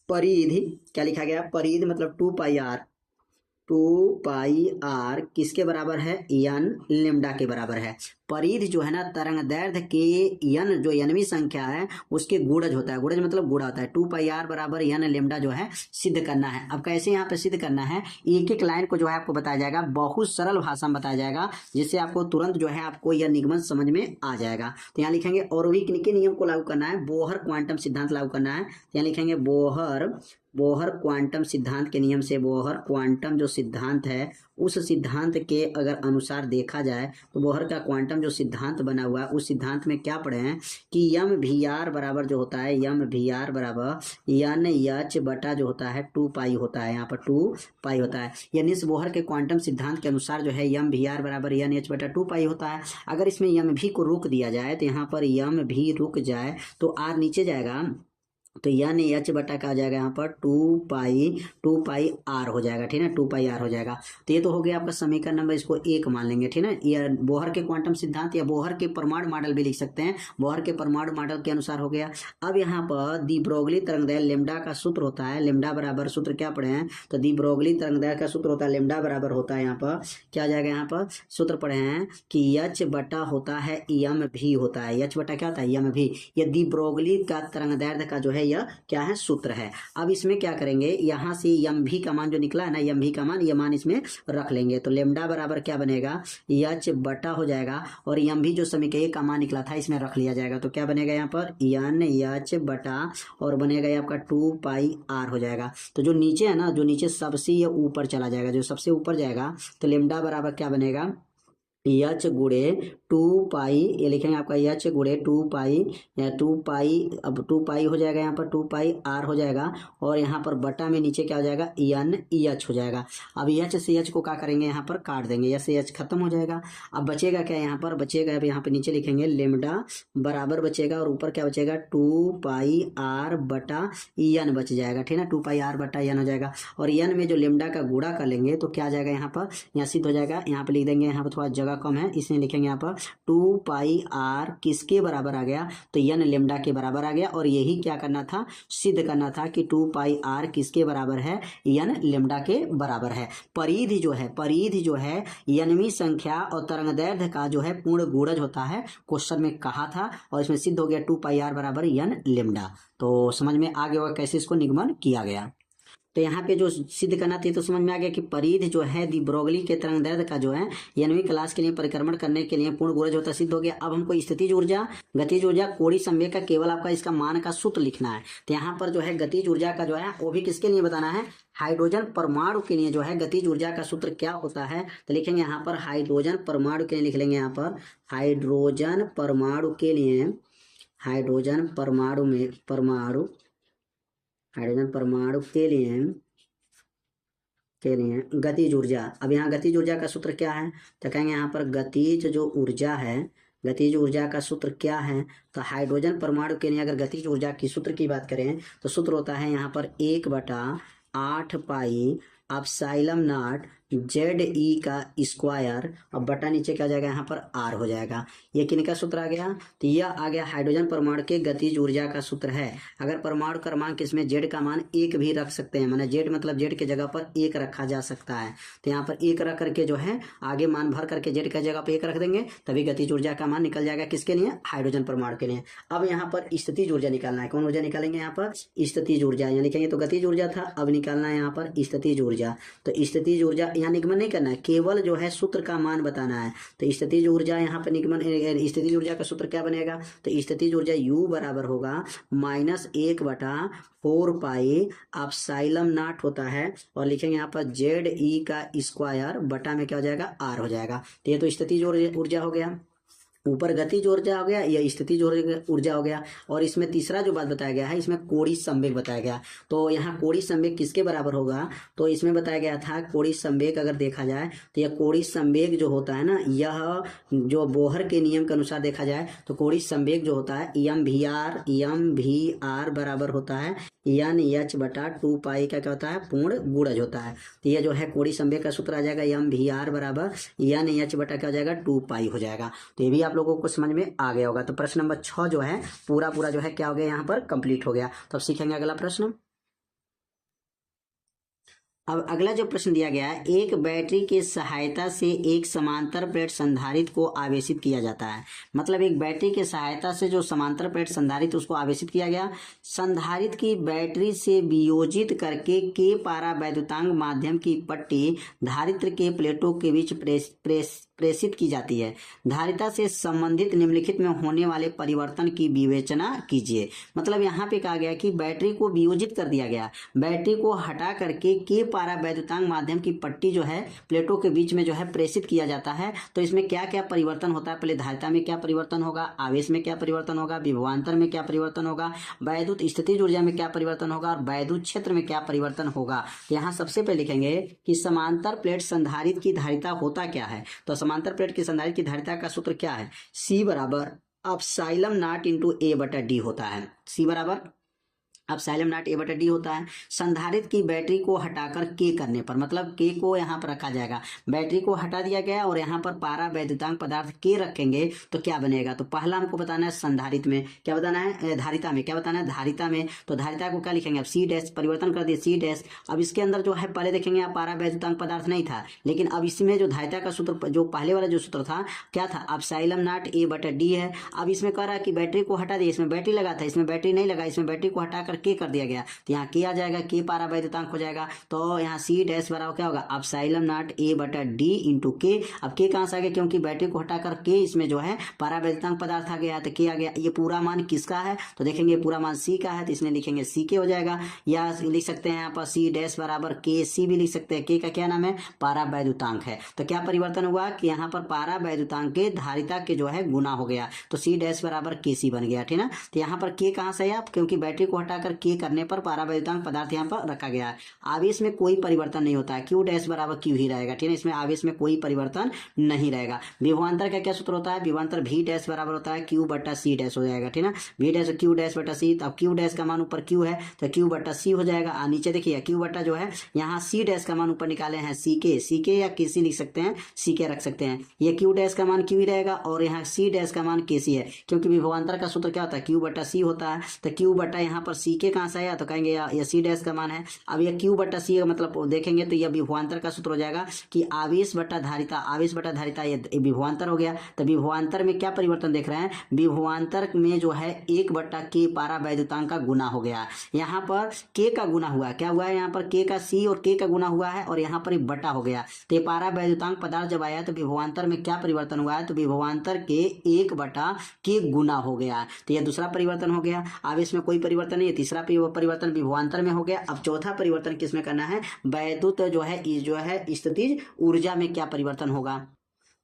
परिधि, क्या लिखा गया, परिधि मतलब 2πr किसके बराबर है, n लैम्डा के बराबर है। परिधि जो है ना तरंगदैर्घ्य के n जो nवीं संख्या है उसके गुणज होता है, गुणज मतलब गुणा होता है। 2πr बराबर n लैम्डा जो है सिद्ध करना है। अब कैसे यहाँ पे सिद्ध करना है, एक एक लाइन को जो है आपको बताया जाएगा, बहुत सरल भाषा में बताया जाएगा, जिससे आपको तुरंत जो है आपको यह निगमन समझ में आ जाएगा। तो यहाँ लिखेंगे ऑरविक के नियम को लागू करना है, बोहर क्वांटम सिद्धांत लागू करना है। यहाँ लिखेंगे बोहर क्वांटम सिद्धांत के नियम से, बोहर क्वांटम जो सिद्धांत है उस सिद्धांत के अगर अनुसार देखा जाए तो बोहर का क्वांटम जो सिद्धांत बना हुआ है उस सिद्धांत में क्या पढ़े हैं कि mvr बराबर जो होता है, mvr बराबर nh बटा जो होता है 2π होता है, यहाँ पर 2π होता है। यानी इस बोहर के क्वांटम सिद्धांत के अनुसार जो है mvr बराबर nh बटा 2π होता है। अगर इसमें mv को रोक दिया जाए तो यहाँ पर mv रुक जाए तो r नीचे जाएगा, तो nh बटा का आ जाएगा यहाँ पर 2πr हो जाएगा, ठीक है, 2πr हो जाएगा। तो ये तो हो गया आपका समीकरण नंबर, इसको 1 मान लेंगे, ठीक है। ये बोहर के क्वांटम सिद्धांत या बोहर के परमाणु मॉडल भी लिख सकते हैं, बोहर के परमाणु मॉडल के अनुसार हो गया। अब यहाँ पर दी ब्रोगली तरंगदैर्घ्य लैम्डा का सूत्र होता है, लैम्डा बराबर सूत्र क्या पढ़े हैं, तो दी ब्रोगली तरंगदैर्घ्य का सूत्र होता है लैम्डा बराबर होता है, यहाँ पर क्या आ जाएगा, यहाँ पर सूत्र पढ़े हैं कि h बटा होता है mv होता है, h बटा क्या होता है mv, ये दी ब्रोगली का तरंगदैर्घ्य का जो है यह क्या है, सूत्र है। अब इसमें क्या करेंगे, यहाँ से mv का मान जो निकला है ना, mv का मान, ये मान इसमें रख लेंगे, तो लैम्डा बराबर क्या बनेगा, h बटा हो जाएगा, और mv जो समीकरण का मान निकला था इसमें रख लिया जाएगा, तो क्या बनेगा यहाँ पर nh बटा और बनेगा ये आपका 2πr हो जाएगा। तो जो नीचे है ना, जो नीचे सबसे ये ऊपर चला जाएगा, जो सबसे ऊपर जाएगा, तो लैम्डा बराबर क्या बनेगा, h गुणे 2π, ये लिखेंगे आपका h गुणे 2π, या 2π, अब 2π हो जाएगा, यहाँ पर 2πr हो जाएगा, और यहाँ पर बटा में नीचे क्या हो जाएगा, nh हो जाएगा। अब h से h को क्या करेंगे, यहाँ पर काट देंगे, h से h खत्म हो जाएगा। अब बचेगा क्या, यहाँ पर बचेगा, अब यहाँ पर नीचे लिखेंगे लैम्डा बराबर बचेगा, और ऊपर क्या बचेगा 2πr बटा n बच जाएगा, ठीक है ना, 2πr बटा n हो जाएगा। और n में जो लैम्डा का गुणा कर लेंगे तो क्या आ जाएगा, यहाँ पर यहाँ सिद्ध हो जाएगा। यहाँ पर लिख देंगे, यहाँ पर थोड़ा जगह कम है इसलिए लिखेंगे यहाँ पर 2πr किसके बराबर आ गया, तो n लैम्डा के बराबर आ गया। और यही क्या करना था, सिद्ध करना था कि 2πr किसके बराबर है, n लैम्डा के बराबर है। परिधि जो है nवीं संख्या और तरंगदैर्घ्य का जो है पूर्ण गुणज होता है, क्वेश्चन में कहा था, और इसमें सिद्ध हो गया 2πr बराबर n लैम्डा। तो समझ में आ गया होगा कैसे इसको निगमन किया गया। तो यहाँ पे जो सिद्ध करना थी तो समझ में आ गया कि परिधि जो है दी ब्रोगली के तरंगदैर्घ्य का जो है 9वीं क्लास के लिए परिक्रमण करने के लिए पूर्ण गुणज होता सिद्ध हो गया। अब हमको स्थितिज ऊर्जा, गतिज ऊर्जा, कोणीय संवेग का केवल आपका इसका मान का सूत्र लिखना है। तो यहाँ पर जो है गतिज ऊर्जा का जो है वो भी किसके लिए बताना है, हाइड्रोजन परमाणु के लिए जो है गतिज ऊर्जा का सूत्र क्या होता है, तो लिखेंगे यहाँ पर हाइड्रोजन परमाणु के लिए लिख लेंगे, यहाँ पर हाइड्रोजन परमाणु के लिए, हाइड्रोजन परमाणु में हाइड्रोजन परमाणु के लिए गतिज ऊर्जा। अब यहाँ गतिज ऊर्जा का सूत्र क्या है, तो कहेंगे यहाँ पर गतिज जो ऊर्जा है, गतिज ऊर्जा का सूत्र क्या है, तो हाइड्रोजन परमाणु के लिए अगर गतिज ऊर्जा की सूत्र की बात करें तो सूत्र होता है यहाँ पर 1/8 पाई एप्सिलॉन नॉट ZE का स्क्वायर, अब बटा नीचे क्या हो जाएगा यहाँ पर R हो जाएगा। ये किन का सूत्र आ गया, तो यह आ गया हाइड्रोजन परमाणु के गतिज ऊर्जा का सूत्र है। अगर परमाणु क्रमांक इसमें Z का मान 1 भी रख सकते हैं, माने Z मतलब Z के जगह पर 1 रखा जा सकता है, तो यहाँ पर 1 रख करके जो है आगे मान भर करके Z की जगह पर 1 रख देंगे, तभी गतिज ऊर्जा का मान निकल जाएगा। किसके लिए, हाइड्रोजन परमाणु के लिए। अब यहाँ पर स्थितिज ऊर्जा निकालना है, कौन ऊर्जा निकालेंगे यहाँ पर, स्थितिज ऊर्जा। यहाँ लिखेंगे तो गतिज ऊर्जा था, अब निकालना है यहाँ पर स्थितिज ऊर्जा। तो स्थितिज ऊर्जा यहाँ निगमन नहीं करना है, केवल जो है सूत्र का मान बताना है। तो स्थितिज ऊर्जा यहाँ पर निगमन, स्थितिज ऊर्जा का सूत्र क्या बनेगा, तो स्थितिज ऊर्जा U बराबर होगा -1/4 पाई एप्सिलॉन नॉट होता है, और लिखेंगे यहाँ पर ZE का स्क्वायर बटा में क्या हो जाएगा, R हो जाएगा। तो ये तो स्थितिज ऊर्जा हो गया, ऊपर गतिज ऊर्जा हो गया, या स्थितिज ऊर्जा हो गया। और इसमें तीसरा जो बात बताया गया है, इसमें कोणीय संवेग बताया गया। तो यहाँ कोणीय संवेग किसके बराबर होगा, तो इसमें बताया गया था कोणीय संवेग अगर देखा जाए तो यह कोणीय संवेग जो होता है ना, यह जो बोहर के नियम के अनुसार देखा जाए तो कोणीय संवेग जो होता है mvr बराबर होता है NH/2 पाई का क्या होता है, पूर्ण गुणज होता है। तो यह जो है कोणीय संवेग का सूत्र आ जाएगा mvr बराबर NH बटा क्या हो जाएगा, 2 पाई हो जाएगा। तो ये भी आप लोगों को समझ में आ गया होगा। तो प्रश्न नंबर 6 जो है पूरा जो है क्या हो गया, यहाँ पर कंप्लीट हो गया। तो अब सीखेंगे अगला प्रश्न। अब अगला जो प्रश्न दिया गया है, एक बैटरी की सहायता से एक समांतर प्लेट संधारित्र को आवेशित किया जाता है। मतलब एक बैटरी की सहायता से जो समांतर प्लेट संधारित्र उसको आवेशित किया गया, संधारित्र की बैटरी से वियोजित करके के पारा वैद्युतांक माध्यम की पट्टी धारित्र के प्लेटों के बीच प्रेषित की जाती है। धारिता से संबंधित निम्नलिखित में होने वाले परिवर्तन की विवेचना कीजिए। मतलब यहाँ पे कहा गया कि बैटरी को वियोजित कर दिया गया, बैटरी को हटा करके के पारा वैद्युतांक माध्यम की पट्टी जो है प्लेटों के बीच में जो है प्रेषित किया जाता है। तो इसमें क्या क्या परिवर्तन होता है, पहले धारिता में क्या परिवर्तन होगा, आवेश में क्या परिवर्तन होगा, विभवांतर में क्या परिवर्तन होगा, वैद्युत स्थितिज ऊर्जा में क्या परिवर्तन होगा, और वैद्युत क्षेत्र में क्या परिवर्तन होगा। तो यहाँ सबसे पहले लिखेंगे कि समांतर प्लेट संधारित्र की धारिता होता क्या है। तो समांतर प्लेट की संधारित्र की धारिता का सूत्र क्या है, C बराबर एप्सिलॉन नॉट इंटू A/D होता है। C बराबर एप्सिलॉन नॉट A/D होता है। संधारित्र की बैटरी को हटाकर के करने पर, मतलब के को यहाँ पर रखा जाएगा, बैटरी को हटा दिया गया और यहाँ पर पारा वैद्युतांक पदार्थ के रखेंगे तो क्या बनेगा। तो पहला हमको बताना है संधारित्र में, क्या बताना है, धारिता में क्या बताना है, धारिता में। तो धारिता को क्या लिखेंगे, अब C' परिवर्तन कर दिए C'। अब इसके अंदर जो है पहले देखेंगे यहाँ पारा वैद्युतांक पदार्थ नहीं था, लेकिन अब इसमें जो धारिता का सूत्र, जो पहले वाला जो सूत्र था क्या था, एप्सिलॉन नॉट A/D है। अब इसमें कह रहा है कि बैटरी को हटा दिए, इसमें बैटरी लगा था, इसमें बैटरी नहीं लगा, इसमें बैटरी को हटाकर के कर दिया गया, तो यहाँ के आ जाएगा, के पारा वैद्युतांक हो जाएगा। तो यहाँ C' बराबर क्या होगा, एप्सिलॉन नॉट A/D इंटू के। अब के कहाँ से आ गया, क्योंकि बैटरी को हटाकर के इसमें जो है पारा वैद्युतांक पदार्थ आ गया, तो के आ गया। ये पूरा मान किसका है, तो देखेंगे पूरा मान C का है, तो इसमें लिखेंगे C के हो जाएगा, या लिख सकते हैं यहाँ पर C' बराबर KC भी लिख सकते हैं। के का क्या नाम है, पारा वैद्युतांक है। तो क्या परिवर्तन हुआ कि यहाँ पर पारा वैद्युतांक के धारिता के जो है गुना हो गया, तो C' बराबर KC बन गया, ठीक ना। तो यहाँ पर के कहाँ से है, क्योंकि बैटरी को हटाकर के करने पर पारा वैद्युतांक पदार्थ यहाँ पर रखा गया है। आवेश में कोई परिवर्तन नहीं होता है, Q' बराबर Q ही रहेगा, ठीक है। इसमें आवेश में कोई परिवर्तन नहीं रहेगा। विभवांतर का क्या सूत्र होता है, विभवांतर V' बराबर होता है Q/C' हो जाएगा, ठीक ना। V' Q'/C, अब Q' का मान ऊपर Q है तो Q/C हो जाएगा। नीचे देखिए Q/ जो है यहाँ C' का मान ऊपर निकाले हैं CK या KC लिख सकते हैं, CK रख सकते हैं। ये Q' का मान Q ही रहेगा और यहाँ C' का मान KC है, क्योंकि विभवांतर का सूत्र क्या होता है, Q/C होता है। तो Q/ यहाँ पर CK कहाँ से आया, तो कहेंगे यह C' का मान है। अब यह Q/C का मतलब देखेंगे तो यह विभवांतर का सूत्र हो जाएगा कि आवेश बटा धारिता, ये विभवांतर हो गया। तो विभवांतर में क्या परिवर्तन देख रहे हैं, विभवांतर में जो है 1/K पारा वैद्युतांक का गुना हो गया। यहाँ पर K का गुना हुआ, क्या हुआ है, यहाँ पर K का C और K का गुना हुआ है, और यहाँ पर बटा हो गया। तो ये पारा वैद्युतांक पदार्थ जब आया तो विभवांतर में क्या परिवर्तन हुआ है, तो विभवांतर के 1/K गुना हो गया। तो यह दूसरा परिवर्तन हो गया। आवेश में कोई परिवर्तन नहीं है, तीसरा परिवर्तन विभवांतर में हो गया। अब चौथा परिवर्तन किसमें करना है, वैद्युत जो है स्थितिज ऊर्जा में क्या परिवर्तन होगा।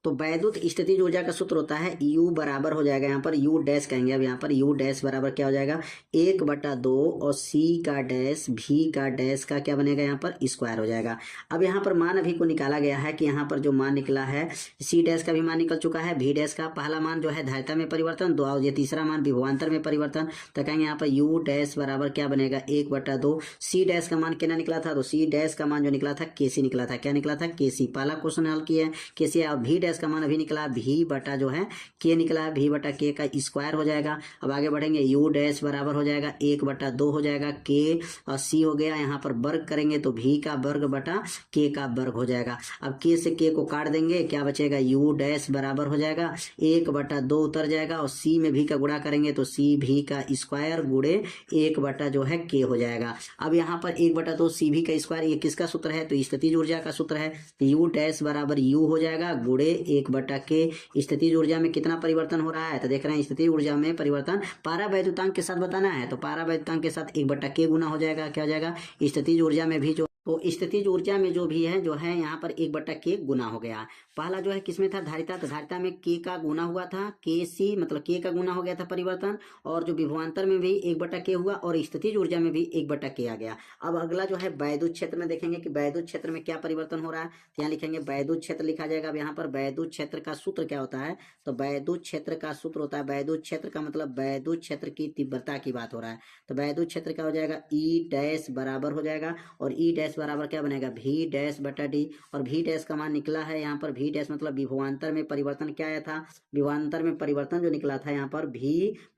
तो वैद्युत स्थितिज ऊर्जा का सूत्र होता है U बराबर हो जाएगा, यहाँ पर U डैश कहेंगे, अब यहाँ पर U डैश बराबर क्या हो जाएगा 1/2 और C का डैश V का डैश का क्या बनेगा यहाँ पर स्क्वायर हो जाएगा। अब यहाँ पर मान अभी को निकाला गया है कि यहाँ पर जो मान निकला है C डैश का भी मान निकल चुका है, V डैश का पहला मान जो है धारिता में परिवर्तन, दो ये तीसरा मान विभवांतर में परिवर्तन, तो कहेंगे यहाँ पर U डैश बराबर क्या बनेगा 1/2। C डैश का मान कितना निकला था, तो C डैश का मान जो निकला था KC निकला था, क्या निकला था KC, पहला क्वेश्चन हल किया है KC। और V डैश का मान अभी निकला V बटा जो है K निकला है, V बटा K का स्क्वायर हो जाएगा। अब आगे बढ़ेंगे U डैश बराबर हो जाएगा 1/2 हो जाएगा, K और C हो गया, यहाँ पर वर्ग करेंगे तो V का वर्ग बटा K का वर्ग हो जाएगा। अब K से K को काट देंगे, क्या बचेगा U डैश बराबर हो जाएगा 1/2 उतर जाएगा, और C में V का गुणा करेंगे तो C V का स्क्वायर गुणे 1 बटा जो है K हो जाएगा। अब यहाँ पर 1/2 C V का स्क्वायर, ये किसका सूत्र है, तो स्थितिज ऊर्जा का सूत्र है, तो U डैश बराबर U हो जाएगा गुणे 1/K। स्थितिज ऊर्जा में कितना परिवर्तन हो रहा है, तो देख रहे हैं स्थितिज ऊर्जा में परिवर्तन पारा वैद्युतांक के साथ बताना है, तो पारा वैद्युतांक के साथ 1/K गुना हो जाएगा, क्या हो जाएगा स्थितिज ऊर्जा में भी जो, तो स्थितिज ऊर्जा में जो भी है जो है यहाँ पर 1/K गुना हो गया। पहला जो है किसमें था धारिता, तो धारिता में K का गुना हुआ था, KC मतलब K का गुना हो गया था परिवर्तन, और जो विभवांतर में भी 1/K हुआ, और स्थितिज ऊर्जा में भी 1/K आ गया। अब अगला जो है वैद्युत क्षेत्र में देखेंगे कि वैद्युत क्षेत्र में क्या परिवर्तन हो रहा है, तो यहाँ लिखेंगे वैद्युत क्षेत्र लिखा जाएगा। अब यहाँ पर वैद्युत क्षेत्र का सूत्र क्या होता है, तो वैद्युत क्षेत्र का सूत्र होता है, वैद्युत क्षेत्र का मतलब वैद्युत क्षेत्र की तीव्रता की बात हो रहा है, तो वैद्युत क्षेत्र क्या हो जाएगा E डैश बराबर हो जाएगा, और E डैश बराबर क्या बनेगा V डैश बटा D, और V डैश का मान निकला है यहाँ पर V डैश मतलब विभवांतर में परिवर्तन क्या आया था, विभवांतर में परिवर्तन जो निकला था यहाँ पर V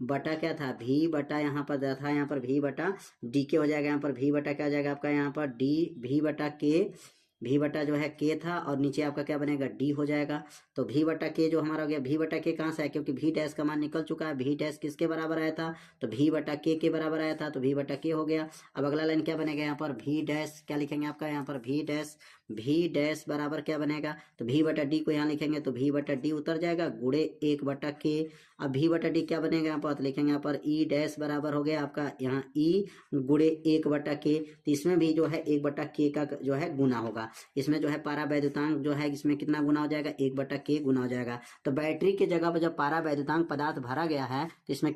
बटा क्या था, V बटा यहाँ पर था यहाँ पर V बटा D के हो जाएगा, यहाँ पर V बटा क्या हो जाएगा आपका यहाँ पर D V बटा K, V बटा जो है K था, और नीचे आपका क्या बनेगा D हो जाएगा। तो V बटा K जो हमारा हो गया, V बटा K कहाँ से है, क्योंकि V डैश का मान निकल चुका है, V डैश किसके बराबर आया था, तो V बटा K के बराबर आया था, तो V बटा K हो गया। अब अगला लाइन क्या बनेगा यहाँ पर V डैश, क्या लिखेंगे आपका यहाँ पर V डैश बराबर क्या बनेगा, तो V बटा D को यहाँ लिखेंगे तो V बटा D उतर जाएगा गुणे 1/K। अब V बटा D क्या बनेगा यहाँ पर, तो लिखेंगे यहाँ पर E डैश बराबर हो गया आपका यहाँ E गुणे 1/K, तो इसमें भी जो है 1/K का जो है गुना होगा, इसमें जो है पारा वैद्युतांक जो है इसमें कितना गुना हो जाएगा 1/K गुना हो जाएगा। तो बैटरी की जगह पर जब पारा वैद्युतांक पदार्थ भरा गया है तो इसमें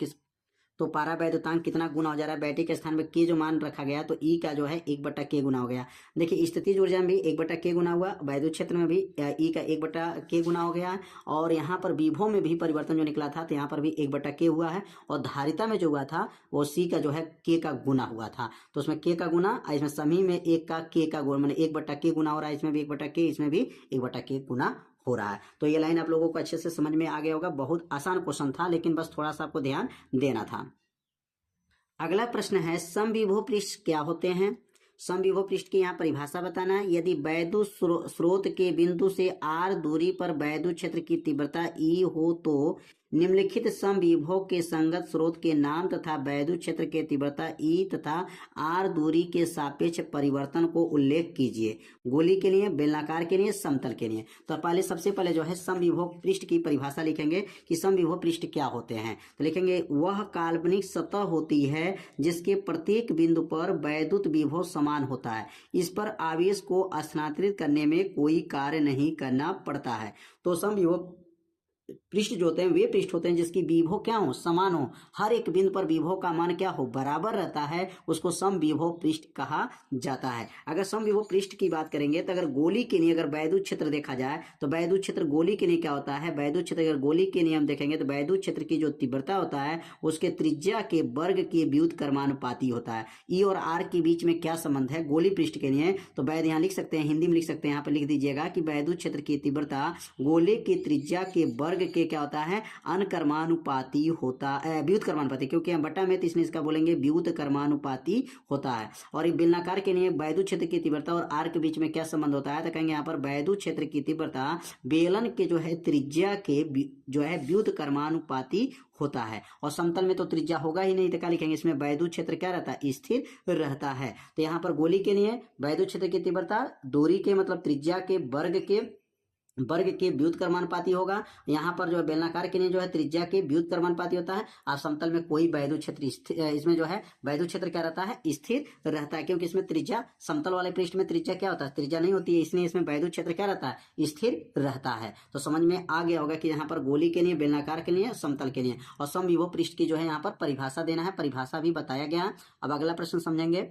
तो पारा वैद्युतांक कितना गुना हो जा रहा है, बैटरी के स्थान में K जो मान रखा गया तो E का जो है 1/K गुना हो गया। देखिए स्थितिज ऊर्जा में भी 1/K गुना हुआ, वैद्युत क्षेत्र में भी E का 1/K गुना हो गया, और यहाँ पर विभव में भी परिवर्तन जो निकला था तो यहाँ पर भी 1/K हुआ है, और धारिता में जो हुआ था वो C का जो है K का गुना हुआ था, तो उसमें K का गुना, इसमें सभी में 1 का K का गुना मैंने 1/K गुना हो रहा है, इसमें भी 1/K, इसमें भी 1/K गुना हो रहा है। तो ये लाइन आप लोगों को अच्छे से समझ में आ गया होगा, बहुत आसान क्वेश्चन था लेकिन बस थोड़ा सा आपको ध्यान देना था। अगला प्रश्न है समविभव पृष्ठ क्या होते हैं। समविभव पृष्ठ की यहाँ परिभाषा बताना है। यदि वैद्युत स्रोत के बिंदु से r दूरी पर वैद्युत क्षेत्र की तीव्रता E हो तो निम्नलिखित समविभव के संगत स्रोत के नाम तथा वैद्युत क्षेत्र के तीव्रता E तथा r दूरी के सापेक्ष परिवर्तन को उल्लेख कीजिए। गोली के लिए, बेलनाकार के लिए, समतल के लिए। तो पहले सबसे पहले जो है समविभव पृष्ठ की परिभाषा लिखेंगे कि समविभव पृष्ठ क्या होते हैं। तो लिखेंगे वह काल्पनिक सतह होती है जिसके प्रत्येक बिंदु पर वैद्युत विभव समान होता है, इस पर आवेश को स्थानांतरित करने में कोई कार्य नहीं करना पड़ता है। तो समविभव पृष्ठ जो होते हैं वे पृष्ठ होते हैं जिसकी विभव क्या हो, समान हो, हर एक बिंदु पर विभव का मान क्या हो, बराबर रहता है, उसको समविभव पृष्ठ कहा जाता है। अगर समविभव पृष्ठ की बात करेंगे तो अगर गोली के लिए अगर वैद्युत क्षेत्र देखा जाए तो वैद्युत क्षेत्र गोली के लिए क्या होता है, वैद्युत क्षेत्र अगर गोली के नियम देखेंगे तो वैद्युत क्षेत्र की जो तीव्रता होता है उसके त्रिज्या के वर्ग के व्युत्क्रमानुपाती होता है। ई और आर के बीच में क्या संबंध है गोली पृष्ठ के लिए, तो वैद्य यहाँ लिख सकते हैं, हिंदी में लिख सकते हैं, यहाँ पर लिख दीजिएगा कि वैद्युत क्षेत्र की तीव्रता गोले की त्रिज्या के वर्ग के क्या होता है, अनकर्मानुपाती होता है, व्युत्क्रमानुपाती, क्योंकि हम बटा में तो इसलिए इसका बोलेंगे व्युत्क्रमानुपाती होता है। और एक बेलनाकार के लिए वैद्युत क्षेत्र की तीव्रता और आर के बीच में क्या संबंध होता है, तो कहेंगे यहाँ पर वैद्युत क्षेत्र की तीव्रता बेलन के जो है त्रिज्या के जो है व्युत्क्रमानुपाती होता है, और समतल में तो त्रिज्या होगा ही नहीं, तो क्या लिखेंगे इसमें वैद्युत क्षेत्र क्या रहता है, स्थिर रहता है। तो यहाँ पर गोली के लिए वैद्युत क्षेत्र की तीव्रता दूरी के मतलब त्रिज्या के वर्ग के वर्ग के व्युत्क्रमानुपाती होगा। यहाँ पर जो है बेलनाकार के लिए जो है त्रिज्या के व्युत्क्रमानुपाती होता है। आप समतल में कोई वैद्युत क्षेत्र इसमें जो है वैद्युत क्षेत्र क्या रहता है, स्थिर रहता है, क्योंकि इसमें त्रिज्या, समतल वाले पृष्ठ में त्रिज्या क्या होता है, त्रिज्या नहीं होती है, इसलिए इसमें वैद्युत क्षेत्र क्या रहता है, स्थिर रहता है। तो समझ में आ गया होगा कि यहाँ पर गोली के लिए, बेलनाकार के लिए, समतल के लिए। और समविभव पृष्ठ की जो है यहाँ पर परिभाषा देना है, परिभाषा भी बताया गया है। अब अगला प्रश्न समझेंगे।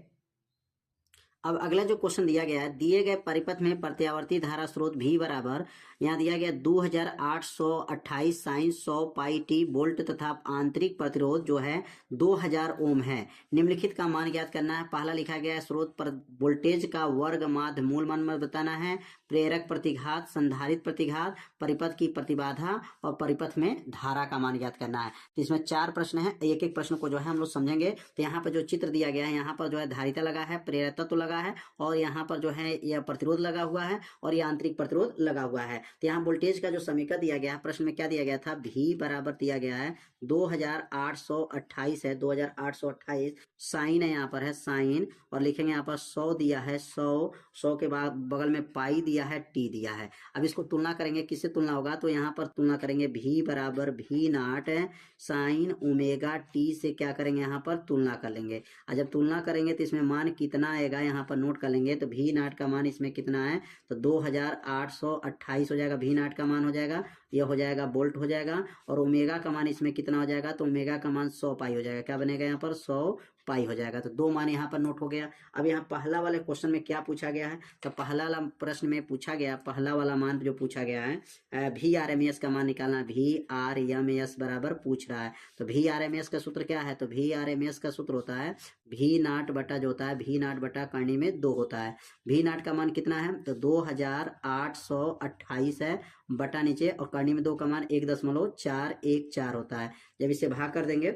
अब अगला जो क्वेश्चन दिया गया है, दिए गए परिपथ में प्रत्यावर्ती धारा स्रोत V बराबर, यहाँ दिया गया 2828 साइन 100 पाई टी वोल्ट तथा आंतरिक प्रतिरोध जो है 2000 ओम है। निम्नलिखित का मान ज्ञात करना है। पहला लिखा गया है स्रोत पर वोल्टेज का वर्ग माध्य मूल मान बताना है, प्रेरक प्रतिघात, संधारित प्रतिघात, परिपथ की प्रतिबाधा और परिपथ में धारा का मान ज्ञात करना है। तो इसमें 4 प्रश्न है, एक एक प्रश्न को जो है हम लोग समझेंगे। तो यहाँ पर जो चित्र दिया गया है, यहाँ पर जो है धारिता लगा है, प्रेरकत्व लगा है, और यहाँ पर जो है यह प्रतिरोध लगा हुआ है और यह आंतरिक प्रतिरोध लगा हुआ है। तो यहाँ वोल्टेज का जो समीकरण दिया गया है, प्रश्न में क्या दिया गया था, V बराबर दिया गया है 2828 है, 2828 साइन है, यहाँ पर है साइन, और लिखेंगे यहाँ पर 100 दिया है, 100 के बाद बगल में पाई दिया है, टी दिया है। अब इसको तुलना करेंगे, किससे तुलना होगा, तो यहाँ पर तुलना करेंगे V बराबर V not sine omega T से क्या करेंगे, यहाँ पर तुलना कर लेंगे। और जब तुलना करेंगे तो इसमें मान कितना आएगा, यहाँ पर नोट कर लेंगे। तो V नॉट का मान इसमें कितना है, तो 2828 हो जाएगा, V नॉट का मान हो जाएगा, यह हो जाएगा वोल्ट हो जाएगा। और ओमेगा का मान इसमें कितना हो जाएगा, तो ओमेगा का मान 100 पाई हो जाएगा। क्या बनेगा यहाँ पर, 100 पाई हो जाएगा। तो 2 मान यहाँ पर नोट हो गया। अब यहाँ पहला वाले क्वेश्चन में क्या पूछा गया है, तो पहला वाला प्रश्न में पूछा गया, पहला वाला मान जो पूछा गया है, VRMS का मान निकालना, VRMS बराबर पूछ रहा है। तो VRMS का सूत्र क्या है, तो VRMS का सूत्र होता है V नॉट बटा जो होता है, V नॉट बटा करनी में 2 होता है। V नॉट का मान कितना है, तो 2828 है, बटा नीचे और करनी में 2 का मान 1.414 होता है। जब इसे भाग कर देंगे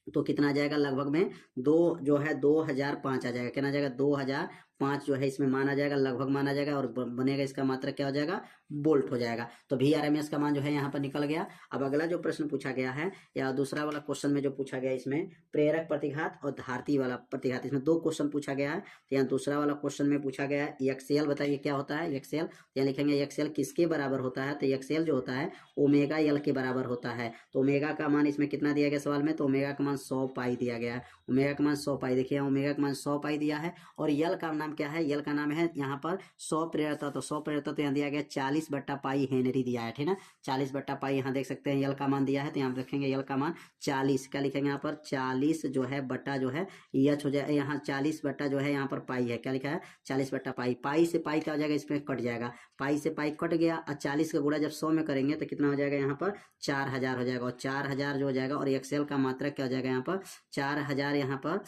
तो कितना आ जाएगा, लगभग में 2 जो है 2005 आ जाएगा। कितना आ जाएगा, 2005 जो है इसमें माना जाएगा, लगभग माना जाएगा, और बनेगा इसका मात्रक क्या हो जाएगा, वोल्ट हो जाएगा। तो VRMS का मान जो है यहाँ पर निकल गया। अब अगला जो प्रश्न पूछा गया है, या दूसरा वाला क्वेश्चन में जो पूछा गया, इसमें प्रेरक प्रतिघात और धारती वाला प्रतिघात, इसमें 2 क्वेश्चन पूछा गया है। तो यहाँ दूसरा वाला क्वेश्चन में पूछा गया है XL, बताइए क्या होता है XL। यहाँ लिखेंगे XL किसके बराबर होता है, तो XL जो होता है ओमेगा L के बराबर होता है। तो ओमेगा का मान इसमें कितना दिया गया सवाल में, तो ओमेगा का मान 100 पाई दिया गया है। ओमेगा का मान 100 पाई, देखिए ओमेगा का मान 100 पाई दिया है। और यल का नाम क्या है, यल का नाम है यहाँ पर 100 प्रेरकत्व। तो 100 प्रेरकत्व तो यहाँ दिया गया 40 बट्टा पाई हेनरी दिया है, ठीक है ना, 40 बट्टा पाई यहाँ देख सकते हैं यल का मान दिया है। तो यहाँ रखेंगे यल का मान 40, क्या लिखेंगे यहाँ पर 40 जो है बट्टा जो है एच हो जाए, यहाँ 40 बट्टा जो है यहाँ पर पाई है, क्या लिखा है 40 बट्टा पाई। पाई से पाई क्या हो जाएगा, इसमें कट जाएगा, पाई से पाई कट गया। और 40 का गुणा जब 100 में करेंगे तो कितना हो जाएगा, यहाँ पर 4000 हो जाएगा। और 4000 जो हो जाएगा, और XL का मात्रा क्या हो जाएगा, यहाँ पर 4000, यहाँ पर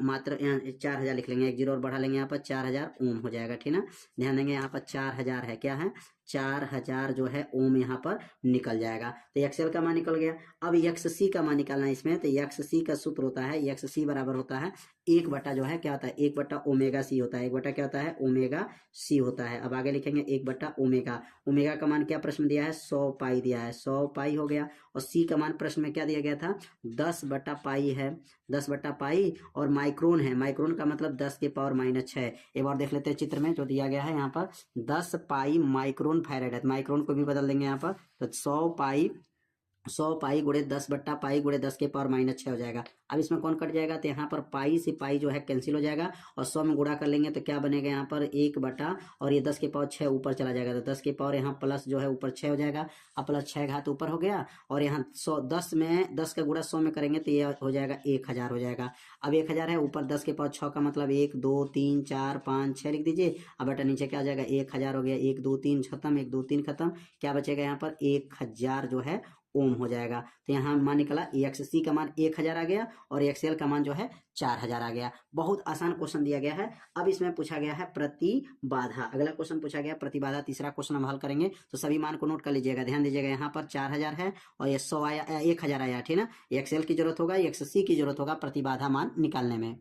मात्र यहाँ 4000 लिख लेंगे, 1 0 और बढ़ा लेंगे, यहाँ पर 4000 ओम हो जाएगा, ठीक ना। ध्यान देंगे यहाँ पर 4000 है, क्या है 4000 जो है ओम यहाँ पर निकल जाएगा। तो XL का मान निकल गया। अब XC का मान निकालना है इसमें। तो XC का सूत्र होता है, XC बराबर होता है 1 बटा जो है क्या होता है, 1 बटा ओमेगा C होता है, 1 बटा क्या होता है, ओमेगा C होता है। अब आगे लिखेंगे 1 बटा ओमेगा। ओमेगा का मान क्या प्रश्न दिया है, 100 पाई दिया है, 100 पाई हो गया। और C का मान प्रश्न में क्या दिया गया था, 10 बटा पाई है, 10 बटा पाई, और माइक्रोन है, माइक्रोन का मतलब 10 के पावर -6। एक बार देख लेते हैं चित्र में जो दिया गया है, यहाँ पर 10 पाई माइक्रोन फैरेड है, माइक्रोन को भी बदल देंगे यहाँ पर। तो 100 पाई गुणे 10 बट्टा पाई गुणे 10 के पावर -6 हो जाएगा। अब इसमें कौन कट जाएगा, तो यहाँ पर पाई से पाई जो है कैंसिल हो जाएगा, और 100 में गुणा कर लेंगे तो क्या बनेगा, यहाँ पर 1 बटा, और ये 10 के पावर 6 ऊपर चला जाएगा, तो 10 के पावर यहाँ प्लस जो है ऊपर 6 हो जाएगा। अब प्लस 6 घात ऊपर हो गया, और यहाँ 10 में 10 का गुणा 100 में करेंगे तो ये हो जाएगा 1000 हो जाएगा। अब 1000 है, ऊपर 10 के पावर 6 का मतलब 1 2 3 4 5 6 लिख दीजिए। अब बेटा नीचे क्या हो जाएगा, 1000 हो गया, 1 2 3 खत्म, 1 2 3 खत्म, क्या बचेगा यहाँ पर 1000 जो है ओम हो जाएगा। तो यहाँ मान निकला XC का मान 1000 आ गया, और XL का मान जो है 4000 आ गया। बहुत आसान क्वेश्चन दिया गया है। अब इसमें पूछा गया है प्रतिबाधा, अगला क्वेश्चन पूछा गया प्रतिबाधा, तीसरा क्वेश्चन हम हल करेंगे। तो सभी मान को नोट कर लीजिएगा, ध्यान दीजिएगा, यहाँ पर 4000 है और ये 100 आया, 1000 आया, ठीक है ना। XL की जरूरत होगा, XC की जरूरत होगा प्रतिबाधा मान निकालने में।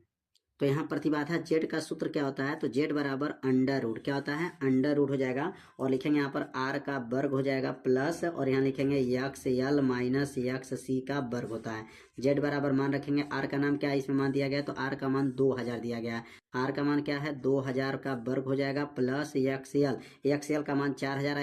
तो यहाँ प्रतिबाधा Z का सूत्र क्या होता है, तो Z बराबर अंडर रूट, क्या होता है, अंडर रूट हो जाएगा। और लिखेंगे यहाँ पर R का वर्ग हो जाएगा प्लस, और यहाँ लिखेंगे XL माइनस XC का वर्ग होता है। Z बराबर मान रखेंगे, R का नाम क्या है इसमें मान दिया गया, तो R का मान 2000 दिया गया है। आर का मान क्या है 2000 का वर्ग हो जाएगा प्लस एक्सएल का मान 4000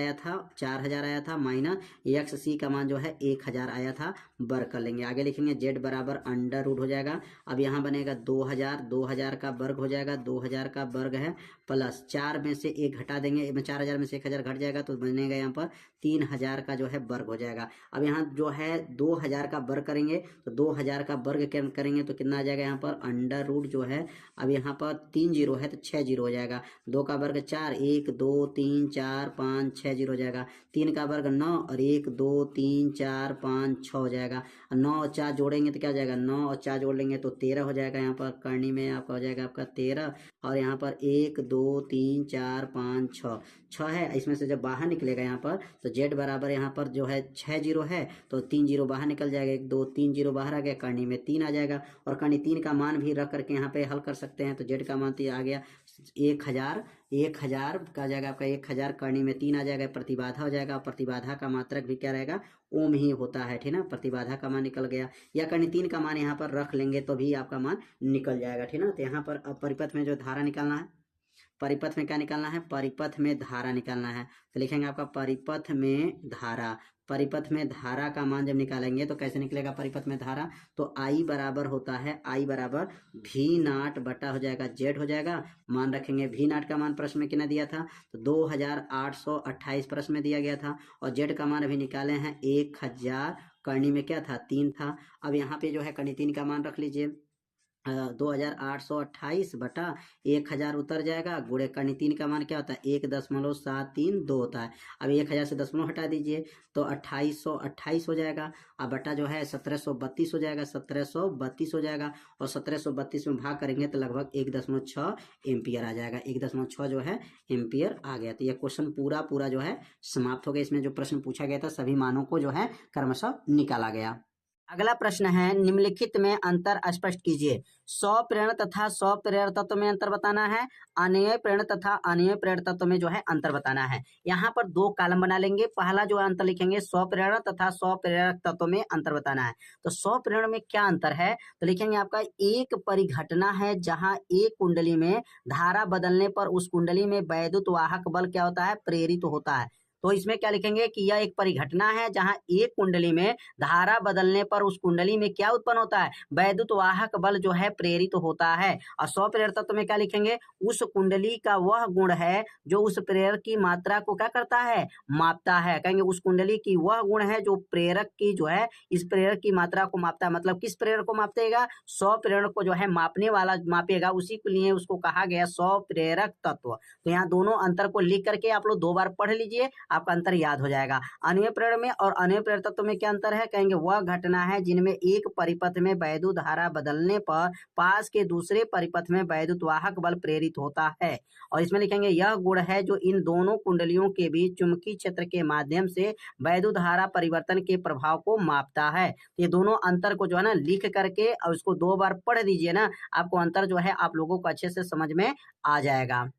आया था माइनस एक्ससी का मान जो है 1000 आया था, वर्ग कर लेंगे। आगे लिखेंगे जेड बराबर अंडर रूट हो जाएगा। अब यहाँ बनेगा 2000 का वर्ग हो जाएगा, 2000 का वर्ग है प्लस 4 में से 1 घटा देंगे, 4000 में से 1000 घट जाएगा तो बनेगा यहाँ पर 3000 का जो है वर्ग हो जाएगा। अब यहाँ जो है 2000 का वर्ग करेंगे तो 2000 का वर्ग करेंगे तो कितना आ जाएगा यहाँ पर अंडर रूट जो है, अब यहाँ पर 3 जीरो है तो 6 जीरो हो जाएगा। 2 का वर्ग 4, 1 2 3 4 5 6 जीरो हो जाएगा। 3 का वर्ग 9 और 1 2 3 4 5 6 हो जाएगा। 9 और 4 जोड़ेंगे तो क्या हो जाएगा, 9 और 4 जोड़ लेंगे तो 13 हो जाएगा। यहाँ पर करनी में आपका हो जाएगा आपका 13 और यहाँ पर 1 2 3 4 5 6 है। इसमें से जब बाहर निकलेगा यहाँ पर तो जेड बराबर यहाँ पर जो है 6 जीरो है तो 3 जीरो बाहर निकल जाएगा, 1 2 3 जीरो बाहर आ गया, करनी में 3 आ जाएगा और करनी 3 का मान भी रख करके यहाँ पे हल कर सकते हैं। तो जेड का मान तो आ गया 1000 का जाएगा आपका 1000, करनी में 3 आ जाएगा, प्रतिबाधा हो जाएगा। प्रतिबाधा का मात्रक भी क्या रहेगा, ओम ही होता है, ठीक ना। प्रतिबाधा का मान निकल गया, या करनी 3 का मान यहाँ पर रख लेंगे तो भी आपका मान निकल जाएगा, ठीक ना। तो यहाँ पर अब परिपथ में जो धारा निकालना है, परिपथ में क्या निकालना है, परिपथ में धारा निकालना है। तो लिखेंगे आपका परिपथ में धारा। परिपथ में धारा का मान जब निकालेंगे तो कैसे निकलेगा परिपथ में धारा, तो आई बराबर होता है, आई बराबर भी नाट बटा हो जाएगा जेड हो जाएगा। मान रखेंगे भी नाट का मान प्रश्न में कितना दिया था, तो 2828 प्रश्न में दिया गया था और जेड का मान अभी निकाले हैं 1000, करनी में क्या था 3 था। अब यहाँ पे जो है करनी 3 का मान रख लीजिए, 2828 बटा 1000 उतर जाएगा, गुणे करनी 3 का मान क्या होता है 1.732 होता है। अब 1000 से दशमलव हटा दीजिए तो 2828 हो जाएगा। अब बटा जो है 1732 हो जाएगा, 1732 हो जाएगा और 1732 में भाग करेंगे तो लगभग 1.6 एम्पियर आ जाएगा, 1.6 जो है एम्पियर आ गया। तो यह क्वेश्चन पूरा जो है समाप्त हो गया। इसमें जो प्रश्न पूछा गया था सभी मानों को जो है क्रमशः निकाला गया। अगला प्रश्न है निम्नलिखित में अंतर स्पष्ट कीजिए। स्वप्रेरण तथा स्वप्रेरक तत्व में अंतर बताना है, अनियय प्रेरण तथा अनियय प्रेरक तत्व में जो है अंतर बताना है। यहाँ पर 2 कॉलम बना लेंगे। पहला जो अंतर लिखेंगे स्वप्रेरण तथा स्वप्रेरक तत्व में अंतर बताना है। तो स्वप्रेरण में क्या अंतर है, तो लिखेंगे आपका एक परिघटना है जहाँ एक कुंडली में धारा बदलने पर उस कुंडली में वैद्युत वाहक बल क्या होता है, प्रेरित होता है। तो इसमें क्या लिखेंगे कि यह एक परिघटना है जहां एक कुंडली में धारा बदलने पर उस कुंडली में क्या उत्पन्न होता है, वैद्युत वाहक बल जो है प्रेरित होता है। और स्वप्रेरक तत्व में क्या लिखेंगे, उस कुंडली का वह गुण है जो उस प्रेरक की मात्रा को क्या करता है, मापता है। कहेंगे उस कुंडली की वह गुण है जो प्रेरक की जो है इस प्रेरक की मात्रा को मापता है। मतलब किस प्रेरक को मापेगा, स्वप्रेरक को जो है मापने वाला मापेगा, उसी के लिए उसको कहा गया स्वप्रेरक तत्व। तो यहाँ दोनों अंतर को लिख करके आप लोग 2 बार पढ़ लीजिए, आपका अंतर याद हो जाएगा। अनियय प्रेरण में और अनियय प्रेरक तत्व में क्या अंतर है, कहेंगे वह घटना है जिनमें एक परिपथ में वैद्युत धारा बदलने पर पास के दूसरे परिपथ में वैद्युत वाहक बल प्रेरित होता है। और इसमें लिखेंगे यह गुण है जो इन दोनों कुंडलियों के बीच चुंबकीय क्षेत्र के माध्यम से वैद्युत धारा परिवर्तन के प्रभाव को मापता है। ये दोनों अंतर को जो है ना लिख करके और उसको 2 बार पढ़ दीजिए ना, आपको अंतर जो है आप लोगों को अच्छे से समझ में आ जाएगा।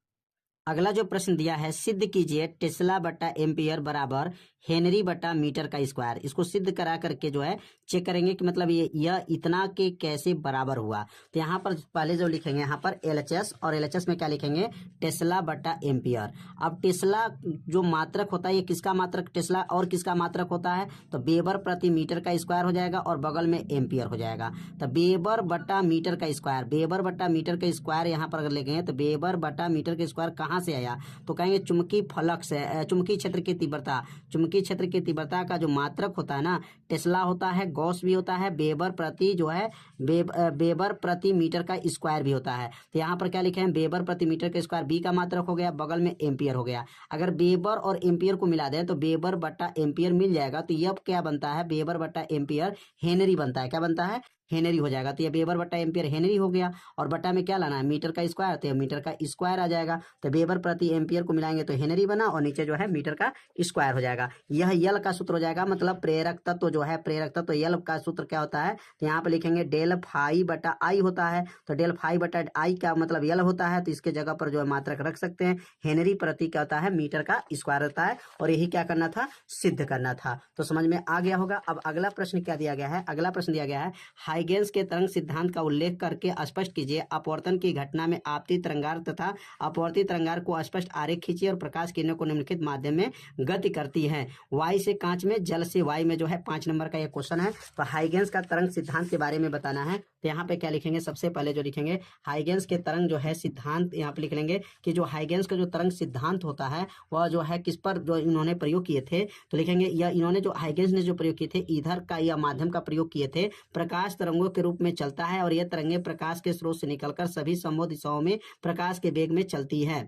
अगला जो प्रश्न दिया है, सिद्ध कीजिए टेस्ला बटा एम्पियर बराबर हेनरी बटा मीटर का स्क्वायर। इसको सिद्ध करा करके जो है चेक करेंगे कि मतलब यह इतना के कैसे बराबर हुआ। तो यहाँ पर पहले जो लिखेंगे यहाँ पर एलएचएस, और एलएचएस में क्या लिखेंगे टेस्ला बटा एम्पियर। अब टेस्ला जो मात्रक होता है ये किसका मात्रक, टेस्ला और किसका मात्रक होता है, तो वेबर प्रति मीटर का स्क्वायर हो जाएगा और बगल में एम्पियर हो जाएगा। तो वेबर बटा मीटर का स्क्वायर, वेबर बटा मीटर का स्क्वायर यहाँ पर अगर लिखेंगे तो वेबर बटा मीटर का स्क्वायर कहाँ से आया, तो कहेंगे चुंबकीय फलक से, चुंबकीय क्षेत्र की तीव्रता, चुंबकीय क्षेत्र की तीव्रता का जो मात्रक होता है ना, टेस्ला होता है, गॉस भी होता है, वेबर प्रति जो है वेबर प्रति मीटर का स्क्वायर भी होता है। तो यहाँ पर क्या लिखे हैं, वेबर प्रति मीटर का स्क्वायर बी का मात्रक हो गया, बगल में एम्पियर हो गया। अगर वेबर और एम्पियर को मिला दें तो वेबर बटा एम्पियर मिल जाएगा। तो यह क्या बनता है, वेबर बटा एम्पियर हेनरी बनता है। क्या बनता है, हेनरी हो जाएगा। तो ये वेबर बटा एम्पियर हेनरी हो गया और बटा में क्या लाना है, मीटर का स्क्वायर, तो मीटर का स्क्वायर आ जाएगा। तो वेबर प्रति एम्पियर को मिलाएंगे तो हेनरी बना और नीचे जो है मीटर का स्क्वायर हो जाएगा। यह यल का सूत्र हो जाएगा, मतलब प्रेरक तत्व जो है, प्रेरक तत्व यल का सूत्र क्या होता है, तो यहाँ पे लिखेंगे डेल फाई बटा आई होता है। तो डेल फाई बटा आई का मतलब यल होता है, तो इसके जगह पर जो है मात्रक रख सकते हैं। हेनरी प्रति क्या होता है, मीटर का स्क्वायर होता है। और यही क्या करना था, सिद्ध करना था। तो समझ में आ गया होगा। अब अगला प्रश्न क्या दिया गया है, अगला प्रश्न दिया गया है हाइगेंस के तरंग सिद्धांत का उल्लेख करके स्पष्ट कीजिए। अपवर्तन की घटना में आपतित तरंगार तथा अपवर्तित तरंगार को स्पष्ट आरेख खींचिए और प्रकाश किरणों को निम्नलिखित माध्यम में गति करती है। वायु से कांच में, जल से वायु में जो है 5 नंबर का ये क्वेश्चन है। तो हाइगेंस का तरंग सिद्धांत के बारे में बताना है। तो यहाँ पे क्या लिखेंगे, सबसे पहले जो लिखेंगे हाइगेंस के तरंग जो है सिद्धांत, यहाँ पे लिख लेंगे कि जो हाइगेंस का जो तरंग सिद्धांत होता है वह जो है किस पर जो इन्होंने प्रयोग किए थे। तो लिखेंगे या इन्होंने जो हाइगेंस ने जो प्रयोग किए थे ईथर का या माध्यम का प्रयोग किए थे। प्रकाश तरंगों के रूप में चलता है और यह तरंगे प्रकाश के स्रोत से निकलकर सभी संभव दिशाओं में प्रकाश के वेग में चलती है।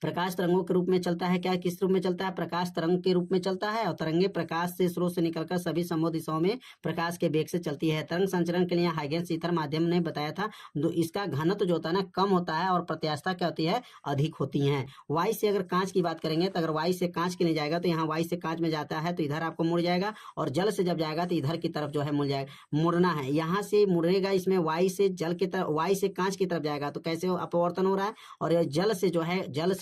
प्रकाश तरंगों के रूप में चलता है, क्या किस रूप में चलता है, प्रकाश तरंग के रूप में चलता है और तरंगे प्रकाश से स्रोत से निकलकर सभी संभव दिशाओं में प्रकाश के वेग से चलती है। तरंग संचरण के लिए हाइगेंस ईथर माध्यम ने बताया था, तो इसका घनत्व जो होता है ना कम होता है और प्रत्यास्थता क्या होती है, अधिक होती है। वायु से अगर कांच की बात करेंगे तो अगर वायु से कांच के लिए जाएगा तो यहाँ वायु से कांच में जाता है तो इधर आपको मुड़ जाएगा और जल से जब जाएगा तो इधर की तरफ जो है मुड़ जाएगा, मुड़ना है, यहाँ से मुड़ेगा, इसमें वायु से जल की तरफ, वायु से कांच की तरफ जाएगा तो कैसे अपवर्तन हो रहा है। और जल से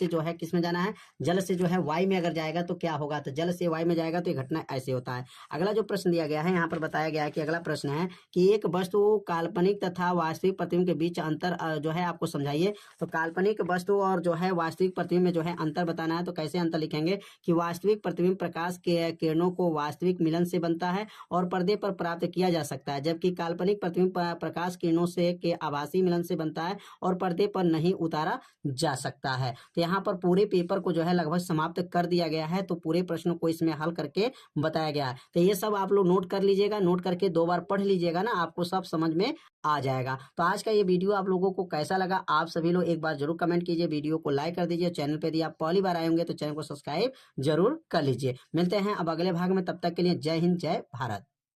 जो है किस में जाना है, जल से जो है वायु में अगर जाएगा तो क्या होगा, तो जल से वायु में जाएगा तो ये घटना ऐसे होता है। अगला जो प्रश्न दिया गया है यहाँ पर बताया गया है कि अगला प्रश्न है कि एक वस्तु काल्पनिक तथा वास्तविक प्रतिबिंब के बीच अंतर जो है आपको समझाइए। तो काल्पनिक वस्तु और जो है वास्तविक प्रतिबिंब में जो है अंतर बताना है। तो कैसे अंतर लिखेंगे कि वास्तविक प्रतिबिंब प्रकाश के किरणों को वास्तविक मिलन से बनता है और पर्दे पर प्राप्त किया जा सकता है, जबकि काल्पनिक प्रतिबिंब प्रकाश किरणों से के आभासी मिलन से बनता है और पर्दे पर नहीं उतारा जा सकता है। तो यहाँ पर पूरे पेपर को जो है लगभग समाप्त कर दिया गया है। तो पूरे प्रश्नों को इसमें हल करके बताया गया है। तो ये सब आप लोग नोट कर लीजिएगा, नोट करके 2 बार पढ़ लीजिएगा ना, आपको सब समझ में आ जाएगा। तो आज का ये वीडियो आप लोगों को कैसा लगा, आप सभी लोग एक बार जरूर कमेंट कीजिए, वीडियो को लाइक कर दीजिए। चैनल पे यदि आप पहली बार आए होंगे तो चैनल को सब्सक्राइब जरूर कर लीजिए। मिलते हैं अब अगले भाग में, तब तक के लिए जय हिंद, जय भारत।